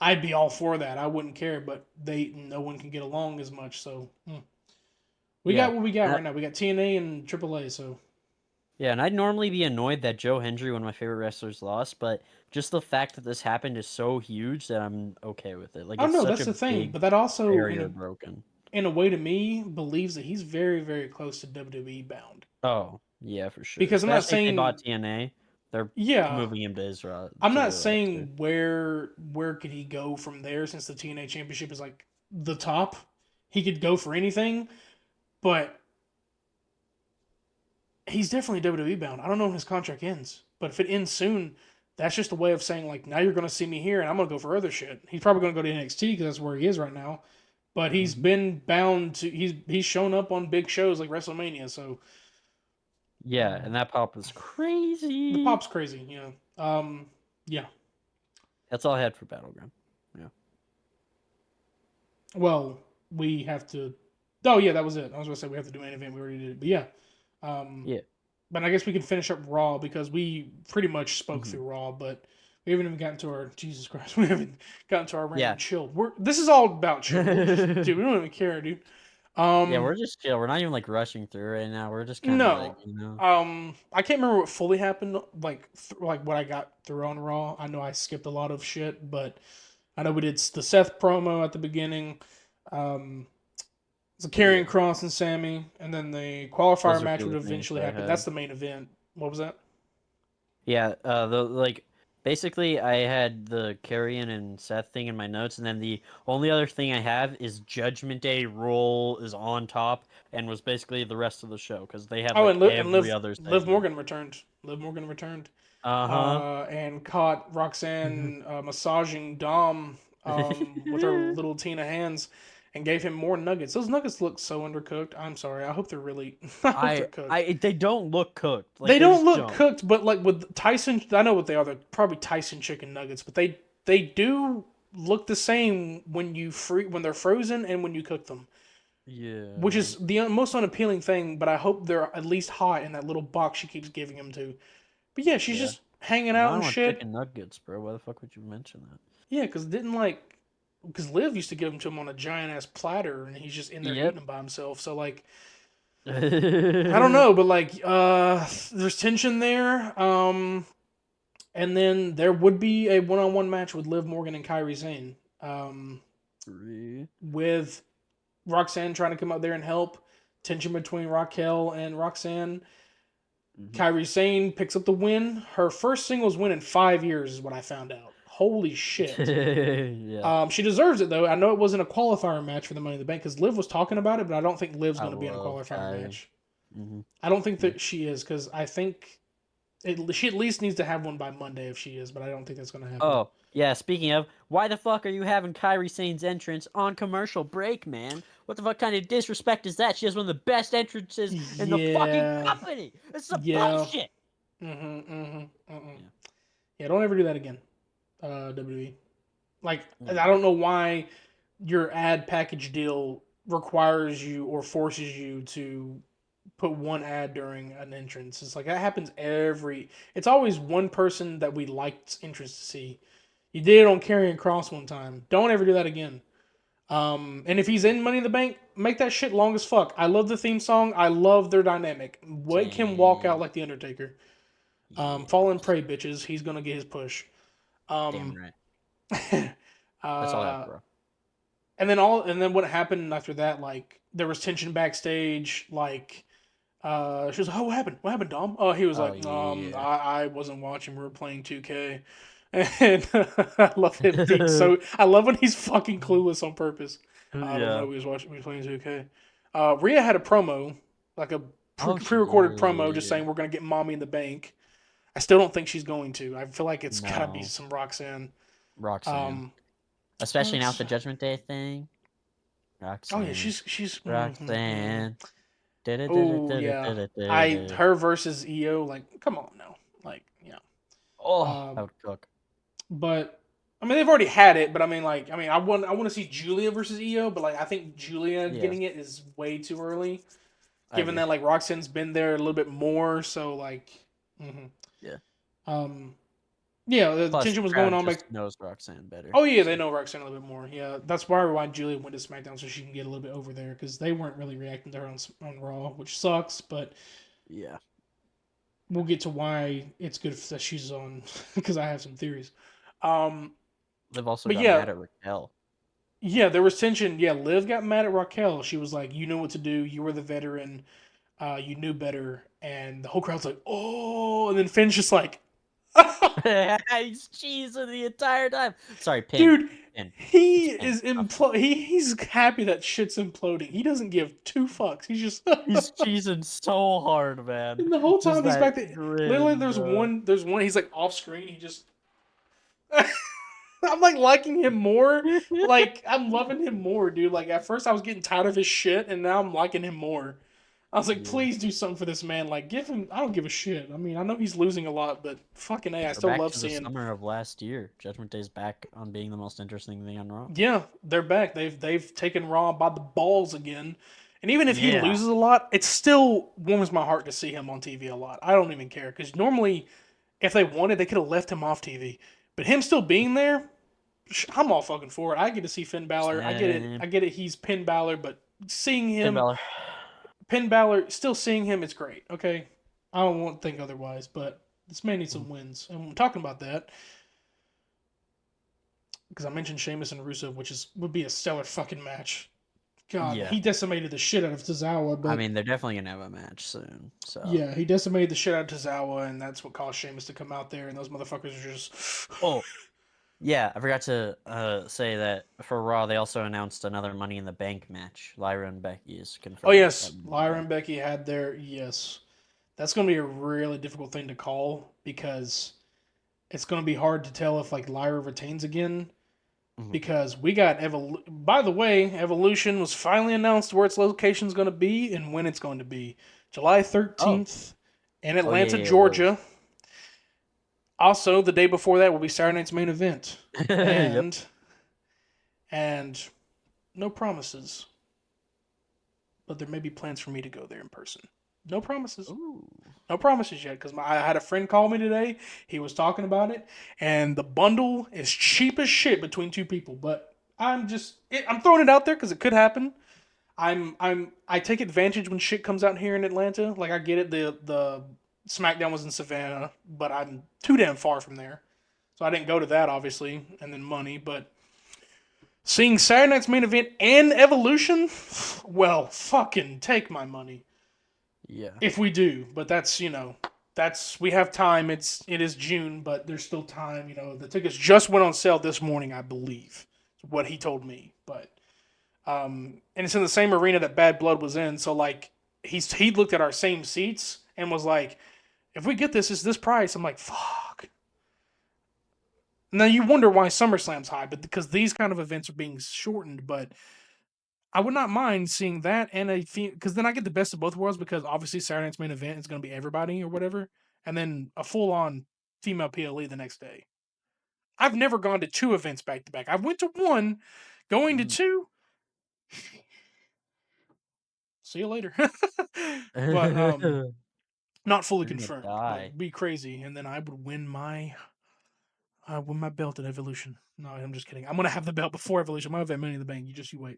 I'd be all for that. I wouldn't care, but no one can get along as much. So we Yeah, got what we got and right now. We got TNA and AAA. So yeah, and I'd normally be annoyed that Joe Hendry, one of my favorite wrestlers, lost, but just the fact that this happened is so huge that I'm okay with it. Like, I don't it's know. such That's a the thing, big but that also barrier broken. in a way to me believes that he's very very close to WWE bound. Oh, yeah, for sure. Because I'm not Especially if they bought saying TNA, they're yeah, moving him to Israel I'm to not the roster. saying where could he go from there since the TNA championship is like the top. He could go for anything, but he's definitely WWE bound. I don't know when his contract ends, but if it ends soon, that's just a way of saying like now you're going to see me here and I'm going to go for other shit. He's probably going to go to NXT because that's where he is right now. But he's Hmm. been bound to he's shown up on big shows like WrestleMania, so Yeah, and that pop was the crazy. pop's crazy, yeah. That's all I had for Battleground. Yeah. Well, we have to. Oh yeah, that was it. I was gonna say we have to do main event. We already did it, but yeah. Um, Yeah. but I guess we can finish up Raw because we pretty much spoke Hmm. through Raw, but we haven't even gotten to our Jesus Christ. We haven't gotten to our random Yeah. chill. This is all about chill. We'll just dude. We don't even care, dude. Yeah, Um, we're just chill. We're not even like rushing through right now. We're just kind of like, no. you know. I can't remember what fully happened. Like what I got through on Raw. I know I skipped a lot of shit, but I know we did the Seth promo at the beginning. Um, it's a Karrion Yeah. Cross and Sammy, and then the qualifier Those are match two would of the things eventually that I happen. That's had. the main event. What was that? Yeah, the like basically I had the Carrion and Seth thing in my notes, and then the only other thing I have is Judgment Day rule is on top, and was basically the rest of the show because they had Oh, like and every other Liv segment. Morgan returned. Liv Morgan returned, Uh and caught huh. Roxanne massaging Dom with her little Tina hands, and gave him more nuggets. Those nuggets look so undercooked. I'm sorry. I hope they're really. I hope they're cooked. They don't look cooked. Like They they don't just look don't. cooked, but like with Tyson, I know what they are. They're probably Tyson chicken nuggets, but they do look the same when they're frozen and when you cook them. which Yeah. is the most unappealing thing. But I hope they're at least hot in that little box she keeps giving him to. But yeah, she's Yeah. just hanging Well, out now I and want shit. chicken nuggets, bro. Why the fuck would you mention that? Yeah, because Liv used to give them to him on a giant ass platter, and he's just in there eating Yep. them by himself. So like, I don't True. know, but like, there's tension there. And then there would be a one-on-one match with Liv Morgan and Kyrie Sane. With Roxanne trying to come out there and help. Tension between Raquel and Roxanne. Mm-hmm. Kyrie Sane picks up the win. Her first singles win in 5 years is what I found out. Holy shit. Yeah. She deserves it though. I know it wasn't a qualifier match for the Money in the Bank because Liv was talking about it, but I don't think Liv's I going to be in a love qualifier Kyrie. match. Mm-hmm. I don't think Yeah. that she is because I think she at least needs to have one by Monday if she is, but I don't think that's going to happen. Oh, yeah, speaking of, why the fuck are you having Kyrie Sane's entrance on commercial break, man? What the fuck kind of disrespect is that? She has one of the best entrances in the fucking Yeah, company. It's some yeah. bullshit. Yeah, Yeah. don't ever do that again, WWE. Like, I Mm. don't know why your ad package deal requires you or forces you to put one ad during an entrance. It's like that happens every. It's always one person that we liked entrance to see. You did it on Karrion Cross one time. Don't ever do that again. And if he's in Money in the Bank, make that shit long as fuck. I love the theme song. I love their dynamic. Wake him walk out Same. like the Undertaker. Fall and Yes. pray, bitches. He's gonna get his push. Damn Um, right. That's all I have, uh, bro. and then what happened after that? Like there was tension backstage. Like she was like, "Oh, what happened? What happened, Dom?" Oh, he was Oh, like, yeah. I wasn't watching. We were playing 2K." And I love him being so. I love when he's fucking clueless on purpose. I don't know. Yeah. We was watching. We was playing 2K. Rhea had a promo, like a Oh, she pre-recorded promo, just did. saying we're gonna get Mommy in the Bank. I still don't think she's going to. I feel like it's gotta be No. some Roxanne. Roxanne. Um, Especially now with the Roxanne. Judgment Day thing. Oh yeah, Roxanne. she's. Roxanne. Oh yeah, Da-da-da-da-da-da-da. her versus EO. Like, come on now. Like, yeah. Oh, that Um, would cook. but I mean, they've already had it. But I want to see Julia versus EO. But like, I think Julia Yeah, getting it is way too early, I given agree. that like Roxanne's been there a little bit more. So like, mhm. Yeah. um, yeah, the Plus, tension the was going crowd on. Like, just knows Roxanne better. oh yeah, they So, know Roxanne a little bit more. Yeah, that's probably why Julia went to SmackDown so she can get a little bit over there because they weren't really reacting to her on Raw, which sucks. But yeah. we'll get to why it's good that she's on because I have some theories. Um, Liv also but got yeah, mad at Raquel. yeah, there was tension. Yeah, Liv got mad at Raquel. She was like, "You know what to do. You were the veteran. You knew better." And the whole crowd's like, "Oh!" And then Finn's just like, He's cheesing the entire time. Sorry, pin. "Dude, Pin. he It's pin. is Not Finn. he's happy that shit's imploding. He doesn't give two fucks. He's just." He's cheesing so hard, man. And the whole Just time he's that back there, literally, grin, there's bro. one. There's one. He's like off screen. He just. I'm like liking him more. Like I'm loving him more, dude. Like at first I was getting tired of his shit, and now I'm liking him more. I was like, Yeah. please do something for this man. Like give him. I don't give a shit. I mean, I know he's losing a lot, but fucking a, I We're still back love to the seeing. summer of last year. Judgment Day's back on being the most interesting thing on Raw. Yeah, they're back. They've taken Raw by the balls again. And even if he Yeah. loses a lot, it still warms my heart to see him on TV a lot. I don't even care because normally, if they wanted, they could have left him off TV. But him still being there, I'm all fucking for it. I get to see Finn Balor. I get it. Same. I get it. He's Finn Balor, but seeing Finn him, Balor. Finn Balor, still seeing him, it's great. Okay, I don't want to think otherwise, but this man needs some wins. And I'm talking about that because I mentioned Sheamus and Rusev, which would be a stellar fucking match. God, Yeah. he decimated the shit out of Tozawa, I but mean, they're definitely gonna have a match soon. So. yeah, he decimated the shit out of Tozawa, and that's what caused Sheamus to come out there, and those motherfuckers are just. Oh, yeah. I forgot to say that for Raw, they also announced another Money in the Bank match. Lyra and Becky is Oh confirmed. yes, Lyra and Becky had their yes. That's going to be a really difficult thing to call because it's going to be hard to tell if like Lyra retains again Mhm. because we got By the way, Evolution was finally announced where its location is going to be and when it's going to be. July Oh. 13th in Oh yeah, Atlanta, yeah, it was. Georgia. Also, the day before that will be Saturday night's main event. Yep. And no promises. but there may be plans for me to go there in person. No promises. Ooh. No promises yet, because I had a friend call me today. He was talking about it, and the bundle is cheap as shit between two people. But I'm throwing it out there because it could happen. I take advantage when shit comes out here in Atlanta. Like I get it, the SmackDown was in Savannah, but I'm too damn far from there, so I didn't go to that obviously, and then money. But seeing Saturday Night's main event and Evolution, well, fucking take my money Yeah. if we do. But that's we have time. It is June, but there's still time. The tickets just went on sale this morning, I believe. What he told me, but and it's in the same arena that Bad Blood was in. So like he looked at our same seats and was like, if we get this, it's this price. I'm like, fuck. Now you wonder why SummerSlam's high, but because these kind of events are being shortened. But I would not mind seeing that and because then I get the best of both worlds because obviously Saturday night's main event is going to be everybody or whatever, and then a full on female PLE the next day. I've never gone to two events back to back. I went to one, going to Mhm. two. See you later. But not fully You're gonna confirmed, die. but be crazy, and then I win my belt at Evolution. No, I'm just kidding. I'm gonna have the belt before Evolution. I'm gonna have that Money in the Bank. You wait.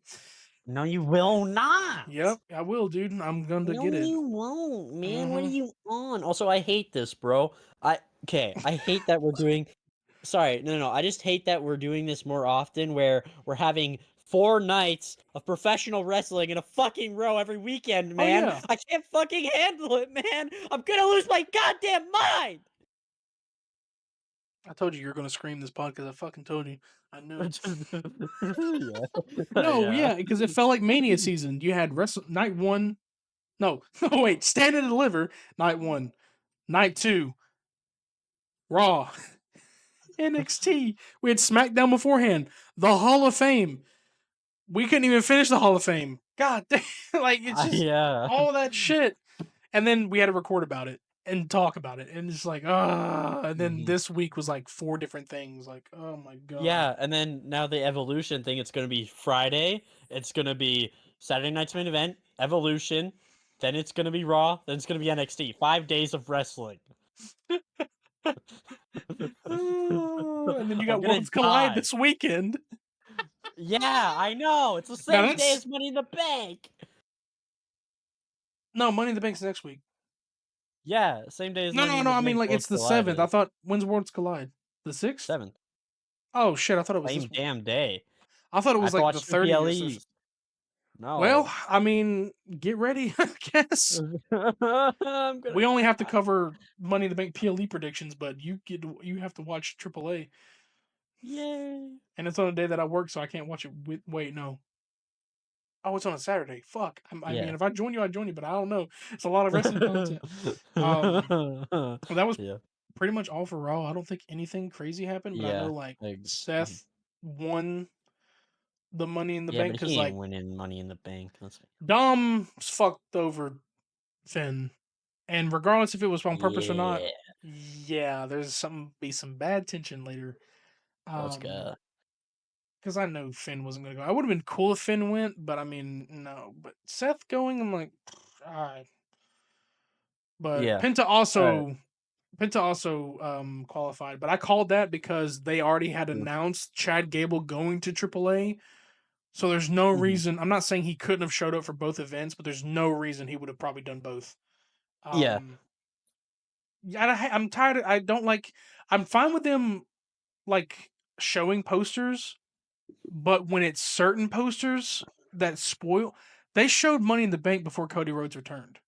No, you will not. Yep, I will, dude. I'm gonna No, get it. you won't, man. What are Mm-hmm. you on? Also, I hate this, bro. I hate that we're doing. Sorry, no. I just hate that we're doing this more often, where we're having 4 nights of professional wrestling in a fucking row every weekend, Oh man. yeah, I can't fucking handle it, man. I'm gonna lose my goddamn mind. I told you were gonna scream this podcast. I fucking told you. I knew. Yeah, No, yeah. yeah, because it felt like Mania season. You had night one. No, no, wait. Stand and Deliver night one. Night two, Raw. NXT. We had SmackDown beforehand. The Hall of Fame. We couldn't even finish the Hall of Fame. God damn. Like, it's just Yeah. all that shit. And then we had to record about it and talk about it. And it's like, ah. And then Mhm. this week was like 4 different things. Like, oh my God. Yeah, and then now the Evolution thing, it's gonna be Friday, it's gonna be Saturday night's main event, Evolution, then it's gonna be Raw, then it's gonna be NXT. 5 days of wrestling. And then you I'm got gonna Worlds Collide die. this weekend. Yeah, I know. It's the Now same day that's as Money in the Bank. no Money in the Bank's next week. Yeah, same day as No, Money no, in no. the I mean, Bank like Worlds it's the Collide 7th. I is. thought when's Worlds Collide? The 6th? 7th. Oh shit! I thought it was this Same week. damn day. I thought it I have was to like the watch 2 30th or. PLEs. Well, No. I mean, get ready. I guess I'm gonna we only have to die. cover Money in the Bank PLE predictions, but you have to watch AAA, Yay. and it's on a day that I work, so I can't watch it. Wait, no. Oh, it's on a Saturday. Fuck. I mean, Yeah. if I join you, I join you, but I don't know. It's a lot of wrestling content. Um, well, that was Yeah. pretty much all for Raw. I don't think anything crazy happened, but I know Yeah. like Mhm. Seth won the Money in the Yeah, Bank but because he ain't like winning Money in the Bank. That's Dom fucked over Finn, and regardless if it was on purpose or not, yeah. yeah, there's some bad tension later. Let's Um, go. because I know Finn wasn't gonna go. I would have been cool if Finn went, but I mean, no. But Seth going, I'm like, all right. But Yeah. Penta All right. also qualified, but I called that because they already had Mm. announced Chad Gable going to AAA. So there's no Mhm. reason. I'm not saying he couldn't have showed up for both events, but there's no reason he would have probably done both. Yeah. Yeah, I'm tired. I don't like. I'm fine with them like showing posters, but when it's certain posters that spoil, they showed Money in the Bank before Cody Rhodes returned.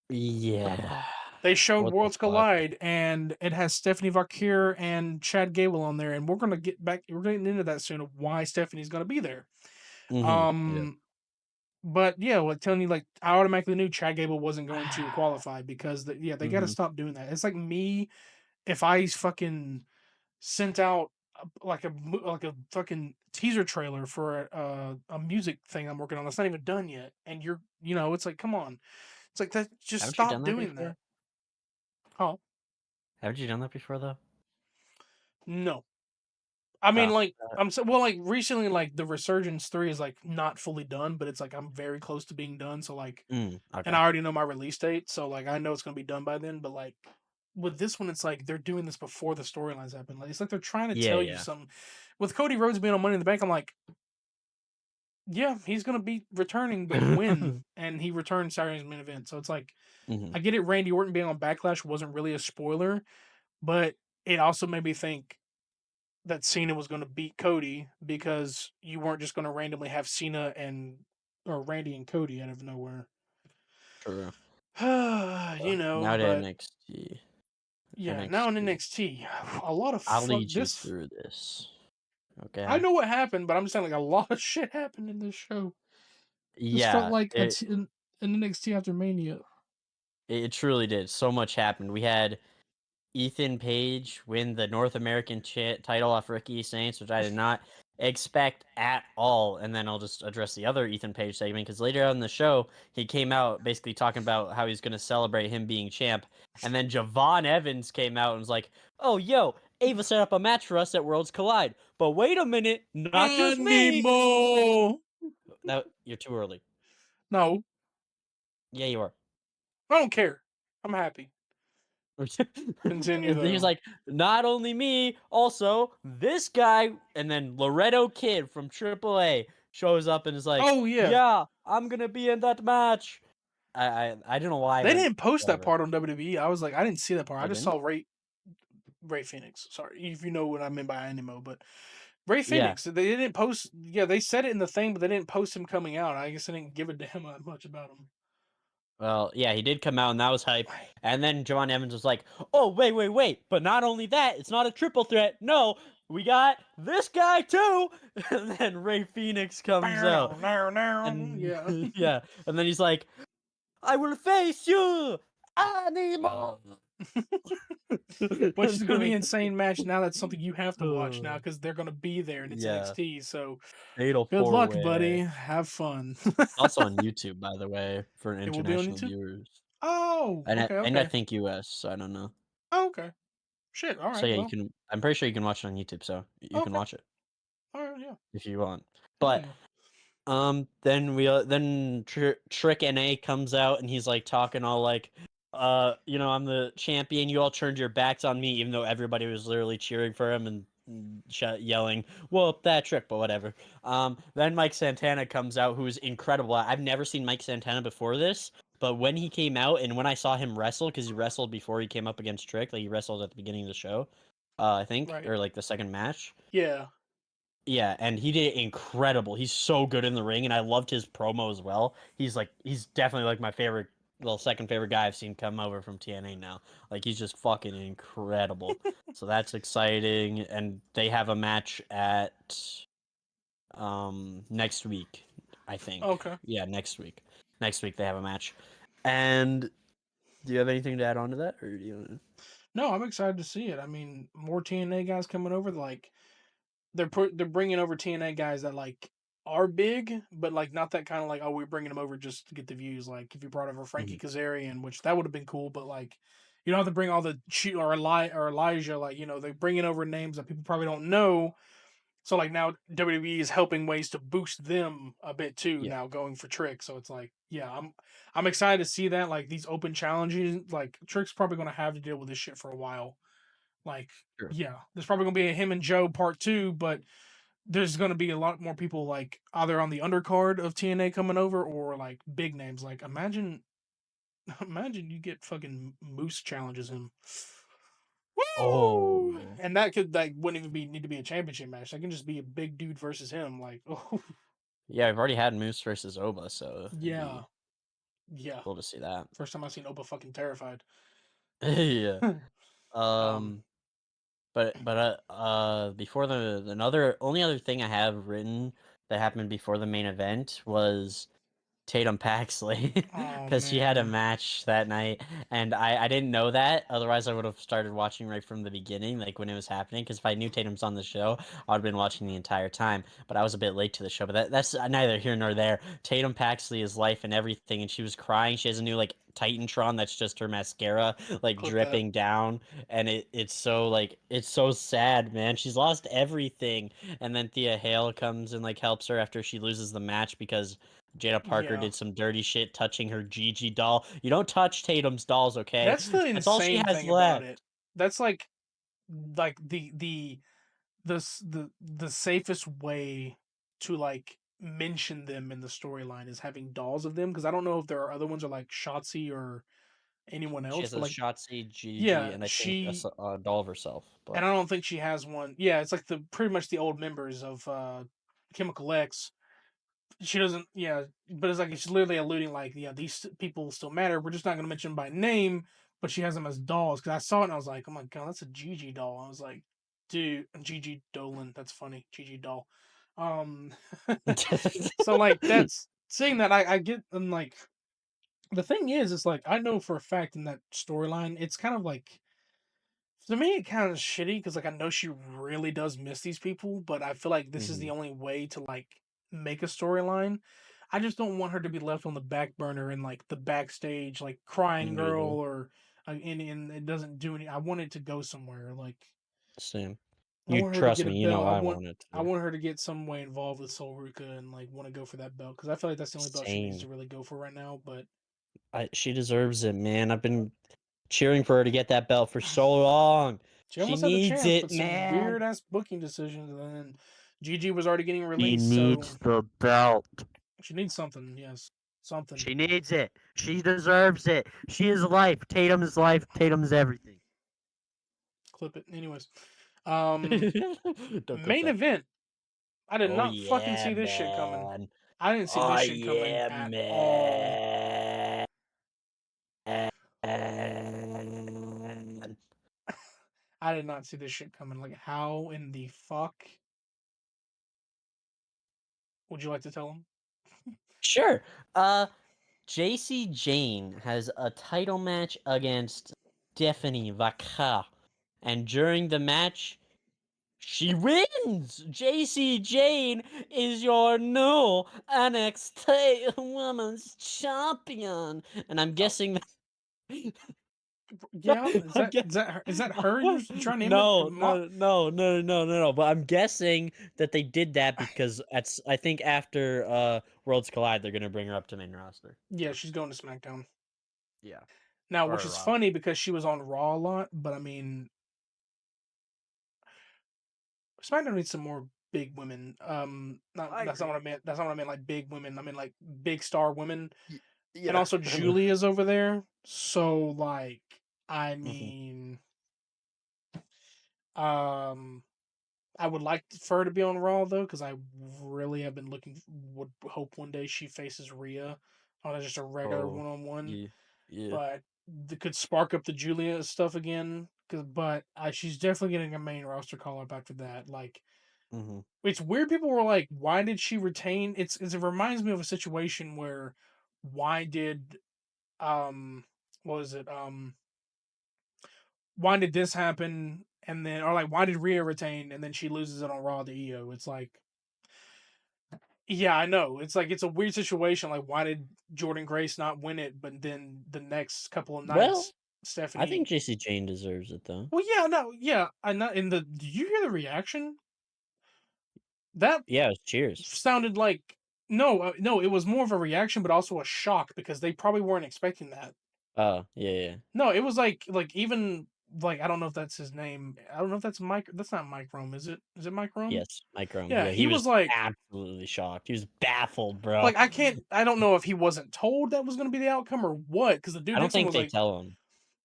Yeah. They showed What the Worlds fuck? Collide, and it has Stephanie Vakir and Chad Gable on there, and we're gonna get back. We're getting into that soon of why Stephanie's gonna be there. Mhm. Yeah. Um, but yeah, like telling you, like I automatically knew Chad Gable wasn't going to qualify because they got to Mhm. stop doing that. It's like me if I fucking sent out like a fucking teaser trailer for a music thing I'm working on that's not even done yet, and it's like come on, it's like that. Just Haven't you stop done that doing before? that. Oh Haven't you done that before though? no. I mean, Talk like, about I'm so well, like, recently, like, the Resurgence 3 is, like, not fully done, but it's, like, I'm very close to being done, so, like and okay. I already know my release date, so, like, I know it's gonna be done by then, but, like, with this one, it's like they're doing this before the storylines happen, like, it's like they're trying to Yeah, tell you yeah. something. With Cody Rhodes being on Money in the Bank, I'm like, "Yeah, he's gonna be returning, but when?" And he returned Saturday's main event, so it's like, Mhm. I get it, Randy Orton being on Backlash wasn't really a spoiler, but it also made me think that Cena was going to beat Cody because you weren't just going to randomly have Cena and or Randy and Cody out of nowhere. True. You know, Now to but NXT. yeah, now in NXT. NXT, a lot of I'll fuck lead you this. through this. I Okay. know what happened, but I'm just saying like a lot of shit happened in this show. This felt Yeah, like an NXT after Mania. it truly did. So much happened. We had Ethan Page win the North American title off Ricky Saints, which I did not expect at all. And then I'll just address the other Ethan Page segment because later on in the show, he came out basically talking about how he's going to celebrate him being champ. And then Javon Evans came out and was like, "Oh, yo, Ava set up a match for us at Worlds Collide. But wait a minute, not just me." Animal. That you're too early. No, Yeah, you are. I don't care. I'm happy. Continue And he's though. like, not only me, also this guy, and then Loretto Kid from AAA shows up and is like, Oh yeah, "Yeah, I'm gonna be in that match." I don't know why, they but didn't post that whatever. part on WWE. I was like, I didn't see that part. I They just didn't. saw Ray Phoenix. Sorry, if you know what I meant by animo, but Ray Yeah. Phoenix. They didn't post. Yeah, they said it in the thing, but they didn't post him coming out. I guess I didn't give a damn much about him. Well, yeah, he did come out and that was hype. And then Javon Evans was like, "Oh, wait, wait, wait! But not only that, it's not a triple threat. No, we got this guy too." And then Ray Phoenix comes out, and Yeah. yeah, and then he's like, "I will face you, animal." Which is going to be Like, an insane match. Now that's something you have to watch now because they're going to be there and it's yeah, NXT. So fatal good luck, four-way. buddy. Have fun. Also on YouTube, by the way, for It will be on international YouTube. viewers, Oh, okay, and I okay. think US. So I don't know. Oh, okay. Shit. All So right. yeah, you Well. can. I'm pretty sure you can watch it on YouTube. So you can Okay. watch it All right. Yeah. if you want. Hell But yeah. then then Trick NA comes out and he's like talking all like, I'm the champion. You all turned your backs on me, even though everybody was literally cheering for him and yelling, "Whoop that Trick!" But whatever. Then Mike Santana comes out, who's incredible. I've never seen Mike Santana before this, but when he came out and when I saw him wrestle, because he wrestled before he came up against Trick, like he wrestled at the beginning of the show, I think, Right. or like the second match. Yeah. Yeah, and he did incredible. He's so good in the ring, and I loved his promo as well. He's definitely like my favorite, well, second favorite guy I've seen come over from TNA now. Like he's just fucking incredible. So that's exciting, and they have a match at next week, I think. Okay. Yeah, next week. Next week they have a match. And do you have anything to add on to that, or do you? No, I'm excited to see it. I mean, more TNA guys coming over. Like they're bringing over TNA guys that like are big, but like not that kind of like, oh, we're bringing them over just to get the views. Like if you brought over Frankie Mhm. Kazarian, which that would have been cool, but like you don't have to bring all the or Elijah. Like they're bringing over names that people probably don't know. So like now WWE is helping ways to boost them a bit too. Yeah, Now going for Trick, so it's like yeah, I'm excited to see that like these open challenges. Like Trick's probably going to have to deal with this shit for a while. Like sure. yeah, there's probably going to be a him and Joe part two, but there's going to be a lot more people like either on the undercard of TNA coming over or like big names. Like imagine, imagine you get fucking Moose challenges him. Woo! Oh, And that could like wouldn't even be need to be a championship match. That can just be a big dude versus him. Like oh yeah. I've already had Moose versus Oba, so it'd yeah, be yeah. cool to see that. First time I've seen Oba fucking terrified. Yeah. um, Um, but before the only other thing I have written that happened before the main event was Tatum Paxley Oh because she had a man, match that night, and I didn't know that. Otherwise, I would have started watching right from the beginning, like when it was happening. Because if I knew Tatum's on the show, I'd have been watching the entire time. But I was a bit late to the show. But that's neither here nor there. Tatum Paxley is life and everything, and she was crying. She has a new like Titantron that's just her mascara like clip that. dripping down, and it's so like it's so sad, man. She's lost everything, and then Thea Hale comes and like helps her after she loses the match because Jada Parker Yeah, did some dirty shit touching her Gigi doll. You don't touch Tatum's dolls, okay? that's the That's all she insane has thing about left. it. That's like the safest way to like mention them in the storyline is having dolls of them because I don't know if there are other ones or like Shotzi or anyone She else, has but a like Shotzi, Gigi, yeah, and I think she a doll of herself. and But I don't think she has one. Yeah, it's like the pretty much the old members of Chemical X. She doesn't, yeah, but it's like it's literally alluding like, yeah, these people still matter. We're just not gonna mention them by name, but she has them as dolls. Because I saw it and I was like, oh my god, that's a Gigi doll. I was like, dude, Gigi Dolan, that's funny, Gigi doll. Um, so like that's saying that I get and like the thing is, it's like I know for a fact in that storyline, it's kind of like to me, it kind of shitty because like I know she really does miss these people, but I feel like this is the Mhm. only way to like make a storyline. I just don't want her to be left on the back burner and like the backstage, like crying Me girl, either. or and it doesn't do any. I want it to go somewhere. Like Same. I You want her to trust get a me. You know belt. I want it I to. want her to get some way involved with Soul Ruka and like want to go for that belt because I feel like that's the only belt she needs Same. to really go for right now. But She deserves it, man. I've been cheering for her to get that belt for so long. she She almost had the needs chance, it, but some weird man. ass booking decisions, and then Gigi was already getting She released, so needs the belt. she needs something. Yes, something. She needs it. She deserves it. She is life. Tatum's life. Tatum's everything. Clip it. Anyways, um, Don't clip main that. event. I did Oh not fucking yeah, see this shit coming. man. I didn't see Oh this shit coming yeah, at all. man. I did not see this shit coming. Like, how in the fuck would you like to tell him? Sure. JC Jane has a title match against Stephanie Vaca. And during the match, she wins! JC Jane is your new NXT Women's Champion. And I'm Oh, guessing yeah. Is I'm that guess- is that her, is that her? You're trying to no, mock? no. But I'm guessing that they did that because I think after Worlds Collide, they're gonna bring her up to main roster. Yeah, she's going to SmackDown Yeah, now, which or is Raw. funny because she was on Raw a lot. But I mean, SmackDown needs some more big women. Not I that's not agree. what I meant. That's not what I meant. Like big women. I mean like big star women. And Yeah. also Julia's over there. So like, I Mhm. mean, um, I would like for her to be on Raw though, because I really have been looking. Would hope one day she faces Rhea on just a regular Oh, 1-on-one, yeah, yeah. but that could spark up the Julia stuff again. But she's definitely getting a main roster call up after that. Like Mhm. it's weird. People were like, "Why did she retain?" It reminds me of a situation where why did what was it why did this happen and then or like why did Rhea retain and then she loses it on Raw to Io? It's like yeah, I know. It's like it's a weird situation. Like why did Jordan Grace not win it, but then the next couple of Well, nights I Stephanie. think JC Jane deserves it though. Well, yeah, no, yeah. I not in the. Did you hear the reaction? That Yeah, cheers. sounded like no, no. It was more of a reaction, but also a shock because they probably weren't expecting that. Yeah, yeah. No, it was like even like I don't know if that's his name. I don't know if that's Mike. That's not Mike Rome, is it? Is it Mike Rome? Yes, Mike Rome. Yeah, Yeah, he he was was absolutely shocked. He was baffled, bro. like I can't. I don't know if he wasn't told that was going to be the outcome or what. Because the dude I don't next to him think was they like, tell him.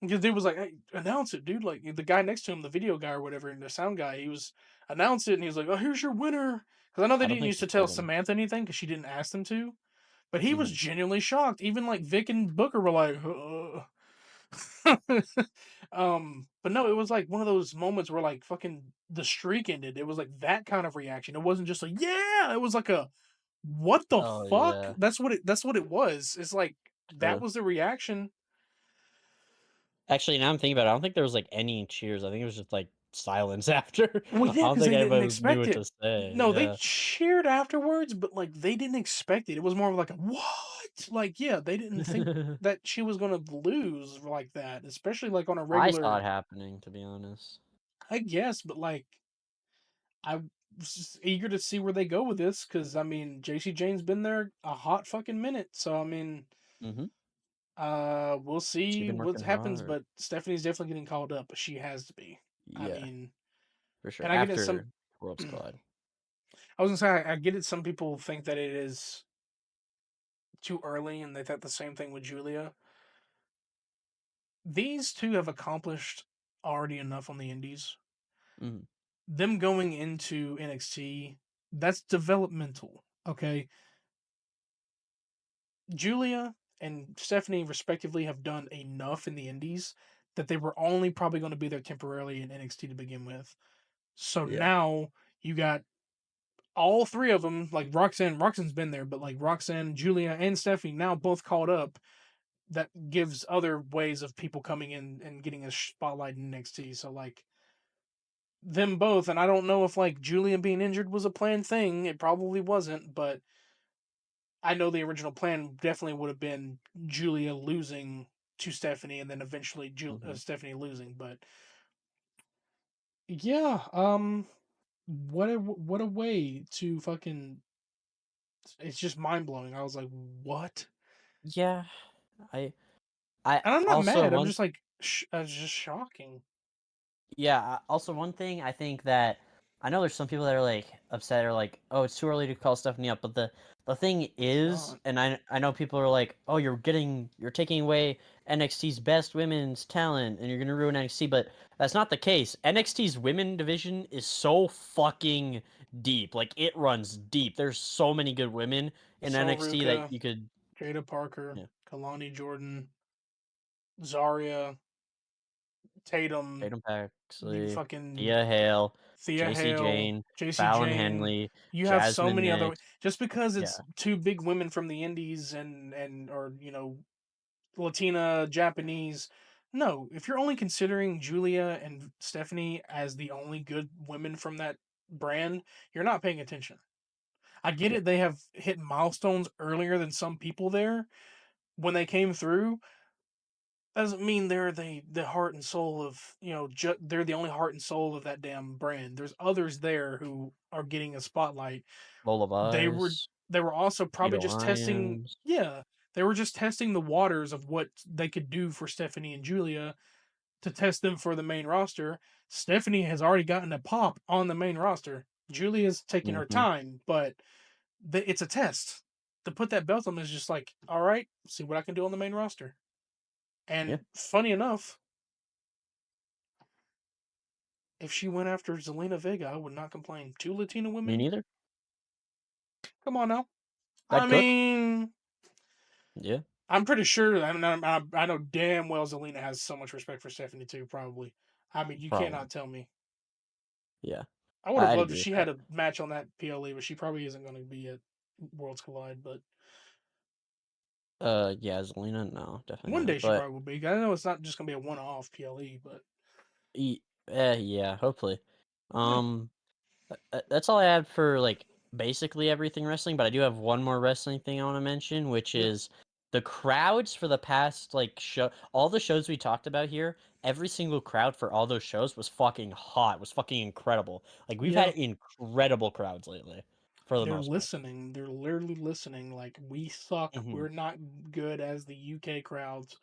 because dude was like, hey, announce it, dude. Like the guy next to him, the video guy or whatever, and the sound guy, he was announce it, and he was like, oh, here's your winner. Because I know they I don't didn't think used they to tell told him. Samantha anything because she didn't ask them to. But he was Mhm. genuinely shocked. Even like Vic and Booker were like, but no, it was like one of those moments where like fucking the streak ended. It was like that kind of reaction. It wasn't just like, yeah, it was like a what the Oh fuck? yeah, That's what it was. It's like that true. was the reaction. Actually, now I'm thinking about it, I don't think there was like any cheers. I think it was just like silence after. Well, I yeah, don't because think they didn't anybody knew expect what it. to say. No, they Yeah. cheered afterwards, but like they didn't expect it. It was more of like a what? Like, yeah, they didn't think that she was gonna lose like that, especially like on a I saw regular. it happening, to be honest. I guess, but like I was just eager to see where they go with this because I mean JC Jane's been there a hot fucking minute, so I mean Mhm. we'll She see been what working happens, hard. but Stephanie's definitely getting called up. She has to be. I Yeah, mean, for sure. and I get it. Some After Worlds Collide. I was gonna say I get it. Some people think that it is too early, and they thought the same thing with Julia. These two have accomplished already enough on the Indies. Mhm. Them going into NXT, that's developmental. Okay, Julia and Stephanie, respectively, have done enough in the Indies that they were only probably going to be there temporarily in NXT to begin with. So Yeah. now you got all three of them, like Roxanne. Roxanne's been there, but like Roxanne, Julia, and Stephanie now both called up. That gives other ways of people coming in and getting a spotlight in NXT. So like them both, and I don't know if like Julia being injured was a planned thing. It probably wasn't, but I know the original plan definitely would have been Julia losing to Stephanie, and then eventually Mhm. Stephanie losing. But yeah, what a way to fucking. It's just mind blowing. I was like, what? Yeah. I I And I'm not also mad. I'm one just like, it's just shocking. Yeah, also one thing I think that I know there's some people that are like upset or like, oh, it's too early to call Stephanie up, but the thing It's is, not. and I know people are like, oh, you're taking away NXT's best women's talent and you're gonna ruin NXT, but that's not the case. NXT's women division is so fucking deep, like it runs deep. There's so many good women in Sol NXT that Ruka, you could, Jada Parker, yeah, Kalani Jordan, Zarya, Tatum, Tatum you Paxley, fucking Thea Hale, Thea JC Hale, Jane, JC Fallon Jane. Henley, You have so Jasmine many other Nix. just because Yeah. it's two big women from the indies and or Latina, Japanese. No, if you're only considering Julia and Stephanie as the only good women from that brand, you're not paying attention. I get Yeah. it, they have hit milestones earlier than some people there when they came through. Doesn't mean they're the heart and soul of they're the only heart and soul of that damn brand. There's others there who are getting a spotlight. Lola They were Vise, they were also Vita probably just testing. Williams. Yeah, they were just testing the waters of what they could do for Stephanie and Julia to test them for the main roster. Stephanie has already gotten a pop on the main roster. Julia's taking her Mhm. time, but it's a test. To put that belt on is just like, all right, see what I can do on the main roster. Yeah. And funny enough, if she went after Zelina Vega, I would not complain. Two Latina Me women? neither. Come on now. I That cook. mean, Yeah. I'm pretty sure. I know damn well Zelina has so much respect for Stephanie too. Probably. I mean, you Probably. cannot tell me. Yeah. I would have I'd loved if agree with she that. had a match on that PLE, but she probably isn't going to be at Worlds Collide. But Yeah, Zelina, no, definitely one day not. she But probably will be. I know it's not just going to be a one-off PLE, but yeah, hopefully. yeah, Um, that's all I had for like basically everything wrestling. But I do have one more wrestling thing I want to mention, which yep, is the crowds for the past like all the shows we talked about here. Every single crowd for all those shows was fucking hot. Was fucking incredible. Like we've had yeah. incredible crowds lately, for the They're most part. listening. They're literally listening. Like we suck. Hmm. We're not good as the UK crowds.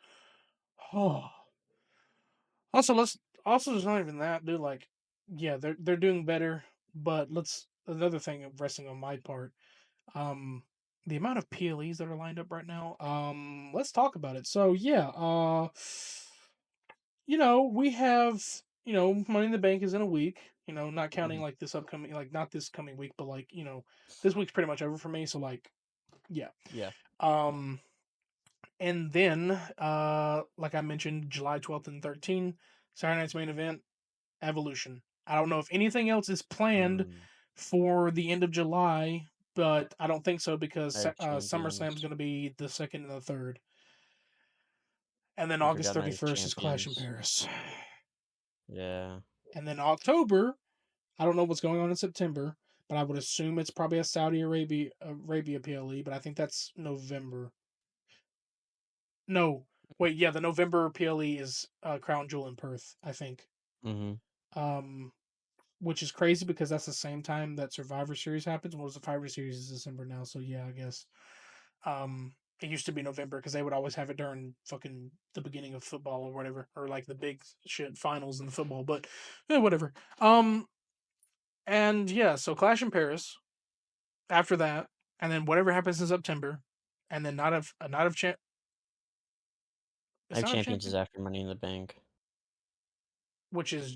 Oh. Also, let's also there's not even that, dude. Like, yeah, they're doing better. But let's another thing of wrestling on my part. Um, the amount of PLEs that are lined up right now. Let's talk about it. So yeah, we have Money in the Bank is in a week. Not counting Hmm. like this upcoming, like not this coming week, but like this week's pretty much over for me. So like, yeah. Yeah. Um, and then like I mentioned, July 12th and 13th, Saturday night's main event, Evolution. I don't know if anything else is planned Mm. for the end of July. but I don't think so because Night of SummerSlam's Champions. going to be the 2nd and the 3rd. And then I August forgot Night of 31st is Clash in Champions. Paris. Yeah. And then October, I don't know what's going on in September, but I would assume it's probably a Saudi Arabia PLE, but I think that's November. No, wait, yeah, the November PLE is Crown Jewel in Perth, I think. Mm-hmm. Um, which is crazy because that's the same time that Survivor Series happens. Well, the Survivor Series is December now, so yeah, I guess. It used to be November because they would always have it during fucking the beginning of football or whatever, or like the big shit finals in the football. But whatever. And yeah, so Clash in Paris after that, and then whatever happens in September, and then not of champ. It's Night of not a Champions is champion, after Money in the Bank. which is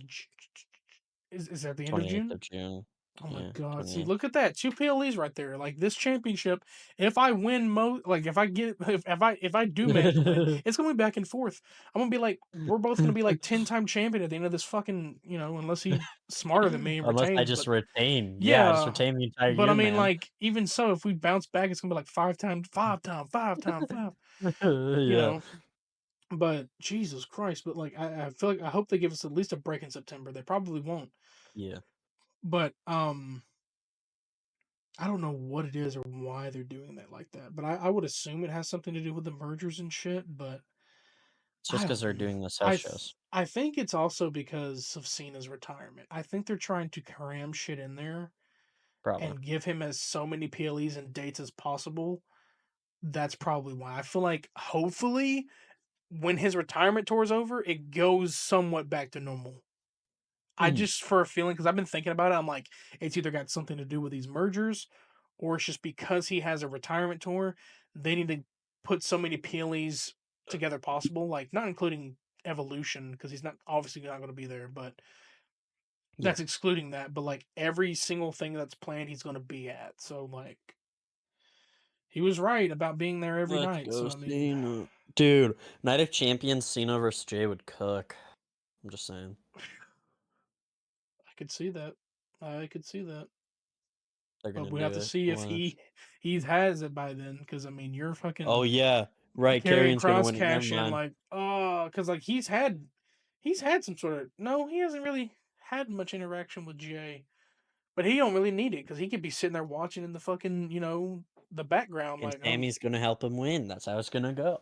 that the end of 28th June? of June. Oh my Yeah, god! See, 28th. look at that, 2 PLEs right there. Like this championship, if I win like if I get if I do manage to win, it's gonna be back and forth. I'm gonna be like, we're both gonna be like 10-time champion at the end of this fucking, unless he's smarter than me and Unless I retains. just But retain. Yeah, I just yeah, retain the entire but I year, mean, man. like even so, if we bounce back, it's gonna be like 5 times, 5 times, 5 times, 5. You Yeah. know, but Jesus Christ! But like, I feel like I hope they give us at least a break in September. They probably won't, Yeah. but I don't know what it is or why they're doing that like that, but I would assume it has something to do with the mergers and shit, but It's just I because don't they're know. doing the house shows. I think it's also because of Cena's retirement. I think they're trying to cram shit in there Probably. and give him as so many PLEs and dates as possible. That's probably why. I feel like hopefully when his retirement tour is over, it goes somewhat back to normal. I Hmm. just for a feeling because I've been thinking about it. I'm like, it's either got something to do with these mergers, or it's just because he has a retirement tour. They need to put so many PLEs together possible, like not including Evolution because he's not obviously not going to be there, but Yeah. that's excluding that. But like every single thing that's planned, he's going to be at. So like he was right about being there every Let's night. go, So I mean, Cena. Dude, Night of Champions, Cena versus Jay would cook. I'm just saying. I could see that. I could see that. They're But gonna we have do to it. see if Watch. he has it by then. Because I mean, you're Oh, fucking yeah. Right, carrying Carrion's gonna cross win it. Never cash in mind. like, oh, because like he's had some sort of, no, he hasn't really had much interaction with Jay, but he don't really need it because he could be sitting there watching in the fucking the background And like Sammy's gonna help him win. That's how it's gonna go.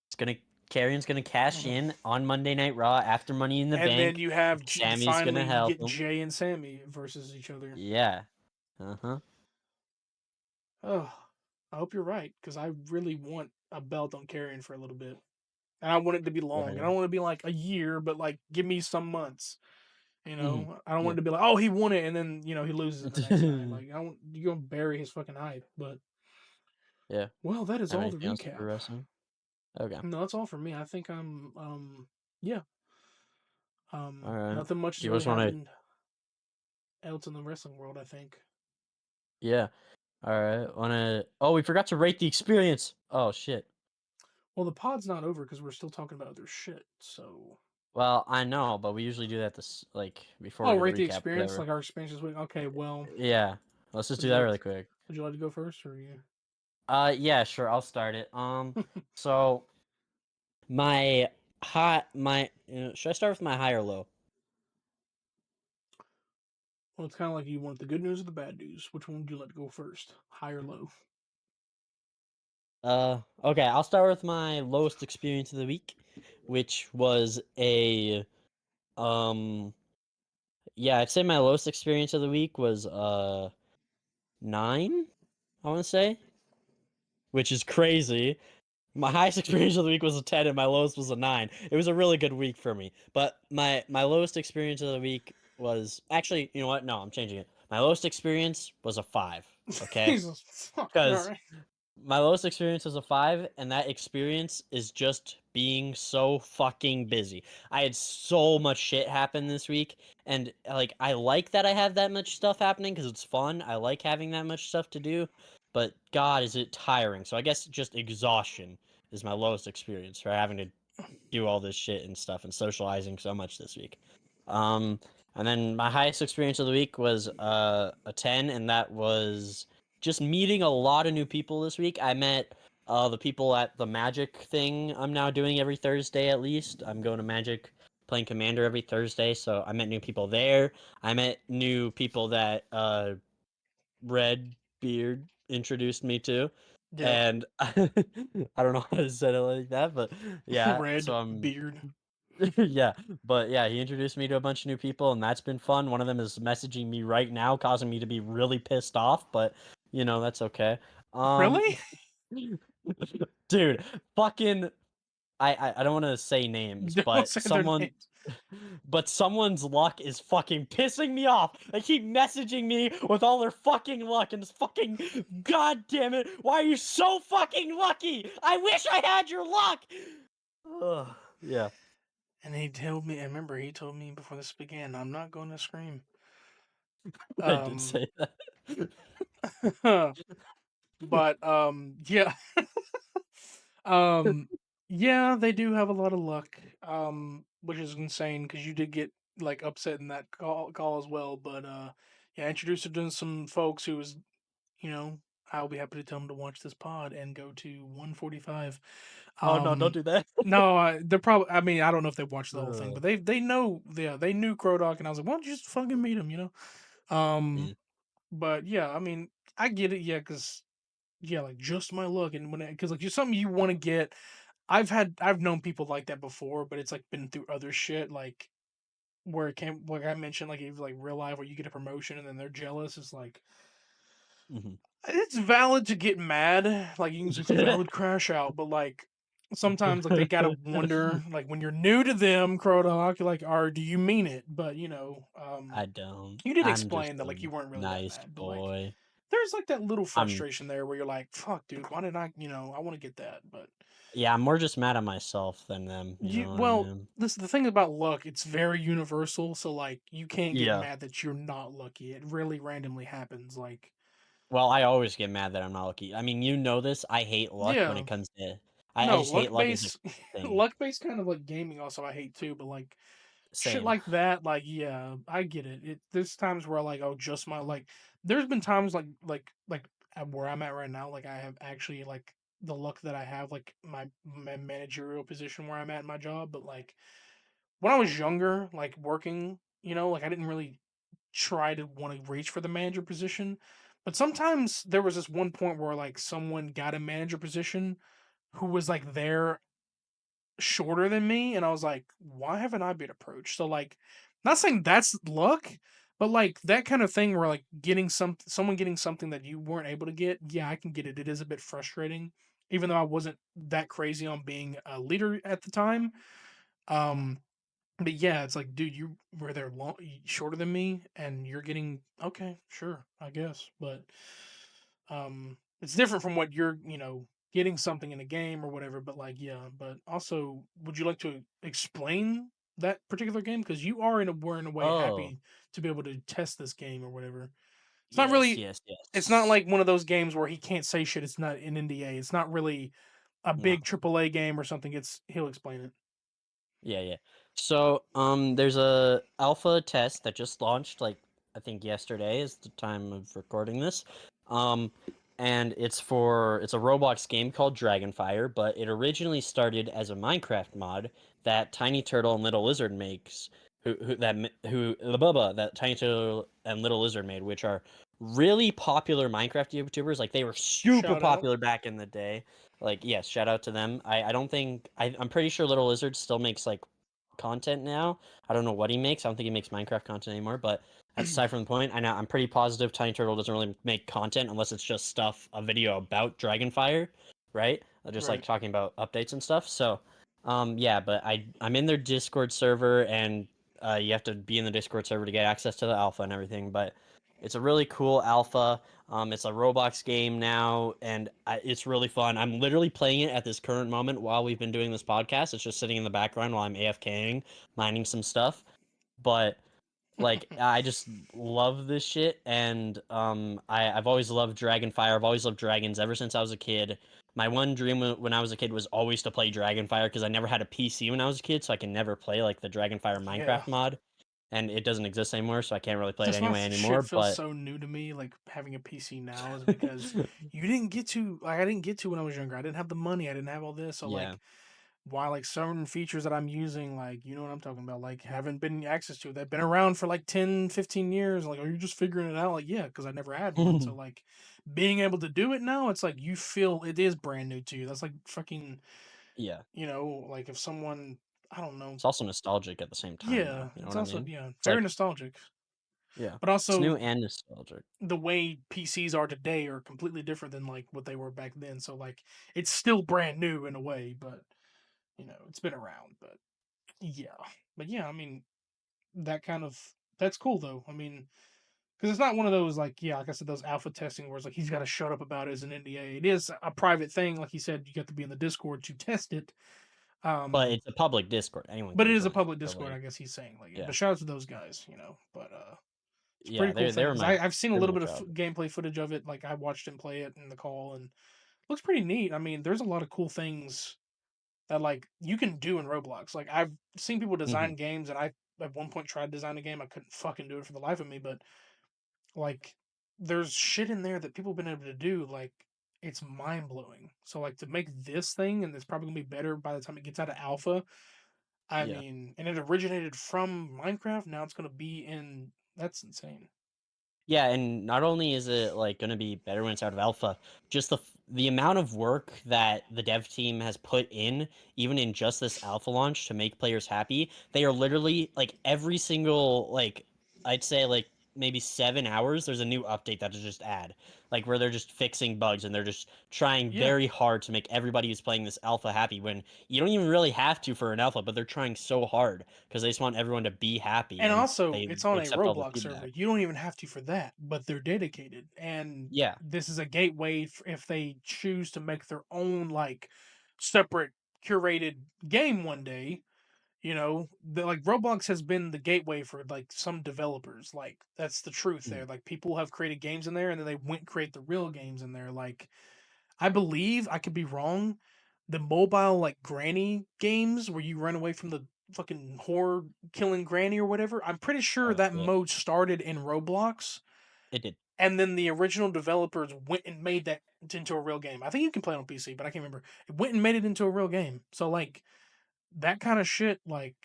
It's gonna Carrion's gonna cash in on Monday Night Raw after Money in the and then Bank. you have Sammy's finally gonna you help get him. Jay and Sammy versus each other. Yeah. Uh-huh. Oh, I hope you're right because I really want a belt on Carrion for a little bit. And I want it to be long. And I Right. don't want to be like a year, but like give me some months. Hmm. I don't Yeah. want it to be like, oh, he won it, and then he loses it the next night. Like I don't, you're gonna bury his fucking hype. But Yeah. well, that is Have all the anything else for recap. wrestling? Okay. No, that's all for me. I think yeah, All right. nothing much Do has you really just want to? happened else in the wrestling world. I think. Yeah. All right. Want to? Oh, we forgot to rate the experience. Oh shit. Well, the pod's not over because we're still talking about other shit. So. Well, I know, but we usually do that this like before we Oh, do the rate the recap, experience, whatever. like our experience this week. Okay, well, Yeah. Let's just would do you that like really quick. would you like to go first or you? Yeah, sure. I'll start it. So my should I start with my high or low? Well, it's kind of like you want the good news or the bad news. Which one would you like to go first? High or low? Okay. I'll start with my lowest experience of the week, which was a yeah, I'd say my lowest experience of the week was 9, I want to say, which is crazy. My highest experience of the week was a 10 and my lowest was a 9. It was a really good week for me. But my lowest experience of the week was actually, you know what? No, I'm changing it. My lowest experience was a 5, okay? Jesus fuck! All Cuz right. my lowest experience was a 5, and that experience is just being so fucking busy. I had so much shit happen this week, and like I like that I have that much stuff happening because it's fun. I like having that much stuff to do, but God, is it tiring. So I guess just exhaustion is my lowest experience for having to do all this shit and stuff and socializing so much this week. Um, and then my highest experience of the week was a 10, and that was just meeting a lot of new people this week. I met the people at the Magic thing I'm now doing every Thursday at least. I'm going to Magic playing Commander every Thursday, so I met new people there. I met new people that RedBeard introduced me to. Yeah. And I don't know how to say it like that, but yeah, Red so I'm beard. yeah, but yeah, he introduced me to a bunch of new people, and that's been fun. One of them is messaging me right now, causing me to be really pissed off, but that's okay. Um, Really? dude, fucking, I don't want to say names, Don't say their names. but someone's luck is fucking pissing me off. They keep messaging me with all their fucking luck, and it's fucking, god damn it, why are you so fucking lucky? I wish I had your luck. Ugh, yeah, And he told me. I remember he told me before this began, I'm not going to scream. I did Um, say that. but yeah. um, yeah, they do have a lot of luck. Which is insane because you did get like upset in that call as well. But yeah, I introduced her to some folks who was, you know, I'll be happy to tell them to watch this pod and go to 145. Oh no, don't do that. No, they're probably. I mean, I don't know if they've watched the whole thing, Uh, but they know. Yeah, they knew Krodok, and I was like, why don't you just fucking meet him? yeah. But yeah, I mean, I get it. Yeah, because yeah, like just my luck, and because like just something you want to get. I've known people like that before, but it's like been through other shit, like where it came, like I mentioned, like even like real life where you get a promotion and then they're jealous. It's like Mhm. it's valid to get mad, like it's a valid crash out, but like sometimes like they gotta wonder, like when you're new to them, Krodok, like, are do you mean it? But I don't. you did I'm just explain that a like you weren't really that nice mad, but like boy. there's like that little I'm frustration there where you're like, fuck, dude, why did I want to get that, but yeah, I'm more just mad at myself than them, you you know what I well. mean? This the thing about luck; it's very universal. So like, you can't get Yeah. mad that you're not lucky. It really randomly happens. Like, Well, I always get mad that I'm not lucky. I mean, you know this. I hate luck when yeah, it comes to I no just luck hate luck as a base, thing. luck base kind of like gaming. Also, I hate too. But like shit Same. like that, like yeah, I get it. There's times where like, oh, just my like. There's been times like at where I'm at right now. Like I have actually like the luck that I have, like my managerial position where I'm at in my job. But like when I was younger, like working, like I didn't really try to want to reach for the manager position. But sometimes there was this one point where like someone got a manager position who was like there shorter than me, and I was like, why haven't I been approached? So like, not saying that's luck, but like that kind of thing where like getting someone getting something that you weren't able to get. Yeah, I can get it. It is a bit frustrating, even though I wasn't that crazy on being a leader at the time. Um, but yeah, it's like, dude, you were there shorter than me, and you're getting okay, sure, I guess. But it's different from what you're, getting something in a game or whatever. But like, yeah. But also, would you like to explain that particular game? Because you are were in a way Oh, happy to be able to test this game or whatever. It's not yes, really. yes, It's not yes. like one of those games where he can't say shit. It's not an NDA. It's not really a No. big AAA game or something. He'll explain it. Yeah, yeah. So, there's a alpha test that just launched, like I think yesterday is the time of recording this. Um, and it's a Roblox game called DragonFire, but it originally started as a Minecraft mod that Tiny Turtle and Little Lizard makes, that Tiny Turtle and Little Lizard made, which are really popular Minecraft YouTubers. Like they were super Shout out. popular back in the day. Like, yes, shout out to them. I don't think I'm pretty sure Little Lizard still makes like content now. I don't know what he makes. I don't think he makes Minecraft content anymore, but that's aside from the point. I'm pretty positive Tiny Turtle doesn't really make content unless it's just a video about Dragonfire, right? Just like Right. talking about updates and stuff. So, yeah, but I'm in their Discord server, and you have to be in the Discord server to get access to the alpha and everything. But it's a really cool alpha. It's a Roblox game now, and it's really fun. I'm literally playing it at this current moment while we've been doing this podcast. It's just sitting in the background while I'm AFKing, mining some stuff. But like, I just love this shit, and I've always loved Dragonfire. I've always loved dragons ever since I was a kid. My one dream when I was a kid was always to play Dragonfire because I never had a PC when I was a kid, so I can never play like the Dragonfire Yeah. Minecraft mod. and it doesn't exist anymore, so I can't really play it That's why anyway shit anymore. feels But so new to me, like having a PC now, is because you didn't get to like I didn't get to when I was younger. I didn't have the money. I didn't have all this. So yeah, like why like certain features that I'm using, like you know what I'm talking about, like haven't been access to. They've been around for like 10, 15 years. Like, are you just figuring it out? Like, yeah, because I never had one. So like being able to do it now, it's like you feel it is brand new to you. That's like fucking, yeah. like if someone I don't know. It's also nostalgic at the same time, Yeah, though. You know it's what I also mean? yeah, It's very like, nostalgic. yeah, But it's new also and nostalgic. the way PCs are today are completely different than like what they were back then. So like it's still brand new in a way, but it's been around. But yeah, I mean that kind of that's cool though. I mean, because it's not one of those like like I said, those alpha testing where it's like he's got to shut up about it as an NDA. It is a private thing, like you said. You got to be in the Discord to test it. But Um, it's a public Discord. Anyone but can it is a join it. public So Discord, like, I guess he's saying. Like, yeah, but shout out to those guys, But it's a yeah, pretty cool thing they're because my I've seen a they're little my bit of childhood. gameplay footage of it. Like I watched him play it in the call, and looks pretty neat. I mean, there's a lot of cool things that like you can do in Roblox. Like I've seen people Hmm. design games, and I at one point tried to design a game. I couldn't fucking do it for the life of me, but like there's shit in there that people have been able to do. Like it's mind blowing. So like to make this thing, and it's probably gonna be better by the time it gets out of alpha. I Yeah. mean, and it originated from Minecraft. Now it's gonna be in. That's insane. Yeah, and not only is it, like, gonna be better when it's out of alpha, just the amount of work that the dev team has put in, even in just this alpha launch to make players happy, they are literally like, every single, like, I'd say, like, maybe 7 hours, there's a new update that they just add, like, where they're just fixing bugs, and they're just trying Yeah, very hard to make everybody who's playing this alpha happy when you don't even really have to for an alpha, but they're trying so hard because they just want everyone to be happy, and and also they it's on a accept all the Roblox server. feedback. You don't even have to for that, but they're dedicated, and Yeah. this is a gateway if they choose to make their own like separate curated game one day. Like Roblox has been the gateway for like some developers. Like that's the truth Mhm. there. Like people have created games in there, and then they went create the real games in there. Like I believe I could be wrong. The mobile like granny games where you run away from the fucking horror killing granny or whatever. I'm pretty sure Oh, that shit. mode started in Roblox, It did. and then the original developers went and made that into a real game. I think you can play it on PC, but I can't remember. It went and made it into a real game. So like that kind of shit, like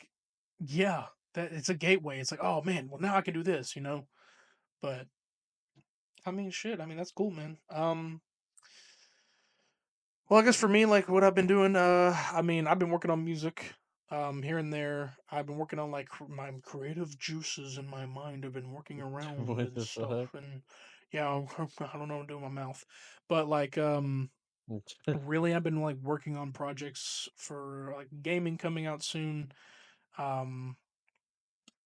yeah, that it's a gateway. It's like, oh man, well now I can do this. But I mean, shit. I mean, that's cool, man. Well, I guess for me, like what I've been doing, I mean, I've been working on music, here and there. I've been working on like my creative juices in my mind. I've been working around What and the fuck? stuff, and yeah, I don't know what to do with my mouth, but like, really, I've been like working on projects for like gaming coming out soon. Um,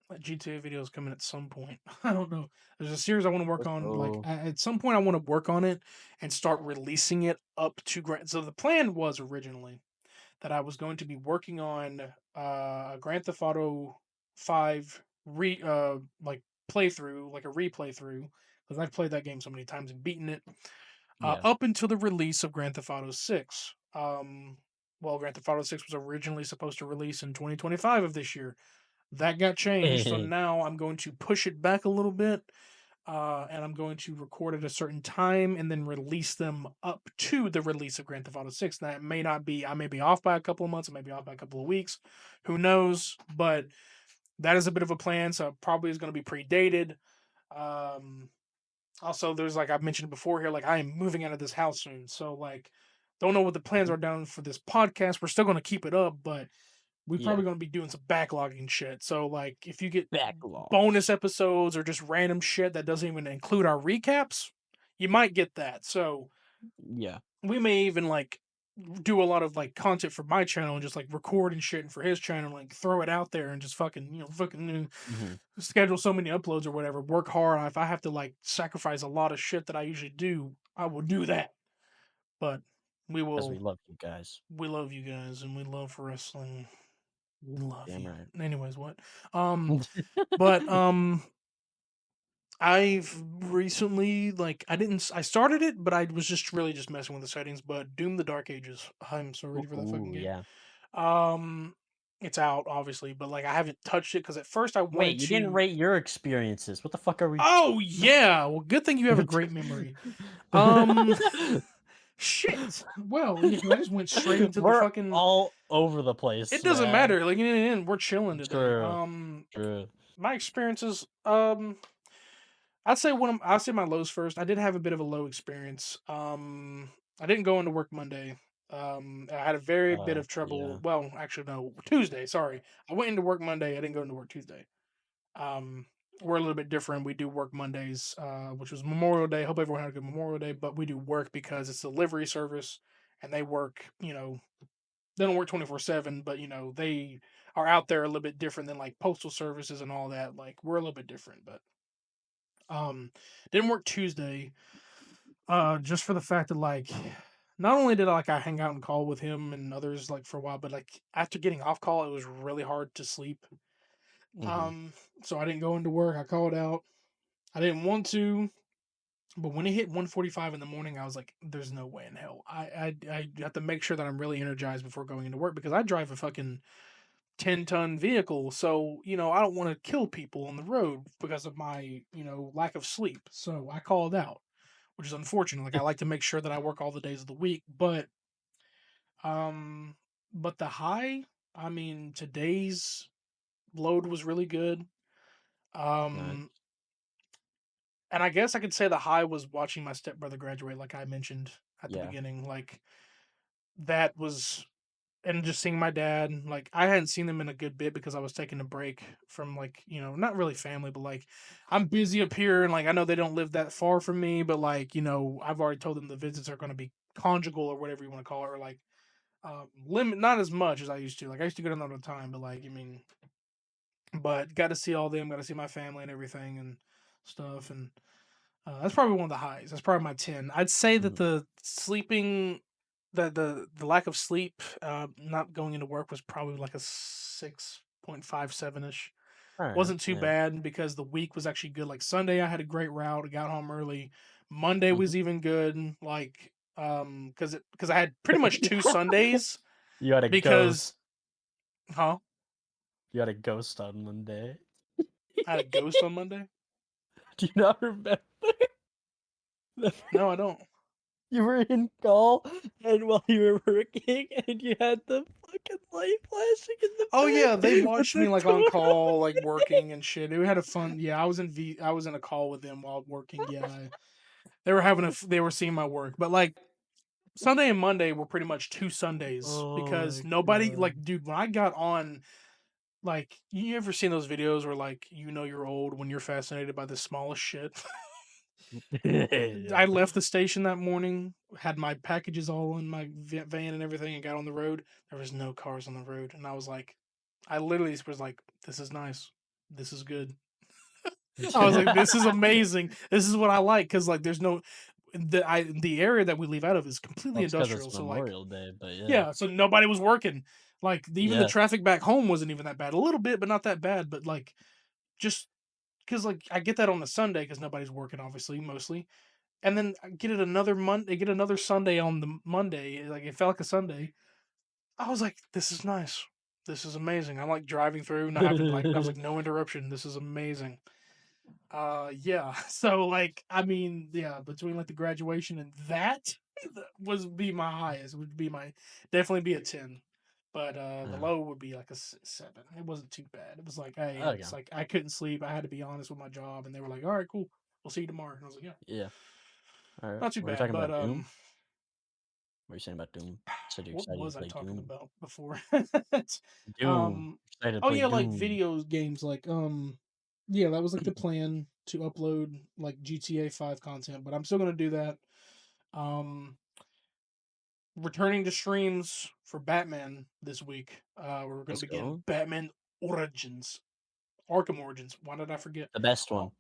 that GTA video is coming at some point. I don't know. There's a series I want to work Let's on. Like go. at some point, I want to work on it and start releasing it up to Grand. So the plan was originally that I was going to be working on a Grand Theft Auto 5 like playthrough, like a replay through, because I've played that game so many times and beaten it Yeah. up until the release of Grand Theft Auto 6. Well, Grand Theft Auto 6 was originally supposed to release in 2025 of this year. That got changed, so now I'm going to push it back a little bit, and I'm going to record at a certain time and then release them up to the release of Grand Theft Auto 6. That may not be, I may be off by a couple of months, I may be off by a couple of weeks, who knows? But that is a bit of a plan, so it probably is going to be predated. Um, Also, there's like I've mentioned before here, like I am moving out of this house soon, so like don't know what the plans Mhm. are down for this podcast. We're still going to keep it up, but we Yeah. probably going to be doing some backlogging shit. So like if you get bonus Backlogs. episodes or just random shit that doesn't even include our recaps, you might get that. So Yeah. we may even like do a lot of like content for my channel and just like record and shit and for his channel, like throw it out there and just fucking, Mhm. schedule so many uploads or whatever, work hard. If I have to like sacrifice a lot of shit that I usually do, I will do that. But we 'Cause we will love you guys. we love you guys and we love wrestling. We love Damn you. right. Anyways, what? Um, but I've recently like I started it, but I was just really just messing with the settings. But Doom: The Dark Ages. I'm so ready for that fucking Ooh, game. yeah. Um, It's out, obviously, but like I haven't touched it because at first I Wait, wanted you didn't to. rate your experiences. What the fuck are we? Oh yeah, well, good thing you have a great memory. Um, shit. Well, yeah, 'cause I just went straight into the We're fucking. all over the It place, doesn't man. matter. Like in the end, we're chilling today. True, true. My experiences. I'd say my lows first. I did have a bit of a low experience. I didn't go into work Monday. I had a very bit of trouble. Yeah. Well, actually, no, Tuesday. Sorry, I went into work Monday. I didn't go into work Tuesday. Um, we're a little bit different. We do work Mondays, which was Memorial Day. Hope everyone had a good Memorial Day. But we do work because it's a delivery service, and they work. They don't work 24/7, but they are out there a little bit different than like postal services and all that. Like we're a little bit different, but um, didn't work Tuesday. Just for the fact that like, not only did I hang out and call with him and others like for a while, but like after getting off call, it was really hard to sleep. Mhm. Um, so I didn't go into work. I called out. I didn't want to, but when it hit 1:45 in the morning, I was like, "There's no way in hell. I have to make sure that I'm really energized before going into work because I drive a fucking 10-ton vehicle. So I don't want to kill people on the road because of my lack of sleep. So I called out, which is unfortunate. Like I like to make sure that I work all the days of the week, um, but the high, I mean, today's load was really good. Nice. Um, and I guess I could say the high was watching my stepbrother graduate, like I mentioned at the Yeah. beginning. Like that was, and just seeing my dad. Like I hadn't seen them in a good bit because I was taking a break from like not really family, but like I'm busy up here, and like I know they don't live that far from me, but like I've already told them the visits are going to be conjugal or whatever you want to call it, or like limit, not as much as I used to. Like I used to go down all the time, but like I mean, but got to see all them, got to see my family and everything and stuff, and that's probably one of the highs. That's probably my 10. I'd say that Mhm. the sleeping, the lack of sleep, not going into work was probably like a 6.57 ish. Alright, Wasn't too yeah. bad because the week was actually good. Like Sunday, I had a great route. I got home early. Monday Mhm. was even good. Like because I had pretty much two Sundays You had a because ghost. huh You had a ghost on Monday. I had a ghost on Monday. Do you not remember? No, I don't. You were in call, and while you were working, and you had the fucking light flashing in the Oh yeah, they back with watched me the like on door. call, like working and shit. We had a fun. Yeah, I was in a call with them while working. Yeah, they were they were seeing my work, but like Sunday and Monday were pretty much two Sundays Oh because my nobody god. like, dude. When I got on, like, you ever seen those videos where like you're old when you're fascinated by the smallest shit? Yeah. I left the station that morning, had my packages all in my van and everything, and got on the road. There was no cars on the road, and I was like, I literally was like, "This is nice. This is good." I was like, "This is amazing. This is what I like." Because like, there's no the area that we leave out of is completely Well, it's 'cause industrial. it's So like, Memorial Day, but yeah. yeah, so nobody was working. Like even the Yeah. traffic back home wasn't even that bad. A little bit, but not that bad. But like, just because like I get that on a Sunday because nobody's working, obviously, mostly. And then I get it another Monday, get another Sunday on the Monday. Like it felt like a Sunday. I was like, this is nice. This is amazing. I like driving through, not having like I was like no interruption. This is amazing. Yeah. So like I mean, yeah, between like the graduation and that was be my highest. Would be my definitely be a 10. But the Yeah. low would be like a 7. It wasn't too bad. It was like, hey, Okay. it's like I couldn't sleep. I had to be honest with my job, and they were like, all right, cool. We'll see you tomorrow. And I was like, yeah, Yeah. Alright. not too Were we bad. talking But about Doom? What were you saying about Doom? You said you're what excited to was I play talking Doom. about before? Doom. um, Excited to oh play yeah, like Doom. videos games. Like yeah, that was like the plan to upload like GTA 5 content, but I'm still gonna do that. Um, returning to streams for Batman this week. We're gonna Let's begin go. Batman Origins, Arkham Origins. Why did I forget? The best Oh, one.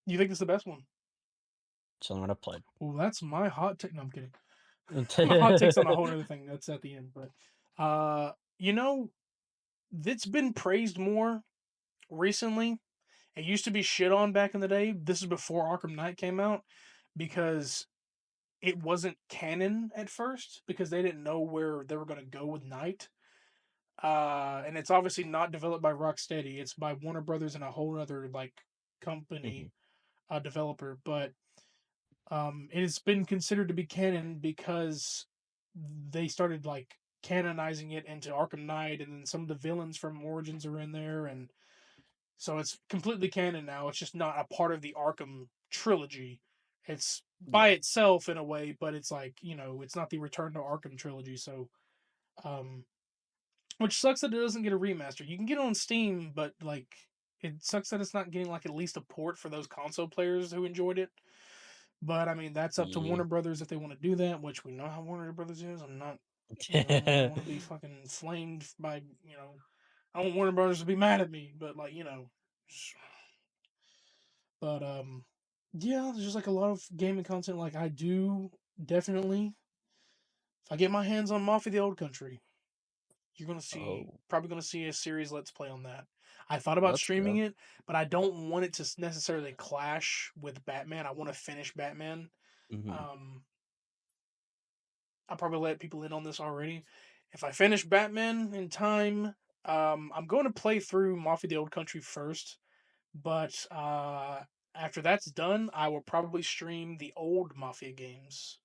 you think it's the best one? It's the only one I've played. Well, that's my hot take. No, I'm kidding. My hot take's on a whole other thing. That's at the end, but you know, it's been praised more recently. It used to be shit on back in the day. This is before Arkham Knight came out because it wasn't canon at first because they didn't know where they were going to go with Knight. and it's obviously not developed by Rocksteady. It's by Warner Brothers and a whole other like Hmm. company, developer. But it has been considered to be canon because they started like canonizing it into Arkham Knight, and then some of the villains from Origins are in there, and so it's completely canon now. It's just not a part of the Arkham trilogy. It's by Yeah. itself in a way, but it's like, it's not the Return to Arkham trilogy. So, um, which sucks that it doesn't get a remaster. You can get it on Steam, but like, it sucks that it's not getting like at least a port for those console players who enjoyed it. But I mean, that's up to Yeah. Warner Brothers if they want to do that, which we know how Warner Brothers is. I'm not, I don't want to be fucking flamed by, I don't want Warner Brothers to be mad at me, but like, but yeah, there's just like a lot of gaming content. Like I do definitely, if I get my hands on Mafia the Old Country, you're gonna see Oh, probably gonna see a series Let's Play on that. I thought about let's streaming go. it, but I don't want it to necessarily clash with Batman. I want to finish Batman. Hmm. Um, I'll probably let people in on this already. If I finish Batman in time, I'm going to play through Mafia the Old Country first. But after that's done, I will probably stream the old Mafia games,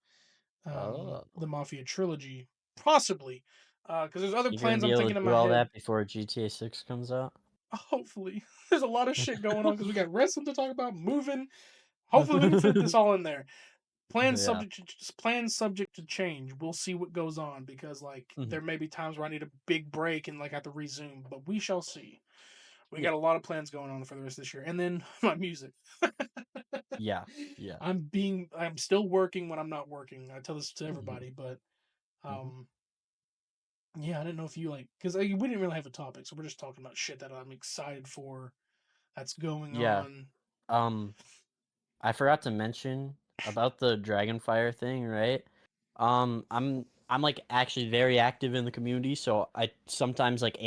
Oh, the Mafia trilogy, possibly, because there's other you're gonna plans be I'm able thinking to in do my all head. that before GTA 6 comes out? Hopefully, there's a lot of shit going on because we got wrestling to talk about, moving. Hopefully, we can fit this all in there. Yeah. Plans subject to change. We'll see what goes on because like Hmm. there may be times where I need a big break and like have to resume, but we shall see. We Yeah. got a lot of plans going on for the rest of this year, and then my music. Yeah. Yeah. I'm still working when I'm not working. I tell this to Hmm. everybody, but Hmm. um yeah, I didn't know if you like because we didn't really have a topic, so we're just talking about shit that I'm excited for that's going Yeah. on. Um, I forgot to mention about the DragonFire thing, right? I'm like actually very active in the community, so I sometimes like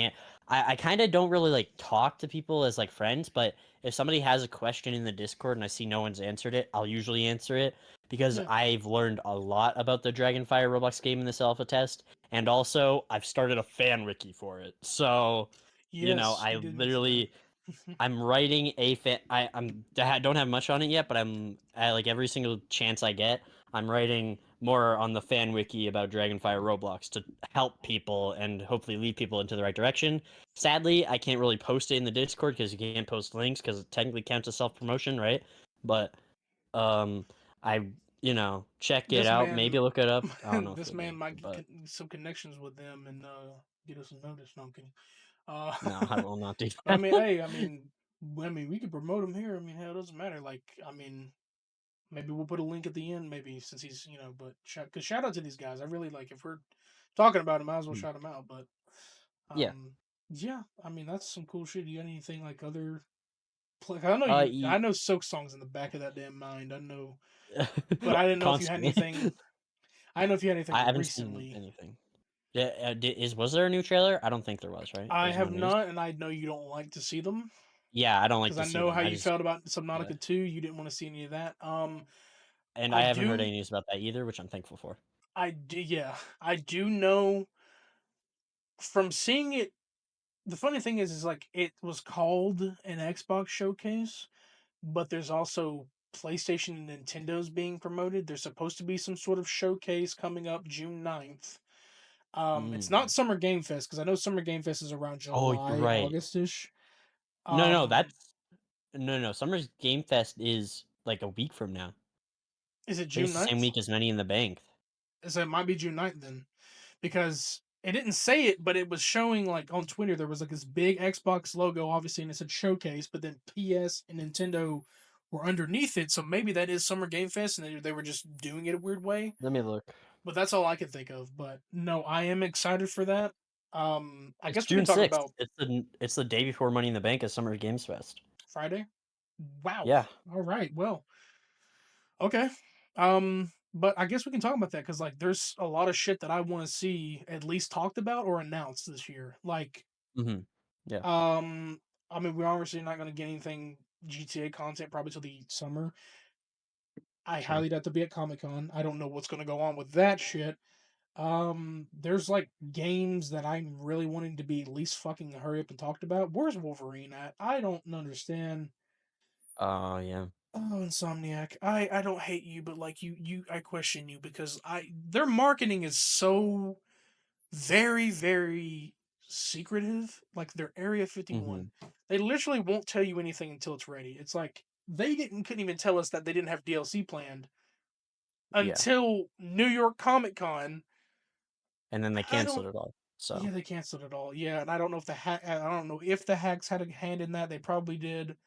I kind of don't really like talk to people as like friends, but if somebody has a question in the Discord and I see no one's answered it, I'll usually answer it because Yeah. I've learned a lot about the DragonFire Roblox game in this alpha test, and also I've started a fan wiki for it. So, Yes, I you did mention that. literally I'm writing a fan. I don't have much on it yet, but I'm like every single chance I get, I'm writing more on the fan wiki about Dragonfire Roblox to help people and hopefully lead people into the right direction. Sadly, I can't really post it in the Discord because you can't post links because it technically counts as self promotion, right? But um, I check it This out, man, maybe look it up. I don't know if this you'll man get might it, get but some connections with them and get us a notice. No, I'm kidding. Uh, no, I will not do but I that. mean, hey, I mean, we could promote him here. I mean, hell, it doesn't matter. Like, I mean, maybe we'll put a link at the end, maybe since he's, but shout out to these guys. I really like if we're talking about him, I might as well Hmm. shout him out. But Yeah. um, yeah, I mean that's some cool shit. You got anything like other? I know I Ye- know Silk songs in the back of that damn mind. I know, but I didn't know if you had constantly. anything. I didn't know if you had I anything haven't seen recently. anything. Yeah, was there a new trailer? I don't think there was, right? I There's no have news. not, and I know you don't like to see them Yeah, I don't like because to I see know how them. I you just felt about yeah, Subnautica 2. You didn't want to see any of that. and I I haven't heard do, any news about that either, which I'm thankful for. yeah, I do know from seeing it. The funny thing is like it was called an Xbox showcase, but there's also PlayStation and Nintendo's being promoted. There's supposed to be some sort of showcase coming up June 9th. It's not Mm. Summer Game Fest because I know Summer Game Fest is around Oh, you're July, right. Augustish. No, no, Um, no. Summer's Game Fest is like a week from now. is it I think June it's the same 9th? week as Money in the Bank. So it might be June 9th then. Because it didn't say it, but it was showing like on Twitter there was like this big Xbox logo, obviously, and it said showcase, but then PS and Nintendo were underneath it. So maybe that is Summer Game Fest and they were just doing it a weird way. Let me look. But that's all I can think of. But no, I am excited for that. I It's guess we can June talk 6th. about It's the day before Money in the Bank at Summer Games Fest. Friday. Wow. Yeah. All right. Well, okay. But I guess we can talk about that because like there's a lot of shit that I want to see at least talked about or announced this year. Like, Hmm. Yeah. um, I mean, we're obviously not going to get anything GTA content probably till the summer. I Sure. highly doubt to be at Comic Con. I don't know what's going to go on with that shit. There's like games that I'm really wanting to be at least fucking hurry up and talked about. Where's Wolverine at? I don't understand. Oh yeah. Oh, Insomniac. I don't hate you, but like I question you because I their marketing is so very, very secretive. Like their Area Hmm. 51. They literally won't tell you anything until it's ready. It's like they didn't couldn't even tell us that they didn't have DLC planned Yeah. until New York Comic Con. And then they I don't canceled it all. Yeah, So, they canceled it all. Yeah, and I don't know if I don't know if the hacks had a hand in that. They probably did.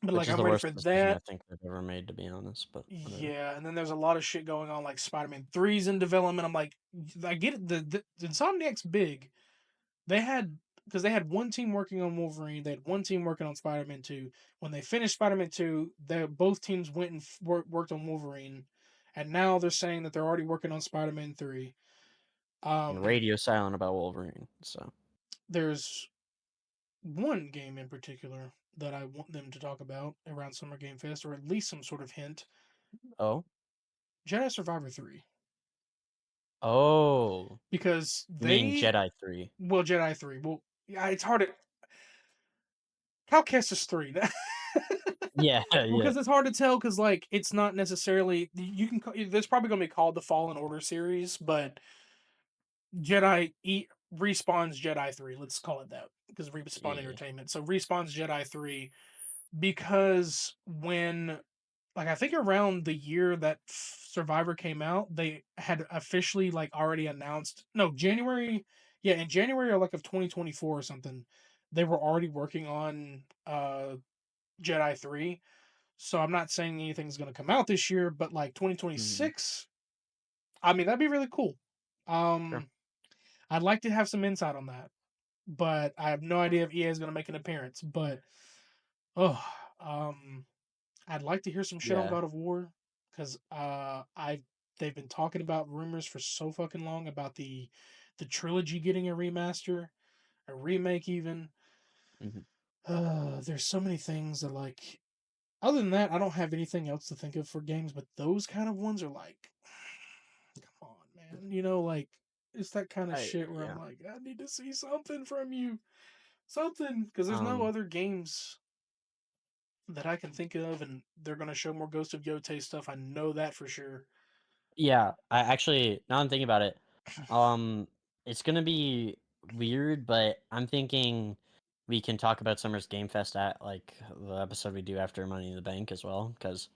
But which like is I'm the ready worst for decision I that. think they've ever made, to be honest. But whatever. Yeah, and then there's a lot of shit going on, like Spider-Man 3's in development. I'm like, I get it. The Insomniac's big. They had because they had one team working on Wolverine. They had one team working on Spider-Man 2. When they finished Spider-Man 2, they both teams went and worked on Wolverine, and now they're saying that they're already working on Spider-Man 3. And Um, radio silent about Wolverine. So, there's one game in particular that I want them to talk about around Summer Game Fest, or at least some sort of hint. oh, Jedi Survivor 3. oh, Because you mean they Jedi 3? well, Jedi 3. Well, yeah, it's hard to Cal Kestis 3. Yeah, yeah. Because it's hard to tell because like it's not necessarily you can there's probably going to be called the Fallen Order series, but respawns Jedi 3. Let's call it that because respawn Yeah. entertainment. So respawns Jedi 3 because when like I think around the year that Survivor came out, they had officially like already announced no January, yeah, in January or like of 2024 or something, they were already working on Jedi 3. So I'm not saying anything's going to come out this year, but like Hmm. 2026, I mean that'd be really cool. Sure. Um I'd like to have some insight on that, but I have no idea if EA is going to make an appearance, but oh, um I'd like to hear some shit on Yeah. God of War because I they've been talking about rumors for so fucking long about the trilogy getting a remaster, a remake even. Hmm. There's so many things that like. Other than that, I don't have anything else to think of for games, but those kind of ones are like, come on, man. Like it's that kind of I shit where I'm yeah. like, I need to see something from you, something, because there's no Um. other games that I can think of, and they're gonna show more Ghost of Yotei stuff. I know that for sure. Yeah. I actually, now I'm thinking about it. It's gonna be weird, but I'm thinking we can talk about Summer's Game Fest at like the episode we do after Money in the Bank as well, because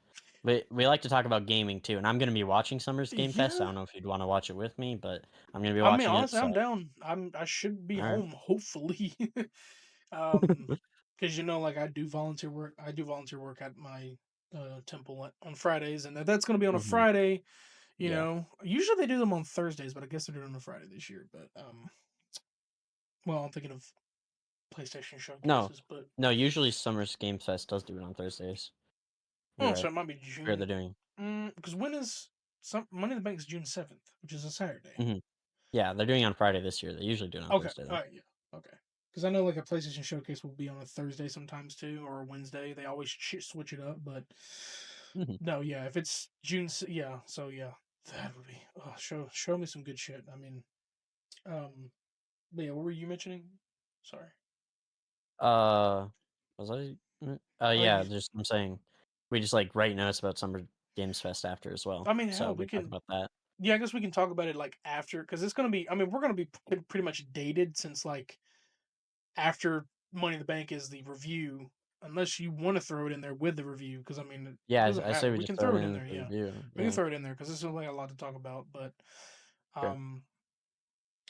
we like to talk about gaming too. And I'm gonna be watching Summer's Game Fest. I Yeah, don't know if you'd want to watch it with me, but I'm gonna be I mean, watching it. honestly, So, I'm down. I should be all right. home hopefully. um, because like I do volunteer work. I do volunteer work at my temple on Fridays, and that's gonna be on a Hmm. Friday. Yeah. Usually they do them on Thursdays, but I guess they're doing it on a Friday this year. But well, I'm thinking of PlayStation No, showcases, but no. Usually, Summer's Game Fest does do it on Thursdays. You're oh, so right. it might be Or they're June. doing. Because when is some Money in the Bank is June 7th, which is a Saturday. Hmm. Yeah, they're doing it on Friday this year. They usually do it on Okay, Thursday all though. right, yeah, okay. Because I know like a PlayStation showcase will be on a Thursday sometimes too, or a Wednesday. They always switch it up, but Hmm. no, yeah. If it's yeah. So yeah, that would be show me some good shit. I mean, um, but yeah, what were you mentioning? Sorry. Uh, was I? Yeah. You, Just I'm saying, we just like write notes about Summer Games Fest after as well. I mean, So hell, we we talk can. about that. Yeah, I guess we can talk about it like after, because it's gonna be. I mean, we're gonna be pretty much dated since like after Money in the Bank is the review, unless you want to throw it in there with the review. Because I mean, it Yeah, doesn't I say matter. we We just can throw throw it it in in there. the Yeah, review. we can Yeah, throw it in there because there's like a lot to talk about. But sure. um,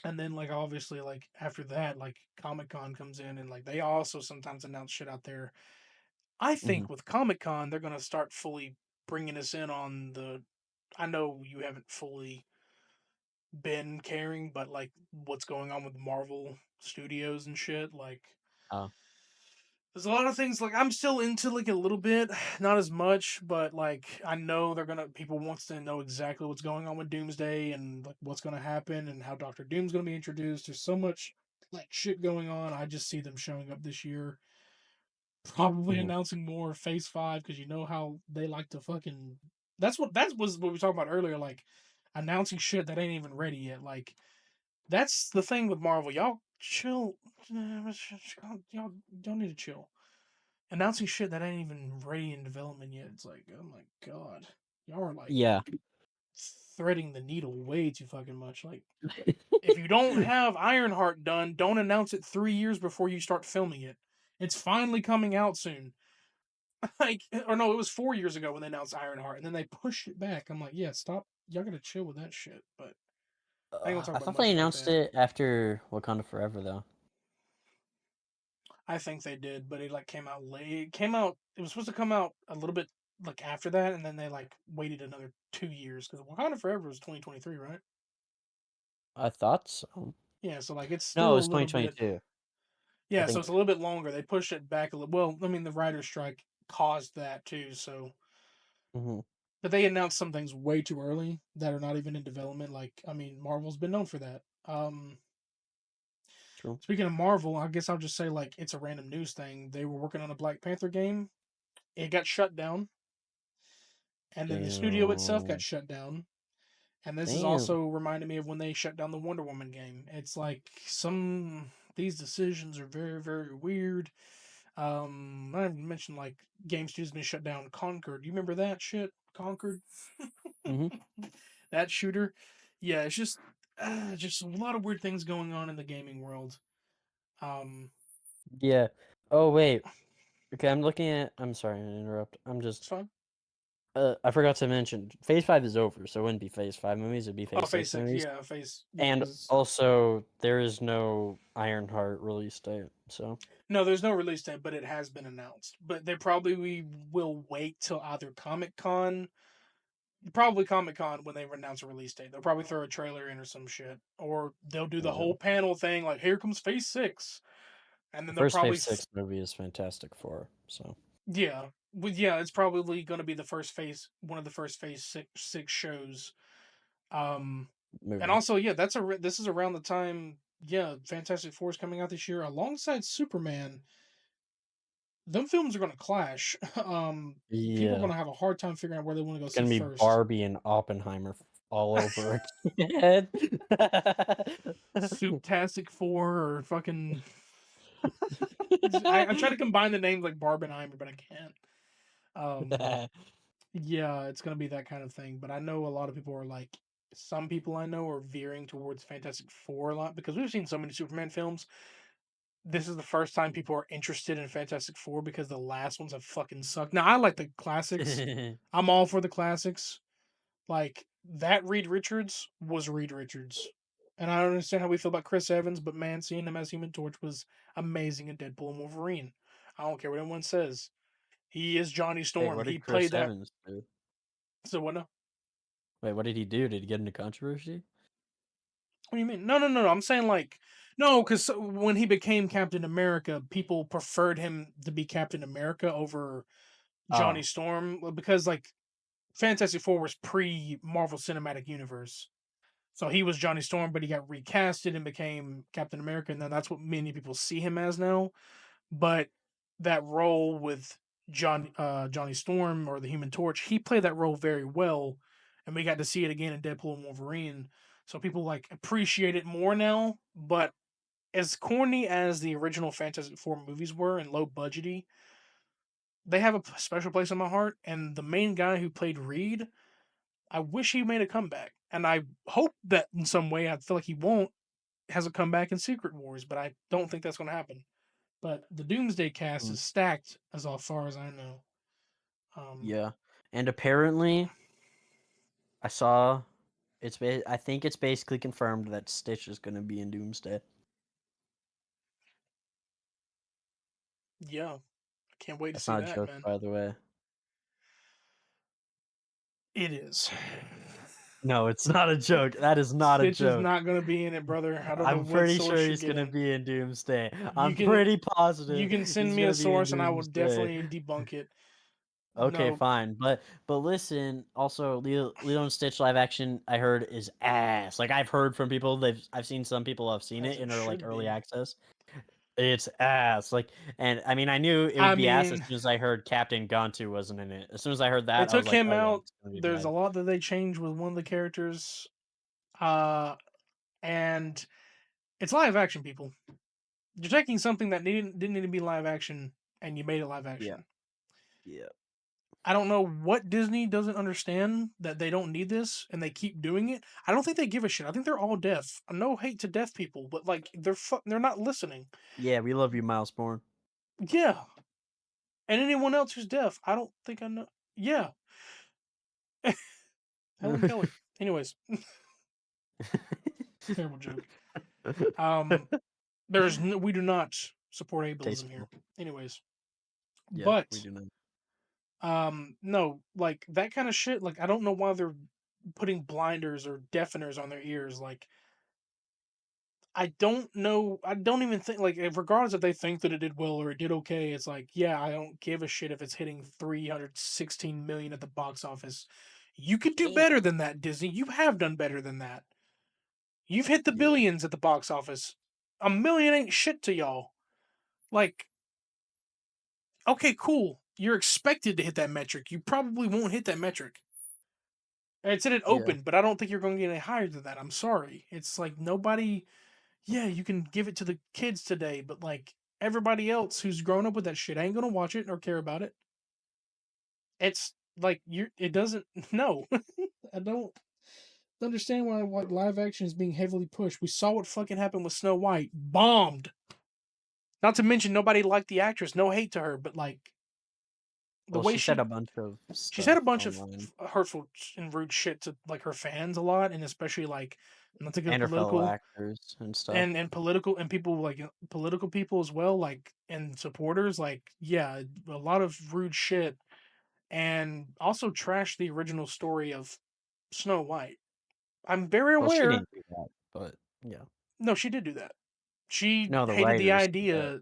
and then like obviously like after that, like Comic Con comes in and like they also sometimes announce shit out there. I Hmm. think with Comic Con they're gonna start fully bringing us in on the. I know you haven't fully been caring, but like what's going on with Marvel Studios and shit, like Oh. there's a lot of things like I'm still into like a little bit, not as much, but like I know they're gonna people wants to know exactly what's going on with Doomsday and like what's gonna happen and how Doctor Doom's gonna be introduced. There's so much like shit going on. I just see them showing up this year, probably Hmm. announcing more Phase 5 because you know how they like to fucking. That's what we were talking about earlier. Like announcing shit that ain't even ready yet. Like that's the thing with Marvel. Y'all chill. Y'all don't need to chill. Announcing shit that ain't even ready in development yet. It's like, oh my god, y'all are like Yeah. threading the needle way too fucking much. Like, if you don't have Ironheart done, don't announce it 3 years before you start filming it. It's finally coming out soon. Like, or no, it was 4 years ago when they announced Ironheart, and then they pushed it back. I'm like, yeah, stop. Y'all gotta chill with that shit. But I ain't gonna talk I about thought much they about announced that. it after Wakanda Forever, though. I think they did, but it like came out late. It came out. It was supposed to come out a little bit like after that, and then they like waited another 2 years because Wakanda Forever was 2023, right? I thought so. Yeah, so like it's No, it still a was little bit. 2022. I Yeah, so it's a think. little bit longer. They pushed it back a little. Well, I mean, the writer's strike caused that too. So, Hmm. but they announced some things way too early that are not even in development. Like, I mean, Marvel's been known for that. True. Speaking of Marvel, I guess I'll just say like it's a random news thing. They were working on a Black Panther game. It got shut down, and then the studio itself got Damn. shut down. And this is Damn. also reminding me of when they shut down the Wonder Woman game. It's like some these decisions are very very weird. I mentioned like game studios been shut down. Concord, you remember that shit? Concord, Hmm. that shooter. Yeah, it's just a lot of weird things going on in the gaming world. Um, Yeah. Oh wait. Okay, I'm looking at. I'm sorry to interrupt. I'm just. it's fine. I forgot to mention. Phase 5 is over, so it wouldn't be Phase 5 movies. It'd be Oh, Phase Phase 6 Six, movies. yeah, Phase, yeah, And because also, there is no Ironheart release date. So no, there's no release date, but it has been announced. But they probably will wait till either Comic Con, probably Comic Con when they announce a release date. They'll probably throw a trailer in or some shit, or they'll do the yeah. whole panel thing like, "Here comes Phase 6," and The then they'll first probably Phase 6 movie is Fantastic Four. So yeah, yeah, it's probably going to be the first phase, one of the first phase six shows. Um, and movie. also, yeah, this is around the time, yeah, Fantastic Four is coming out this year alongside Superman. Them films are going to clash. People are going Yeah. to have a hard time figuring out where they want to go It's see gonna be first. Barbie and Oppenheimer all over again. Souptastic Four or fucking. I try to combine the names like Barbenheimer, but I can't. Um, Yeah, it's gonna be that kind of thing. But I know a lot of people are like, some people I know are veering towards Fantastic Four a lot because we've seen so many Superman films. This is the first time people are interested in Fantastic Four because the last ones have fucking sucked. Now I like the classics. I'm all for the classics. Like that Reed Richards was Reed Richards. And I don't understand how we feel about Chris Evans, but man, seeing him as Human Torch was amazing in Deadpool and Wolverine. I don't care what anyone says. He is Johnny Wait, Storm. what He did played Chris that. Evans do? So what? No, Wait, what did he do? Did he get into controversy? what do you mean? No, no, no, no. I'm saying like no, because when he became Captain America, people preferred him to be Captain America over Johnny Oh, Storm because like Fantastic Four was pre Marvel Cinematic Universe, so he was Johnny Storm, but he got recasted and became Captain America, and then that's what many people see him as now. But that role with Johnny Storm or the Human Torch, he played that role very well, and we got to see it again in Deadpool and Wolverine. So people like appreciate it more now. But as corny as the original Fantastic Four movies were and low budgety, they have a special place in my heart. And the main guy who played Reed, I wish he made a comeback, and I hope that in some way, I feel like he won't, has a comeback in Secret Wars, but I don't think that's going to happen. But the Doomsday cast mm, is stacked as far as I know. Um, yeah. And apparently, I saw I think it's basically confirmed that Stitch is gonna be in Doomsday. yeah, I can't wait to That's see not a that, joke, man. by the way. It is. No, it's not a joke. That is not a Stitch is joke. not going to be in it, brother. I don't know I'm what pretty source sure you're he's gonna getting. be in Doomsday. You I'm can pretty you positive can send he's me a gonna be in source, and I will Doomsday. definitely debunk it. Okay, No, fine. But listen, also Lilo and Stitch live action I heard is ass. Like I've heard from people, I've seen some people have seen as it it in like should early be. access. It's ass, like, and I mean, I knew it would I be ass as mean, soon as I heard Captain Gantu wasn't in it. As soon as I heard they that, I was took like, him "Oh yeah, out. it's gonna be There's a bad." lot that they changed with one of the characters, uh, and it's live action. People, you're taking something that didn't need to be live action, and you made it live Yeah, action. yeah, I don't know what Disney doesn't understand that they don't need this and they keep doing it. I don't think they give a shit. I think they're all deaf. No hate to deaf people, but like they're not listening. yeah. We love you, Milesborn. Yeah, and anyone else who's deaf, I don't think I know. Yeah, Helen Keller. Anyways, terrible joke. Um, we do not support ableism here. Tasteful. Anyways, Yeah, we but do know. no, like that kind of shit. Like I don't know why they're putting blinders or deafeners on their ears. Like I don't know. I don't even think like regardless if they think that it did well or it did okay. It's like yeah, I don't give a shit if it's hitting 316 million at the box office. You could do Damn. better than that, Disney. You have done better than that. You've hit the Yeah, billions at the box office. A million ain't shit to y'all. Like okay, cool. You're expected to hit that metric. You probably won't hit that metric. It said it yeah. open, but I don't think you're going to get any higher than that. I'm sorry. It's like nobody. Yeah, you can give it to the kids today, but like everybody else who's grown up with that shit ain't gonna watch it or care about it. It's like you. It doesn't. No, I don't understand why live action is being heavily pushed. We saw what fucking happened with Snow White. Bombed. Not to mention nobody liked the actress. No hate to her, but like the Well, way she said a bunch of she said a stuff bunch of online, hurtful and rude shit to like her fans a lot, and especially like not to get and her fellow political actors and stuff. and political and people like political people as well, like and supporters. Like yeah, a lot of rude shit, and also trash the original story of Snow White. I'm very Well, she aware. didn't do that, but yeah. No, she did do that. She No, the hated the writers did that. idea.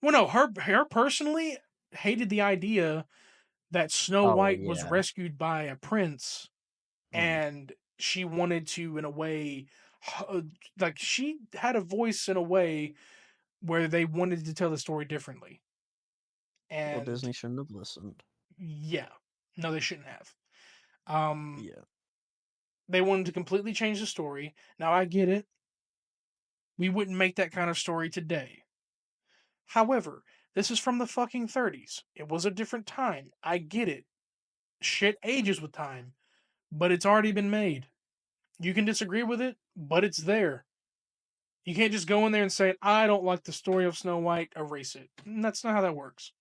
Well, no, her personally hated the idea that Snow Oh White was yeah. rescued by a prince Mm. and she wanted to in a way like she had a voice in a way where they wanted to tell the story differently Well, and Disney shouldn't have listened. yeah, no they shouldn't have. um Yeah. they wanted to completely change the story. Now I get it, we wouldn't make that kind of story today. However, this is from the fucking 30s. It was a different time. I get it. Shit ages with time, but it's already been made. You can disagree with it, but it's there. You can't just go in there and say, I don't like the story of Snow White, erase it. That's not how that works.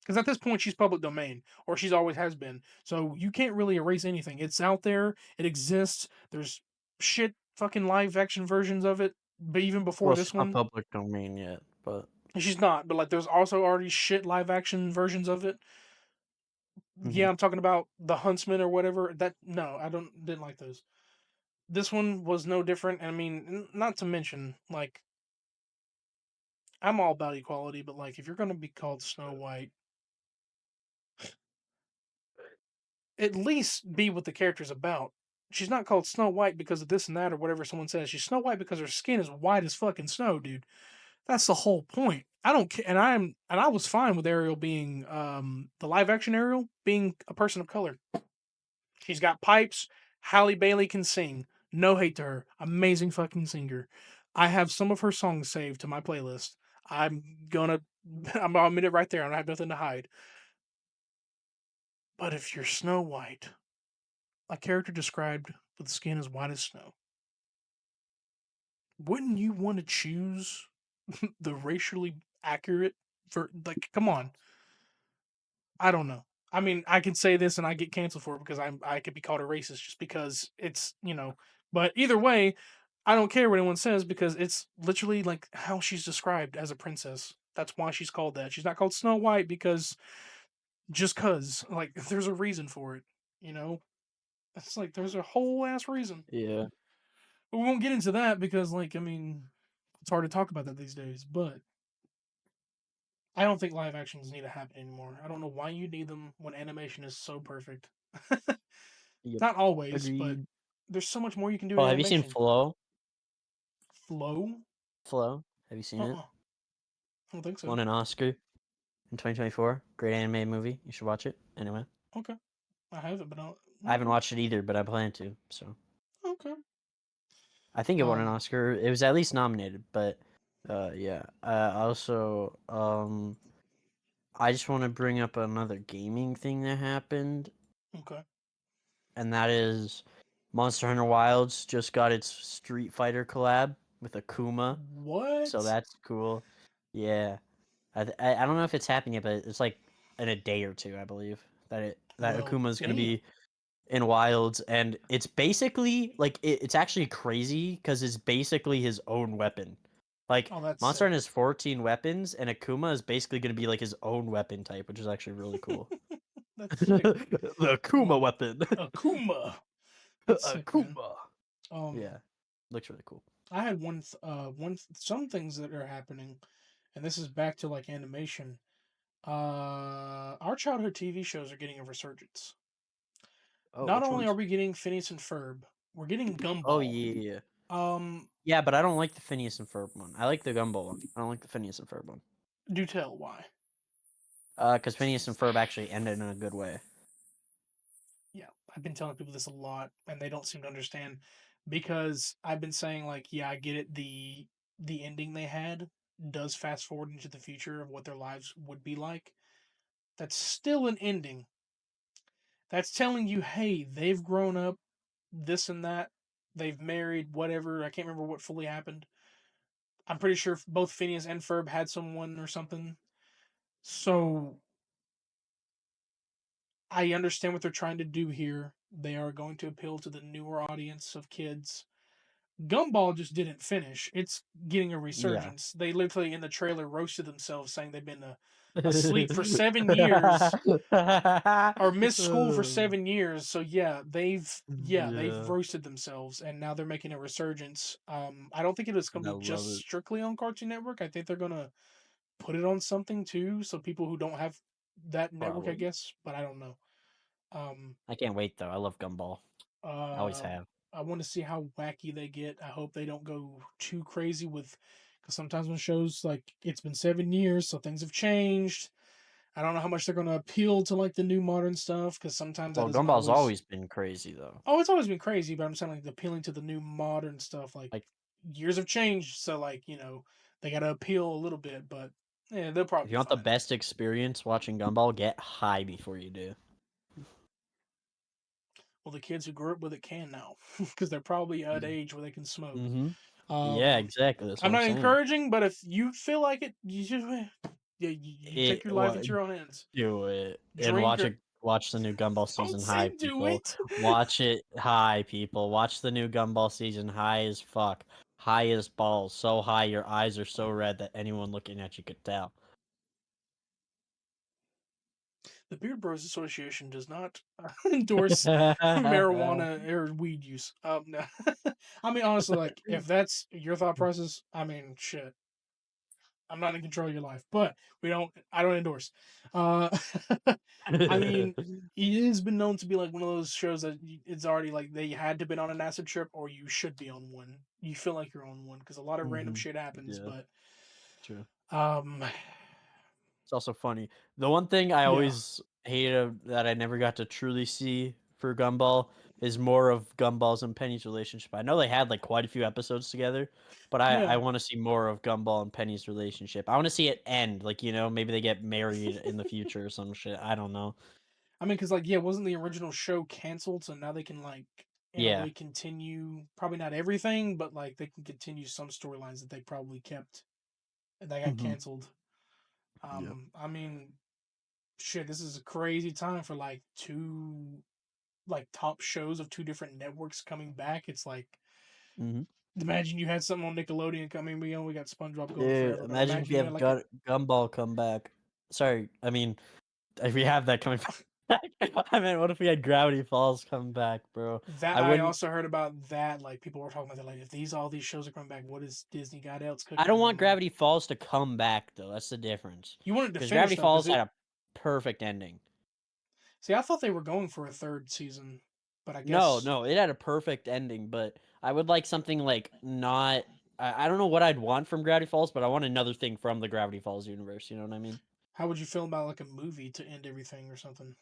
Because at this point, she's public domain, or she's always has been. So you can't really erase anything. It's out there, it exists. There's shit fucking live action versions of it, but even before Well, this she's not one. public domain yet, but She's not, but like there's also already shit live action versions of it. mhm. Yeah, I'm talking about the Huntsman or whatever. That no, I didn't like those. This one was no different. I mean, not to mention, like I'm all about equality, but like if you're gonna be called Snow White, at least be what the character's about. She's not called Snow White because of this and that or whatever someone says. She's Snow White because her skin is white as fucking snow, dude. That's the whole point. I don't care, and I was fine with Ariel being the live action Ariel being a person of color. She's got pipes. Halle Bailey can sing. No hate to her. Amazing fucking singer. I have some of her songs saved to my playlist. I'm gonna I'll admit it right there. I don't have nothing to hide. But if you're Snow White, a character described with skin as white as snow, wouldn't you want to choose the racially accurate for like come on. I don't know. I mean, I can say this and I get canceled for it because I could be called a racist just because it's, but either way, I don't care what anyone says because it's literally like how she's described as a princess. That's why she's called that. She's not called Snow White because just cuz like there's a reason for it, you know? It's like there's a whole ass reason. Yeah. But we won't get into that because like I mean, it's hard to talk about that these days, but I don't think live actions need to happen anymore. I don't know why you need them when animation is so perfect. Yep. Not always, but Agreed. there's so much more you can do in Oh, have you seen animation. Flow? Flow? Flow? Have you seen it? I don't think so. Won an Oscar in 2024. Great anime movie. You should watch it. Anyway, Okay, I haven't, but I haven't watched it either, but I plan to. So okay. I think it won an Um, Oscar. It was at least nominated, but yeah. Also, I just want to bring up another gaming thing that happened, okay. and that is Monster Hunter Wilds just got its Street Fighter collab with Akuma, so What? that's cool. Yeah, I don't know if it's happening yet, but it's like in a day or two, I believe that Well, Akuma is going to damn. be in Wilds, and it's basically like it's actually crazy because it's basically his own weapon. Like Oh, that's Monster sick. Hunter has 14 weapons, and Akuma is basically going to be like his own weapon type, which is actually really cool. That's sick. The Akuma weapon. Akuma. That's sick, man. Akuma. Um, Yeah, looks really cool. I had some things that are happening, and this is back to like animation. Our childhood TV shows are getting a resurgence. Oh, Not which only are ones? we getting Phineas and Ferb, we're getting Oh Gumball. yeah, Um, yeah, but I don't like the Phineas and Ferb one. I like the Gumball one. I don't like the Phineas and Ferb one. do tell why. Because Phineas and Ferb actually ended in a good way. Yeah, I've been telling people this a lot, and they don't seem to understand because I've been saying like, yeah, I get it. The ending they had does fast forward into the future of what their lives would be like. That's still an ending. That's telling you, hey, they've grown up, this and that. They've married, whatever. I can't remember what fully happened. I'm pretty sure both Phineas and Ferb had someone or something. So I understand what they're trying to do here. They are going to appeal to the newer audience of kids. Gumball just didn't finish. It's getting a Yeah. resurgence. They literally in the trailer roasted themselves, saying they've been asleep for 7 years or missed school for 7 years. So they've Yeah, roasted themselves, and now they're making a resurgence. I don't think it is going I to be love just it. strictly on Cartoon Network. I think they're going to put it on something too, so people who don't have that network, I Probably. guess, but I don't know. Um, I can't wait though. I love Gumball. I always uh, have. I want to see how wacky they get. I hope they don't go too crazy with, because sometimes when shows like it's been 7 years, so things have changed. I don't know how much they're going to appeal to like the new modern stuff, because sometimes that Well, doesn't Gumball's always. always been crazy though. Oh, it's always been crazy, but I'm saying like appealing to the new modern stuff. Like Like, years have changed, so like they got to appeal a little bit, but yeah, they'll if probably you be want the fine. best experience watching Gumball, get high before you do. Well, the kids who grew up with it can now, because they're probably at age where they can smoke. Mm-hmm. Yeah, Um, exactly. That's what I'm I'm not saying. encouraging, but if you feel like it, you just yeah, you take It your life what into your own hands. do it and Drink or watch the new Gumball don't season high, say do people. it. Watch it high, people. Watch the new Gumball season high as fuck, high as balls, so high your eyes are so red that anyone looking at you could tell. The Beard Bros Association does not endorse marijuana or weed use. No. I mean, honestly, like if that's your thought process, I mean, shit. I'm not in control of your life, but we don't. I don't endorse. Uh, I mean, it has been known to be like one of those shows that it's already like they had to been on an acid trip, or you should be on one. You feel like you're on one because a lot of random Mhm. shit happens. Yeah, But true. um, It's also funny. The one thing I yeah, always hated that I never got to truly see for Gumball is more of Gumball's and Penny's relationship. I know they had like quite a few episodes together, but I yeah. want to see more of Gumball and Penny's relationship. I want to see it end. Like, maybe they get married in the future or some shit. I don't know. I mean, because like yeah, wasn't the original show canceled? So now they can like in a Yeah. way continue. Probably not everything, but like they can continue some storylines that they probably kept and they got Hmm. canceled. Yeah. I mean, shit, this is a crazy time for like two like top shows of two different networks coming back. It's like Hmm. imagine you had something on Nickelodeon coming. We got SpongeBob going Dude, forever, but imagine if imagine you you had have like a Gumball come back. Sorry, I mean, if we have that coming back. I mean, what if we had Gravity Falls come back, bro? that. I I wouldn't. also heard about that. Like people were talking about that. Like if all these shows are coming back, what is Disney got else I cooking? don't And want I'm like, Gravity Falls to come back though. That's the difference. you wanted to Because finish Gravity though, because Falls had it. a perfect ending. See, I thought they were going for a third season, but I No, guess no, it had a perfect ending, but I would like something like not I don't know what I'd want from Gravity Falls, but I want another thing from the Gravity Falls universe. You know what I mean? How would you feel about like a movie to end everything or something?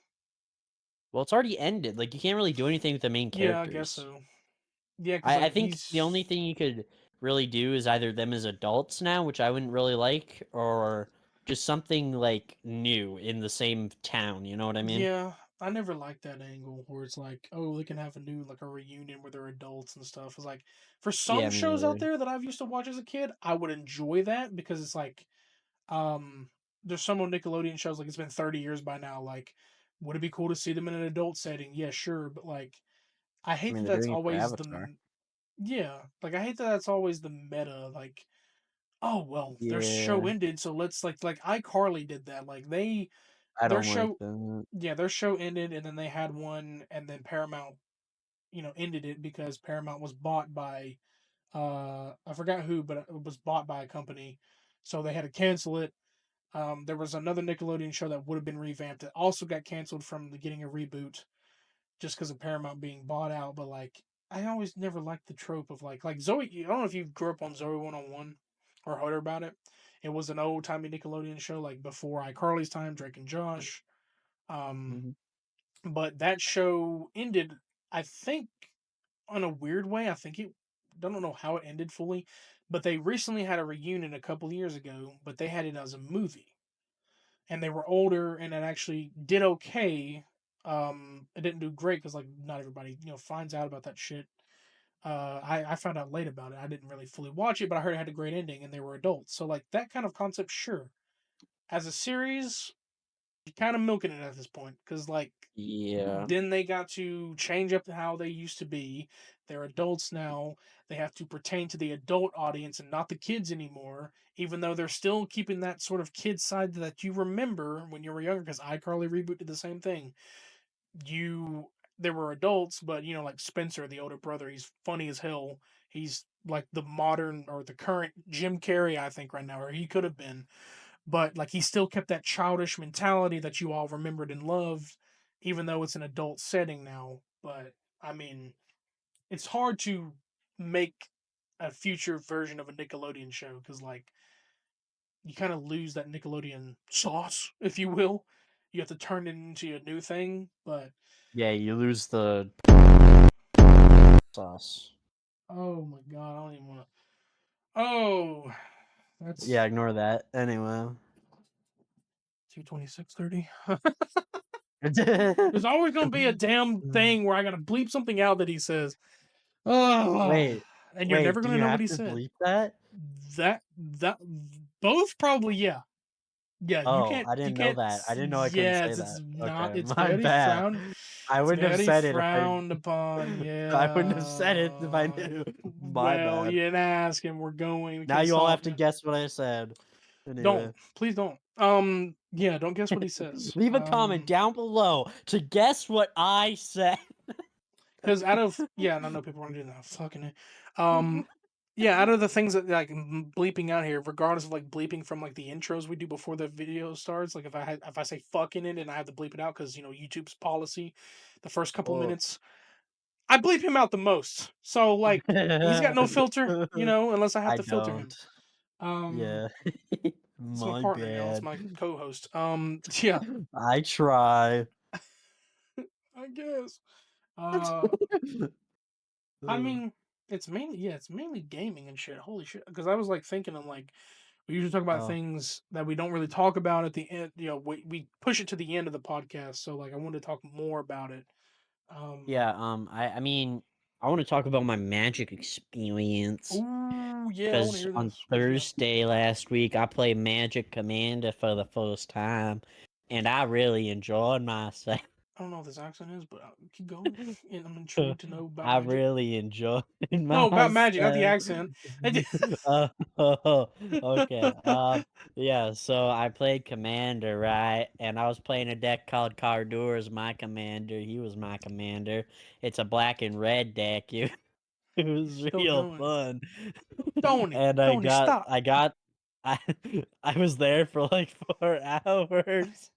Well, it's already ended. Like you can't really do anything with the main Yeah, I guess characters. so. Yeah, because like I think the only he's thing you could really do is either them as adults now, which I wouldn't really like, or just something like new in the same town. You know what I mean? yeah. I never liked that angle where it's like, oh, they can have a new like a reunion where they're adults and stuff. It's like for some Yeah, me shows out neither. there that I've used to watch as a kid, I would enjoy that because it's like there's some of Nickelodeon shows like it's been 30 years by now. Like, would it be cool to see them in an adult setting? Yeah, sure, but like I I hate mean, that they're that's doing it for always Avatar. yeah, like I hate that that's always the meta. Like, oh well, their show Yeah, ended, so let's like iCarly did that. Like I their don't like show that. yeah, their show ended and then they had one and then Paramount, ended it because Paramount was bought by I forgot who, but it was bought by a company. So they had to cancel it. There was another Nickelodeon show that would have been revamped that also got canceled from the getting a reboot just because of Paramount being bought out. But like, I always never liked the trope of like Zoe. I don't know if you grew up on Zoe 101 or heard about it. It was an old timey Nickelodeon show like before iCarly's time, Drake and Josh. Um, Mhm. but that show ended, I think, in a weird way. I think it. Don't know how it ended fully, but they recently had a reunion a couple years ago. But they had it as a movie and they were older and it actually did okay. It didn't do great because like not everybody finds out about that shit. I found out late about it. I didn't really fully watch it, but I heard it had a great ending and they were adults. So like that kind of concept, sure. As a series, you're kind of milking it at this point because like Yeah, then they got to change up how they used to be. They're adults now. They have to pertain to the adult audience and not the kids anymore, even though they're still keeping that sort of kid side that you remember when you were younger, because iCarly Reboot did the same thing. You There were adults, but like Spencer, the older brother, he's funny as hell. He's like the modern or the current Jim Carrey, I think, right now, or he could have been, but like he still kept that childish mentality that you all remembered and loved, even though it's an adult setting now. But I mean, it's hard to make a future version of a Nickelodeon show because like you kind of lose that Nickelodeon sauce, if you will. You have to turn it into a new thing. But yeah, you lose the sauce. oh my god, I don't even want to. Oh, Yeah, that's ignore that. Anyway. 2:26:30. There's always gonna be a damn thing where I gotta bleep something out that he says. Oh, Wait, and you're wait, never do gonna you know what have he to said. bleep that? That both probably, yeah. Yeah, Oh, I you didn't know can't that. I didn't know I couldn't yeah, say that. Okay, it's my very bad. frowned I it's wouldn't have very said it if frowned upon, I wouldn't have said it if I yeah. knew. My Well, bad. you didn't ask and we're going, we Now can't you all have stop to now. guess what I said. Don't. Anyway. Please don't. Yeah, don't guess what he says. Leave a comment down below to guess what I said. Because out of yeah, no, people want to do that. Fucking it. Yeah, out of the things that like bleeping out here, regardless of like bleeping from like the intros we do before the video starts, like if I say fuck in it and I have to bleep it out because YouTube's policy, the first couple Oh. minutes, I bleep him out the most. So like he's got no filter, unless I have I to filter him. don't. Um, Yeah. it's my My partner, it's bad. my co-host. Yeah, I try. I guess. Uh, I mean, it's mainly gaming and shit. Holy shit! Because I was like thinking, I'm like, we usually talk about Oh. things that we don't really talk about at the end. We push it to the end of the podcast. So like, I wanted to talk more about it. Yeah, I mean, I want to talk about my Magic experience. Oh yeah, I want to Because hear on this. But yeah, Thursday last week, I played Magic Commander for the first time, and I really enjoyed myself. I don't know what this accent is, but keep going. And I'm intrigued to know about I magic. really enjoyed No, about magic, not the myself. accent. Uh, okay. Yeah. So I played Commander, right? And I was playing a deck called Cardur as my commander. He was my commander. It's a black and red deck. It was Still real going. fun. Tony, And Tony, stop. I I was there for like 4 hours.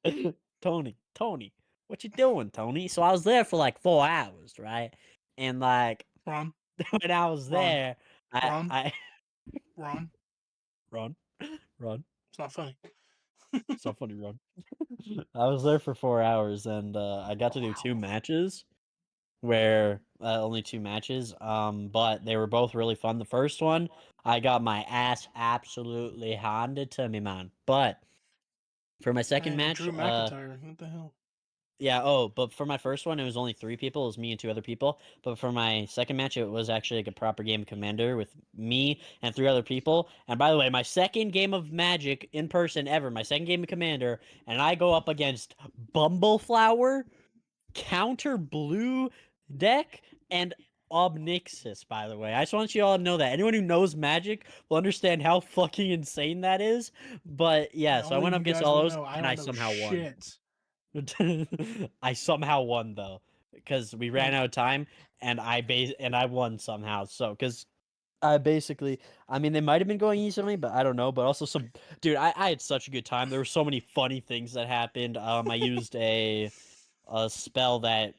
Tony, what you doing, Tony? So I was there for like 4 hours, right? And like Ron, when I was Ron, there, Ron. I Ron. Run, run. It's not funny. It's not funny, run. I was there for 4 hours, and I got to do 2 Wow. matches. Where only 2 matches, but they were both really fun. The first one, I got my ass absolutely handed to me, man. But for my second Man, match, Drew McIntyre. What the hell? yeah, oh, but for my first one, it was only 3 people. It was me and 2 other people. But for my second match, it was actually like a proper game of Commander with me and 3 other people. And by the way, my second game of Magic in person ever, my second game of Commander, and I go up against Bumbleflower, Counter Blue deck, and Obnixis, by the way. I just want you all to know that. Anyone who knows Magic will understand how fucking insane that is. But yeah, Yeah, so I only went up you against guys all would those, know. I and I don't know somehow won. shit. I somehow won though, because we ran out of time, and I won somehow. So because I basically, I mean, they might have been going easy on me, but I don't know. But also dude, I had such a good time. There were so many funny things that happened. I used a spell that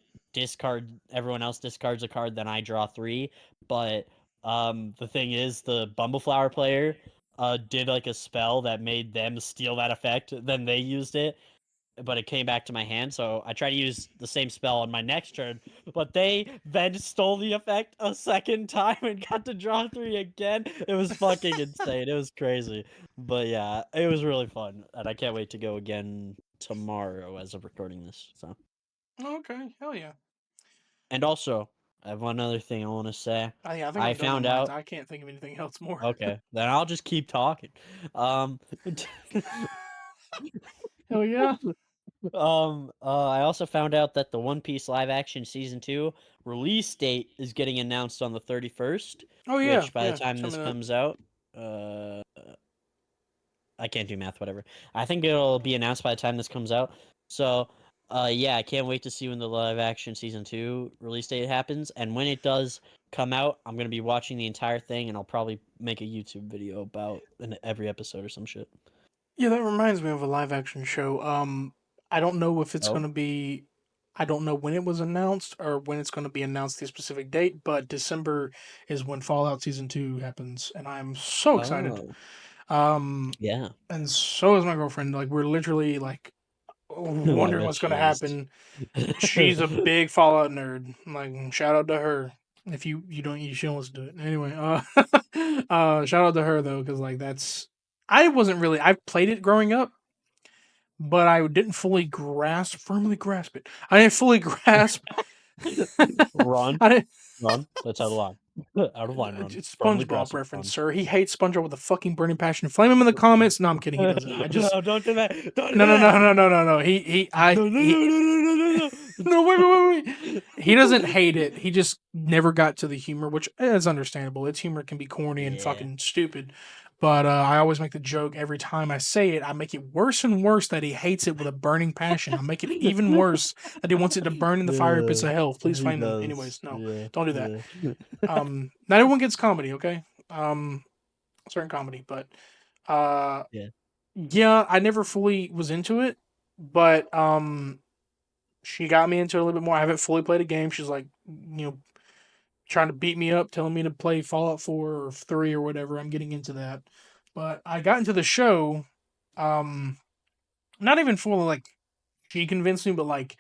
everyone else discards a card, then I draw 3. But the thing is, the Bumbleflower player did like a spell that made them steal that effect. Then they used it, but it came back to my hand. So I tried to use the same spell on my next turn, but they then stole the effect a second time and got to draw 3 again. It was fucking insane. It was crazy. But yeah, it was really fun, and I can't wait to go again tomorrow as of recording this. So. Okay, hell yeah. And also, I have one other thing I want to say. Yeah, I think I I'm done on found mine. out. I can't think of anything else more. Okay, then I'll just keep talking. Um, Hell yeah. I also found out that the One Piece live action season 2 release date is getting announced on the 31st, Oh yeah, which by the yeah. time Tell this me that. comes out, uh, I can't do math, whatever. I think it'll be announced by the time this comes out. So, yeah, I can't wait to see when the live action season 2 release date happens. And when it does come out, I'm gonna be watching the entire thing, and I'll probably make a YouTube video about every episode or some shit. Yeah, that reminds me of a live action show. I don't know if it's Oh, gonna be. I don't know when it was announced or when it's going to be announced the specific date, but December is when Fallout Season 2 happens, and I'm so excited. oh, Um, yeah. and so is my girlfriend. Like, we're literally like Oh, I wondering bet what's going to she is. happen. She's a big Fallout nerd. Like, shout out to her. If you don't, you shouldn't listen to it. Anyway, shout out to her though, because like that's I wasn't really. I've played it growing up, but I didn't firmly grasp it. I didn't fully grasp. Run, I didn't. run. That's out of line. Out of line, run. It's Firmly SpongeBob grasp it, reference, run. sir. He hates SpongeBob with a fucking burning passion. Flame him in the comments. No, I'm kidding. He doesn't. I just No, don't do that. Don't do no no no that. no no no no. He I No, no, he no, no, no, no, no wait. no, He no. doesn't hate it. He just never got to the humor, which is understandable. Its humor can be corny and Yeah. fucking stupid. But I always make the joke every time I say it. I make it worse and worse that he hates it with a burning passion. I make it even worse that he wants it to burn in the fire pits Yeah, of hell. Please he flame them. does. Anyways, no, Yeah, don't do that. yeah. Not everyone gets comedy, okay? Certain comedy, but uh, Yeah. yeah, I never fully was into it, but she got me into it a little bit more. I haven't fully played a game. She's like, trying to beat me up, telling me to play Fallout 4 or 3 or whatever. I'm getting into that. But I got into the show, um, not even fully like she convinced me, but like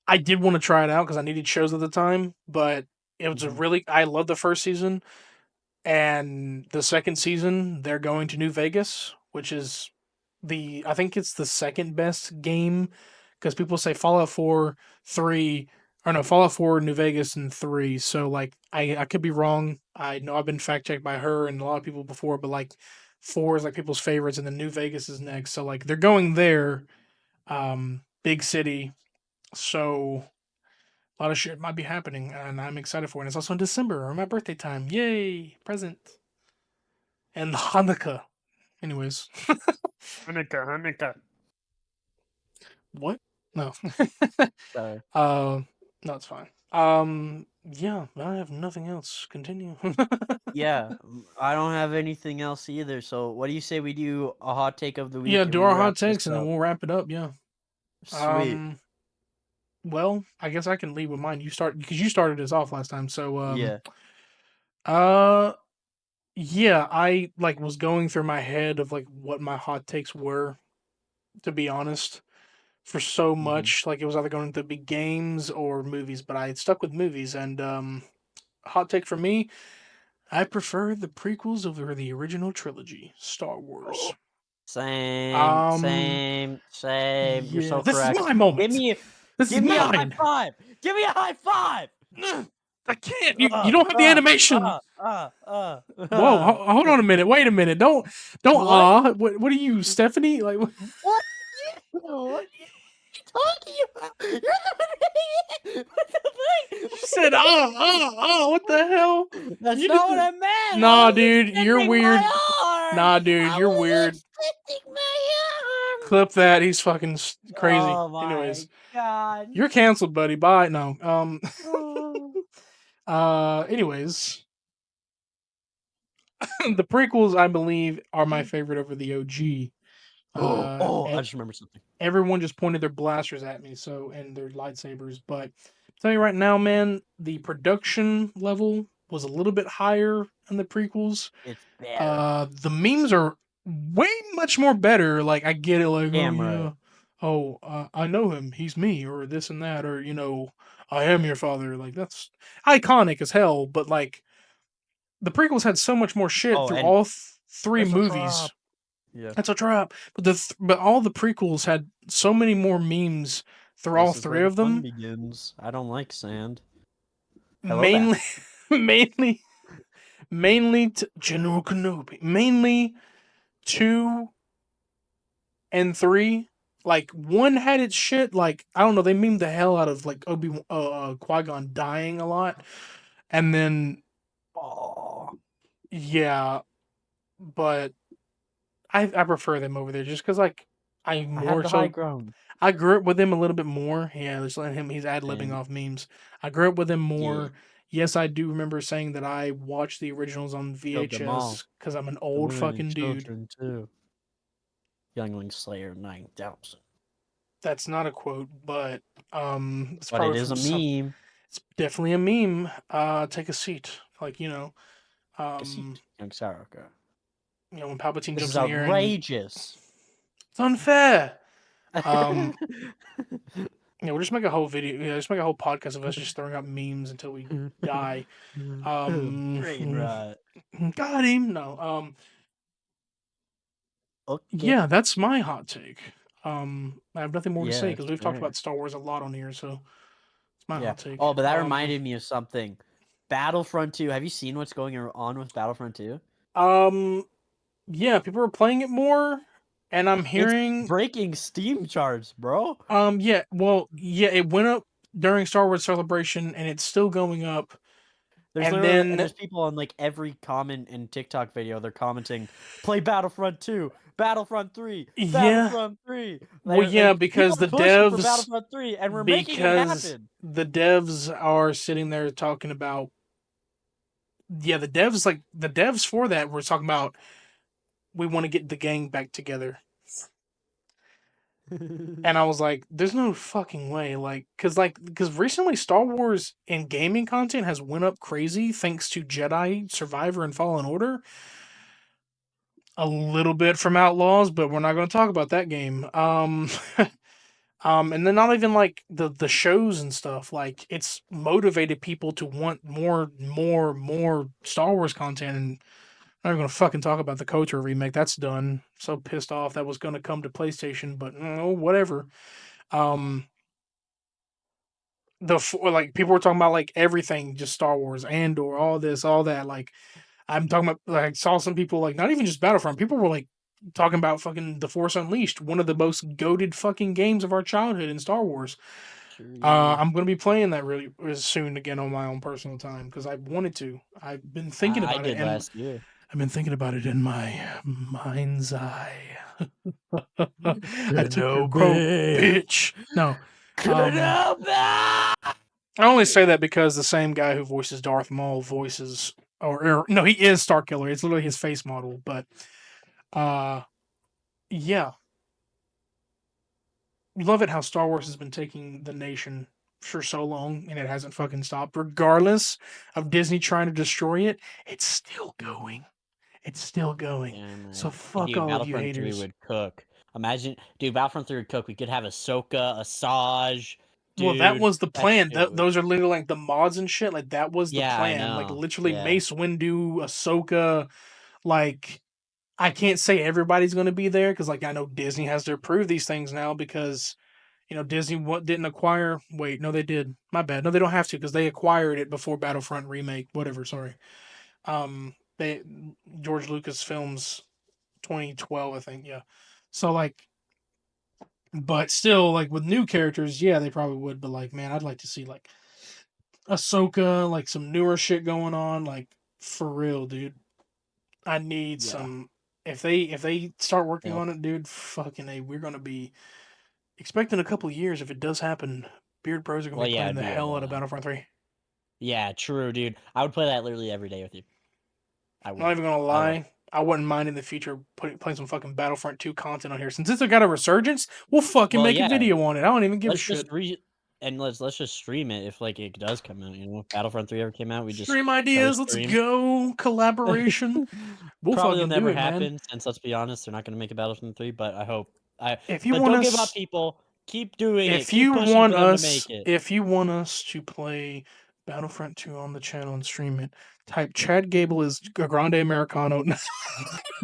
I did want to try it out because I needed shows at the time. But it was Mhm. I loved the first season, and the second season they're going to New Vegas, which is I think it's the second best game because people say Fallout 4, 3, or no, Fallout 4, New Vegas, and 3. So, like, I could be wrong. I know I've been fact checked by her and a lot of people before, but like, 4 is like people's favorites, and then New Vegas is next. So, like, they're going there, big city. So, a lot of shit might be happening, and I'm excited for it. And it's also in December, or my birthday time. Yay! Present. And Hanukkah. Anyways. Hanukkah, Hanukkah. What? No. Sorry. uh, no, it's fine. Yeah, I have nothing else. Continue. Yeah, I don't have anything else either. So, what do you say we do a hot take of the Yeah, week and do we our wrap hot this takes and then up? we'll wrap it up. Yeah. Sweet. Um. Well, I guess I can lead with mine. You start because you started us off last time. So Yeah. Uh. yeah, I like was going through my head of like what my hot takes were, to be honest, for so Hmm. much. Like it was either going to be games or movies, but I had stuck with movies. And hot take for me, I prefer the prequels over the original trilogy, Star Wars. Same, Um, same, same. You're yeah, so this is correct. my Give moment. me, This is give me a high mine. five. Give me a high five. I can't. You don't have the Uh, animation. uh, uh, uh. Whoa, hold on a minute. Wait a minute. Don't What? What are you, Stephanie? Like what? What? What are you talking about? You're the What the thing? You said what the hell? That's You did not what the I meant. Nah, dude, you're Extending weird. my arm. Nah, dude, I you're was weird. extending my arm. Clip that. He's fucking crazy. Oh my Anyways, god. you're canceled, buddy. Bye. No. Oh. Anyways, the prequels I believe are my favorite over the OG. Oh, I just remember something. Everyone just pointed their blasters at me, so and their lightsabers. But I'm telling you right now, man, the production level was a little bit higher in the prequels. It's better. The memes are way much more better. Like I get it, like oh Damn yeah, right. oh I know him, he's me, or this and that, or I am your father. Like that's iconic as hell. But like the prequels had so much more shit Oh, through and all three it's a movies. trap. Yeah. That's a trap. But but all the prequels had so many more memes through all This is where three the of fun them. begins. I don't like sand. Hello, Mainly, Beth. mainly, mainly to General Kenobi. Mainly 2 and 3. Like one had its shit. Like I don't know, they memed the hell out of like Qui Gon dying a lot, and then Oh, yeah, but I prefer them over there just because like I I have more the high so ground. I grew up with him a little bit more. Yeah, just letting him, he's ad libbing Same. off memes. I grew up with him Yeah. more. Yes, I do remember saying that I watched the originals on Killed them all. VHS because I'm an The old women and fucking dude. children too. Youngling Slayer 9000. That's not a quote, but it's But it probably is from a some. meme. It's definitely a meme. Take a seat, like A seat, um, young Skywalker. when Palpatine This jumps is in the air and outrageous. it's unfair. Um, we'll just make a whole video. Yeah, just make a whole podcast of us just throwing out memes until we die. Brain rot. Got him. No. Okay. Yeah, that's my hot take. I have nothing more to Yeah, say because that's we've talked fair. about Star Wars a lot on here, so it's my Yeah. hot take. Oh, but that reminded me of something. Battlefront 2. Have you seen what's going on with Battlefront 2? Um, yeah, people are playing it more, and I'm It's hearing, breaking Steam charts, bro. yeah, well, yeah, it went up during Star Wars Celebration, and it's still going up, There's and literally and then there's people on like every comment and TikTok video. They're commenting, "Play Battlefront 2, Battlefront 3, yeah, Battlefront 3." well, yeah, People because are pushing for Battlefront 3, and we're making it happen. the devs are sitting there talking about, yeah, the devs for that were talking about we want to get the gang back together. And I was like, there's no fucking way. Because recently Star Wars and gaming content has went up crazy thanks to Jedi Survivor and Fallen Order. A little bit from Outlaws, but we're not going to talk about that game. And then not even like the shows and stuff. Like it's motivated people to want more Star Wars content. And I'm not even gonna fucking talk about the KOTOR remake. That's done. So pissed off that was gonna come to PlayStation, but whatever. Um, like people were talking about like everything, just Star Wars, Andor, all this, all that. Like I'm talking about, like saw some people like not even just Battlefront. People were like talking about fucking The Force Unleashed, one of the most goated fucking games of our childhood in Star Wars. Sure, yeah. I'm gonna be playing that really soon again on my own personal time because I wanted to. I've been thinking I about it, did and last year. I've been thinking about it in my mind's eye. I took your quote, Kenobi. bitch. No, Kenobi. I only say that because the same guy who voices Darth Maul voices, or no, he is Starkiller. It's literally his face model. But uh, yeah, love it how Star Wars has been taking the nation for so long and it hasn't fucking stopped. Regardless of Disney trying to destroy it, it's still going. It's still going. Yeah, So man. fuck Dude, all of you Battlefront 3 haters. would cook. Imagine, dude, Battlefront 3 would cook. We could have Ahsoka, Asajj, Well, that dude. was the That plan. shit would. Those are literally like the mods and shit. Like that was the Yeah, I plan. Like know. literally Yeah. Mace Windu, Ahsoka. Like I can't say everybody's going to be there because like I know Disney has to approve these things now because Disney didn't acquire. Wait, no, they did. My bad. No, they don't have to because they acquired it before Battlefront remake. Whatever. Sorry. They George Lucas films 2012, I think. Yeah. So like, but still, like with new characters, yeah, they probably would. But like, man, I'd like to see like Ahsoka, like some newer shit going on. Like for real, dude. I need Yeah. some. If they start working Yep. on it, dude, fucking a, we're gonna be expecting a couple years if it does happen. Beard Bros are gonna Well, be yeah, playing it'd the be a hell out of while. Battlefront 3. Yeah, true, dude. I would play that literally every day with you. I I'm not would. even gonna I would. lie. I wouldn't mind in the future playing some fucking Battlefront 2 content on here. Since it's got a resurgence, we'll fucking Well, make a yeah. video on it. I don't even give a Let's shit. just and let's just stream it if like it does come out. If Battlefront 3 ever came out, we just Stream co ideas, let's stream. go. Collaboration. We'll Probably will fucking do never it, man. happen since let's be honest, they're not gonna make a Battlefront 3, but I hope If you but want don't give up, us people. Keep doing it. Keep pushing for want them to us make it. if you want us to play Battlefront 2 on the channel and stream it, type Chad Gable is a Grande Americano.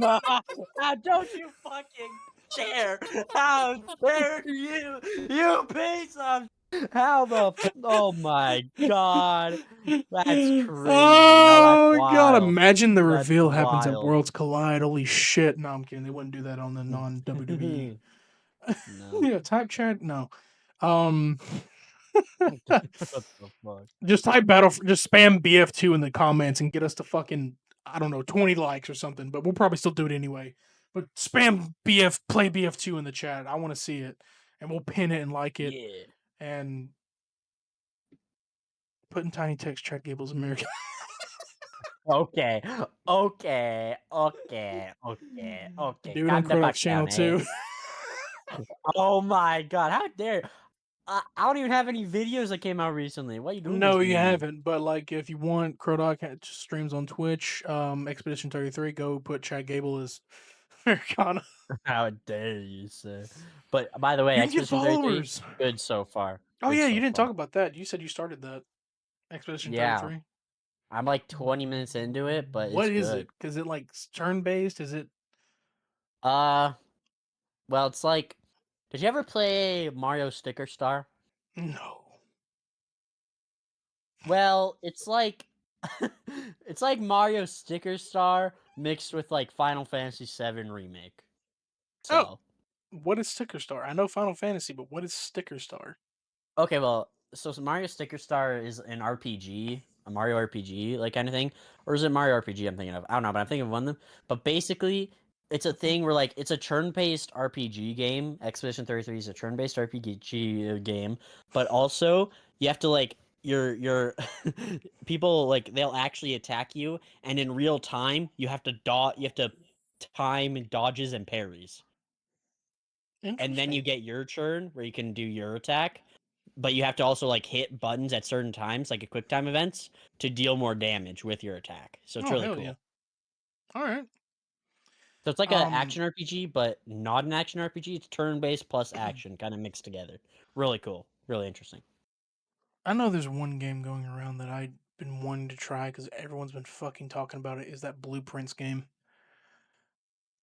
How don't you fucking dare! How dare you! You piece of how the oh my god. That's crazy. No, that's Oh god, wild. imagine the That's reveal happens at wild. Worlds Collide. Holy shit. No, I'm kidding. They wouldn't do that on the non WWE. No. Yeah, type chat. No. Um What the fuck? just just spam BF2 in the comments and get us to fucking I don't know, 20 likes or something, but we'll probably still do it anyway. But spam play BF2 in the chat. I want to see it. And we'll pin it and like it Yeah. and put in tiny text Chad Gable's American. Okay. Okay. Okay. Okay. Okay. Do it on Calm the fuck Krodok's down, channel eh? too. Oh my god, how dare I don't even have any videos that came out recently. Why are you doing this No, to you me? haven't. But like, if you want, Krodok streams on Twitch. Expedition 33. Go put Chad Gable as Americana. How dare you, sir? But by the way, You can get Expedition 33, followers. good so far. Oh Good yeah, you so didn't far. talk about that. You said you started that Expedition Yeah, 33. I'm like 20 minutes into it, but What it's is it? good. Is it like turn based? Is it Uh, well, it's like, did you ever play Mario Sticker Star? no? Well, it's like, it's like Mario Sticker Star mixed with like Final Fantasy VII Remake. Oh, So, what is Sticker Star? I know Final Fantasy, but what is Sticker Star? okay, well, so Mario Sticker Star is an RPG, a Mario RPG, like kind of thing, or is it Mario RPG? I'm thinking of. I don't know, but I'm thinking of one of them. But basically, it's a thing where like it's a turn-based RPG game. Expedition 33 is a turn-based RPG game, but also you have to like your people like they'll actually attack you, and in real time you have to you have to time dodges and parries, and then you Interesting. get your turn where you can do your attack, but you have to also like hit buttons at certain times, like a quick time events, to deal more damage with your attack. So it's Oh really hell yeah! cool. All right. So it's like an Um, action RPG, but not an action RPG. It's turn based plus action, kind of mixed together. Really cool. Really interesting. I know there's one game going around that I've been wanting to try because everyone's been fucking talking about it. Is that Blueprints game?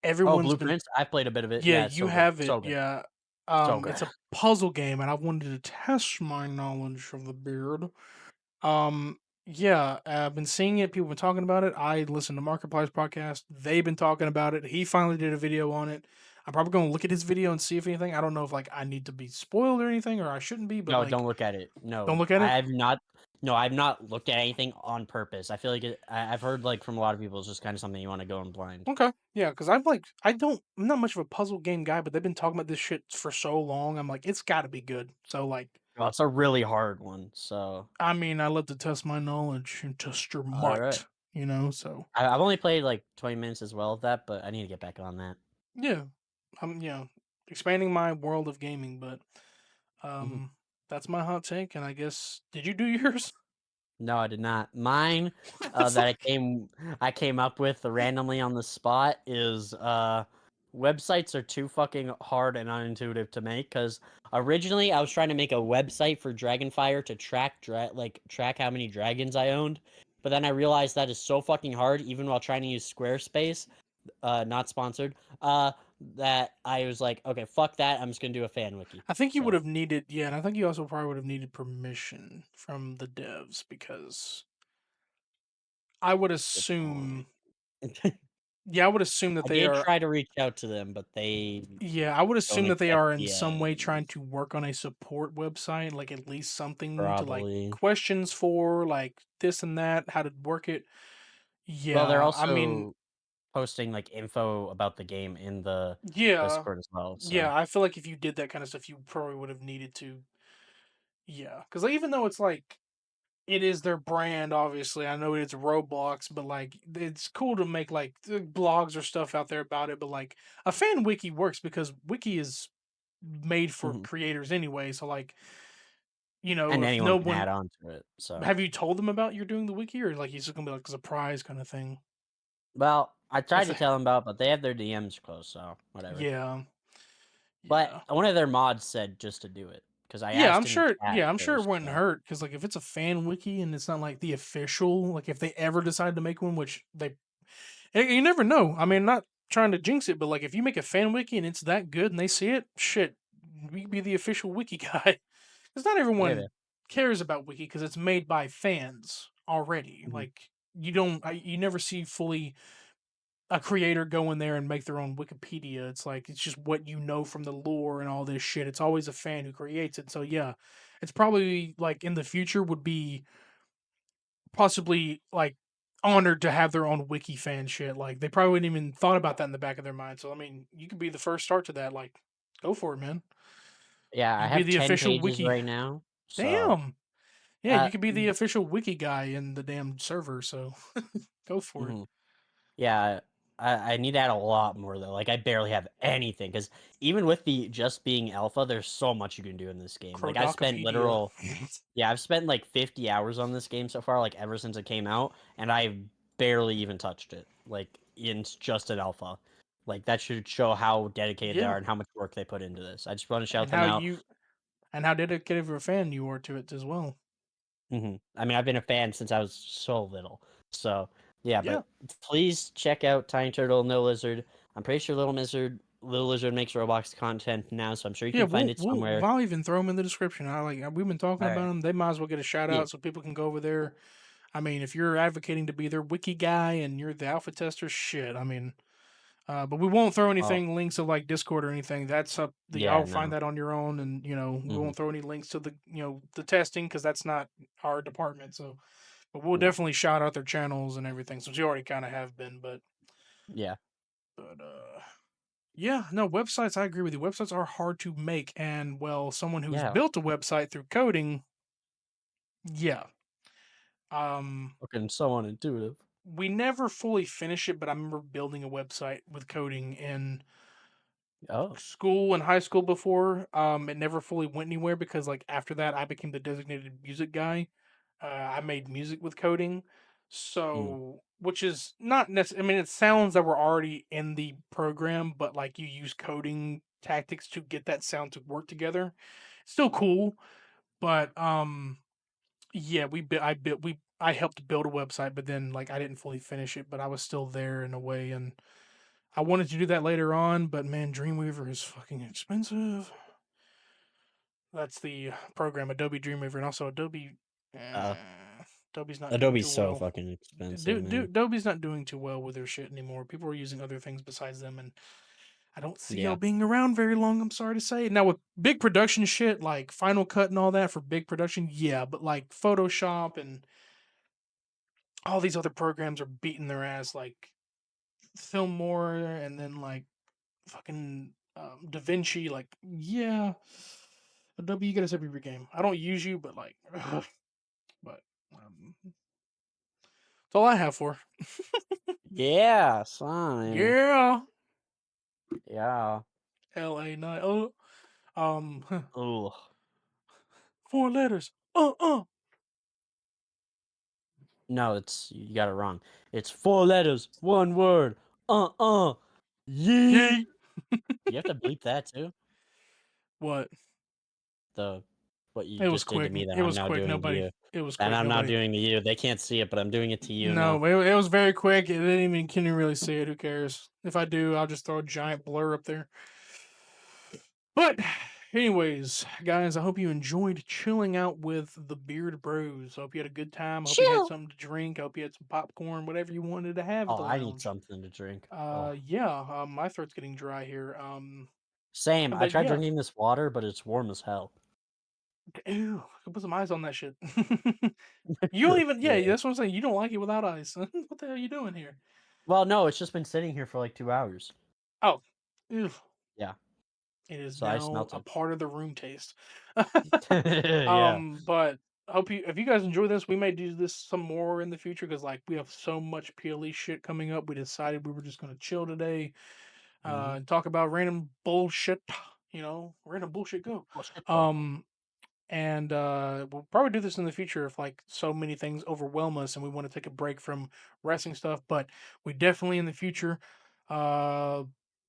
Oh, Everyone's been Blueprints. I've played a bit of it. yeah, Yeah, it's you so good. have it. So good. Yeah. So good. It's a puzzle game, and I wanted to test my knowledge of the beard. Um, yeah, I've been seeing it. People have been talking about it. I listened to Markiplier's podcast. They've been talking about it. He finally did a video on it. I'm probably gonna look at his video and see if anything. I don't know if like I need to be spoiled or anything, or I shouldn't be. But No, like, don't look at it. don't No, look at it. I've not. No, I've not looked at anything on purpose. I feel like I've heard like from a lot of people, it's just kind of something you want to go in blind. Okay, yeah, because I'm not much of a puzzle game guy, but they've been talking about this shit for so long. I'm like, it's got to be good. So like, Well, it's a really hard one. So, I mean, I love to test my knowledge and test your all right. might, you know. So I've only played like 20 minutes as well of that, but I need to get back on that. yeah, I'm expanding my world of gaming, but Mhm. um, that's my hot take. And I guess did you do yours? No, I did not. Mine, What the that fuck? I came up with randomly on the spot is, websites are too fucking hard and unintuitive to make. Because originally I was trying to make a website for DragonFire to track how many dragons I owned, but then I realized that is so fucking hard even while trying to use Squarespace, not sponsored, that I was like, "Okay, fuck that, I'm just gonna do a fan wiki." I think you would So, have needed, yeah, and I think you also probably would have needed permission from the devs because I would good assume, point. yeah, I would assume that I they did are, try to reach out to them, but they yeah, I would don't assume that they accept are in some way trying DMs. to work on a support website, like at least something to like Probably. questions for, like this and that, how to work it. Well, they're Yeah, I mean, also posting, like, info about the game in the yeah, Discord as well, yeah, so I feel like if you did that kind of stuff, you probably would have needed to, yeah, because even though it's like it is their brand, obviously. I know it's Roblox, but like it's cool to make like blogs or stuff out there about it. But like a fan wiki works because wiki is made for mhm, creators anyway. So like and if anyone no can one add on to it, so have you told them about you're doing the wiki or like he's just gonna be like a surprise kind of thing. well, I tried If to tell them about it, but they have their DMs closed, so whatever. yeah, But yeah. one of their mods said just to do it because I Yeah, asked I'm in the sure. chat Yeah, I'm sure it first, wouldn't so hurt because, like, if it's a fan wiki and it's not like the official, like, if they ever decide to make one, which they you never know. I mean, not trying to jinx it, but like if you make a fan wiki and it's that good and they see it, shit, we be the official wiki guy. Because not maybe. everyone cares about wiki because it's made by fans already. Mhm, Like you never see fully a creator go in there and make their own Wikipedia. It's like it's just what you know from the lore and all this shit. It's always a fan who creates it. So yeah, it's probably like in the future would be possibly like honored to have their own wiki fan shit. Like they probably wouldn't even thought about that in the back of their mind. So I mean, you could be the first start to that. Like, go for it, man. yeah, You I could be have the 10 official pages wiki. right now, so, Damn. Yeah, uh you could be the official wiki guy in the damn server. So go for it. mhm. Yeah, I need to add a lot more though. Like I barely have anything because even with the just being alpha, there's so much you can do in this game. Like Krodokopedia. I've spent like 50 hours on this game so far, like ever since it came out, and I've barely even touched it. Like it's just an alpha. Like that should show how dedicated they Yeah, are and how much work they put into this. I just want to shout and them out. how dedicated of a fan you are to it as well. I mean, I've been a fan since I was so little. So yeah, Yeah. but please check out Tiny Turtle, No Lizard. I'm pretty sure Little Lizard makes Roblox content now, so I'm sure you Yeah, can find it somewhere. I'll even throw them in the description. I like we've been talking All about right. them. They might as well get a shout Yeah. out so people can go over there. I mean, if you're advocating to be their wiki guy and you're the alpha tester, shit. I mean, but we won't throw Well, anything links of like Discord or anything. That's up the yeah, I'll find no. that on your own, and we Hmm. won't throw any links to the the testing because that's not our department. So, but we'll Yeah. definitely shout out their channels and everything since you already kind of have been. Yeah. But yeah, no, websites, I agree with you. Websites are hard to make. And, well, someone who's Yeah. built a website through coding, yeah. Um, Fucking so unintuitive. we never fully finished it, but I remember building a website with coding in Oh. school and high school before. It never fully went anywhere because, like, after that, I became the designated music guy. I made music with coding. Mm. So, which is not necessarily, I mean, it sounds that we're already in the program, but like you use coding tactics to get that sound to work together. Still cool, but yeah, I helped build a website, but then like I didn't fully finish it, but I was still there in a way, and I wanted to do that later on, but man, Dreamweaver is fucking expensive. That's the program, Adobe Dreamweaver, and also Adobe. Uh, Adobe's not doing Adobe's too so well. fucking expensive, man. Adobe's not doing too well with their shit anymore. People are using other things besides them, and I don't see y'all Yeah. being around very long. I'm sorry to say. Now with big production shit like Final Cut and all that for big production, yeah, but like Photoshop and all these other programs are beating their ass. Like Film More and then like fucking DaVinci. Like yeah, Adobe, you gotta step up your game. I don't use you, but like, but that's all I have for. Yeah, son. Yeah, Yeah. LA9. Oh, Ooh. 4 letters. No, you got it wrong. It's 4 letters, 1 word. Yeet. Yeet. Do you have to bleep that too? What? The what you It was just did to quick. me that It I'm was now quick. doing to Nobody. you. It was And quick. I'm not Nobody. doing to you. They can't see it, but I'm doing it to you now. No, it was very quick. It didn't even can you really see it. Who cares? If I do, I'll just throw a giant blur up there. But, anyways, guys, I hope you enjoyed chilling out with the Beard Bros. I hope you had a good time. I hope you had Chill. something to drink. I hope you had some popcorn, whatever you wanted to have at Oh, the I need lounge. something to drink. Oh. Yeah, my throat's getting dry here. Same. I But tried yeah, drinking this water, but it's warm as hell. ew, I could put some ice on that shit. You don't even, yeah, Yeah. that's what I'm saying. You don't like it without ice. What the hell are you doing here? Well, no, it's just been sitting here for like 2 hours. Oh, ew. Yeah. It is So I now smelt a it. part of the room taste. Yeah. But I hope you if you guys enjoy this, we may do this some more in the future because like we have so much PLE shit coming up. We decided we were just gonna chill today, Mhm. and talk about random bullshit, random bullshit go. Oh, shit. Um and we'll probably do this in the future if like so many things overwhelm us and we want to take a break from wrestling stuff. But we definitely in the future, uh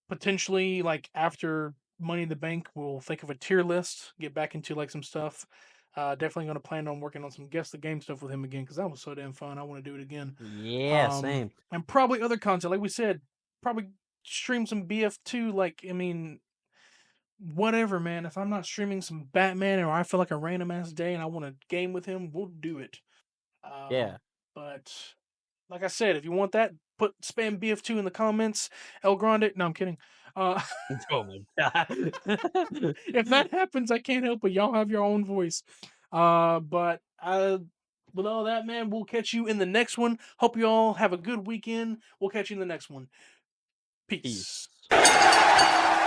potentially like after Money in the Bank, we'll think of a tier list, get back into like some stuff. Definitely going to plan on working on some guess the game stuff with him again because that was so damn fun. I want to do it again. Yeah, same. And probably other content, like we said, probably stream some BF2. Like, I mean, whatever, man. If I'm not streaming some Batman or I feel like a random ass day and I want to game with him, we'll do it. Yeah. But like I said, if you want that, put spam BF2 in the comments. El Grande. No, I'm kidding. Uh, Oh my god. if that happens, I can't help it. Y'all have your own voice. But with all that, man, we'll catch you in the next one. Hope you all have a good weekend. We'll catch you in the next one. Peace. Peace.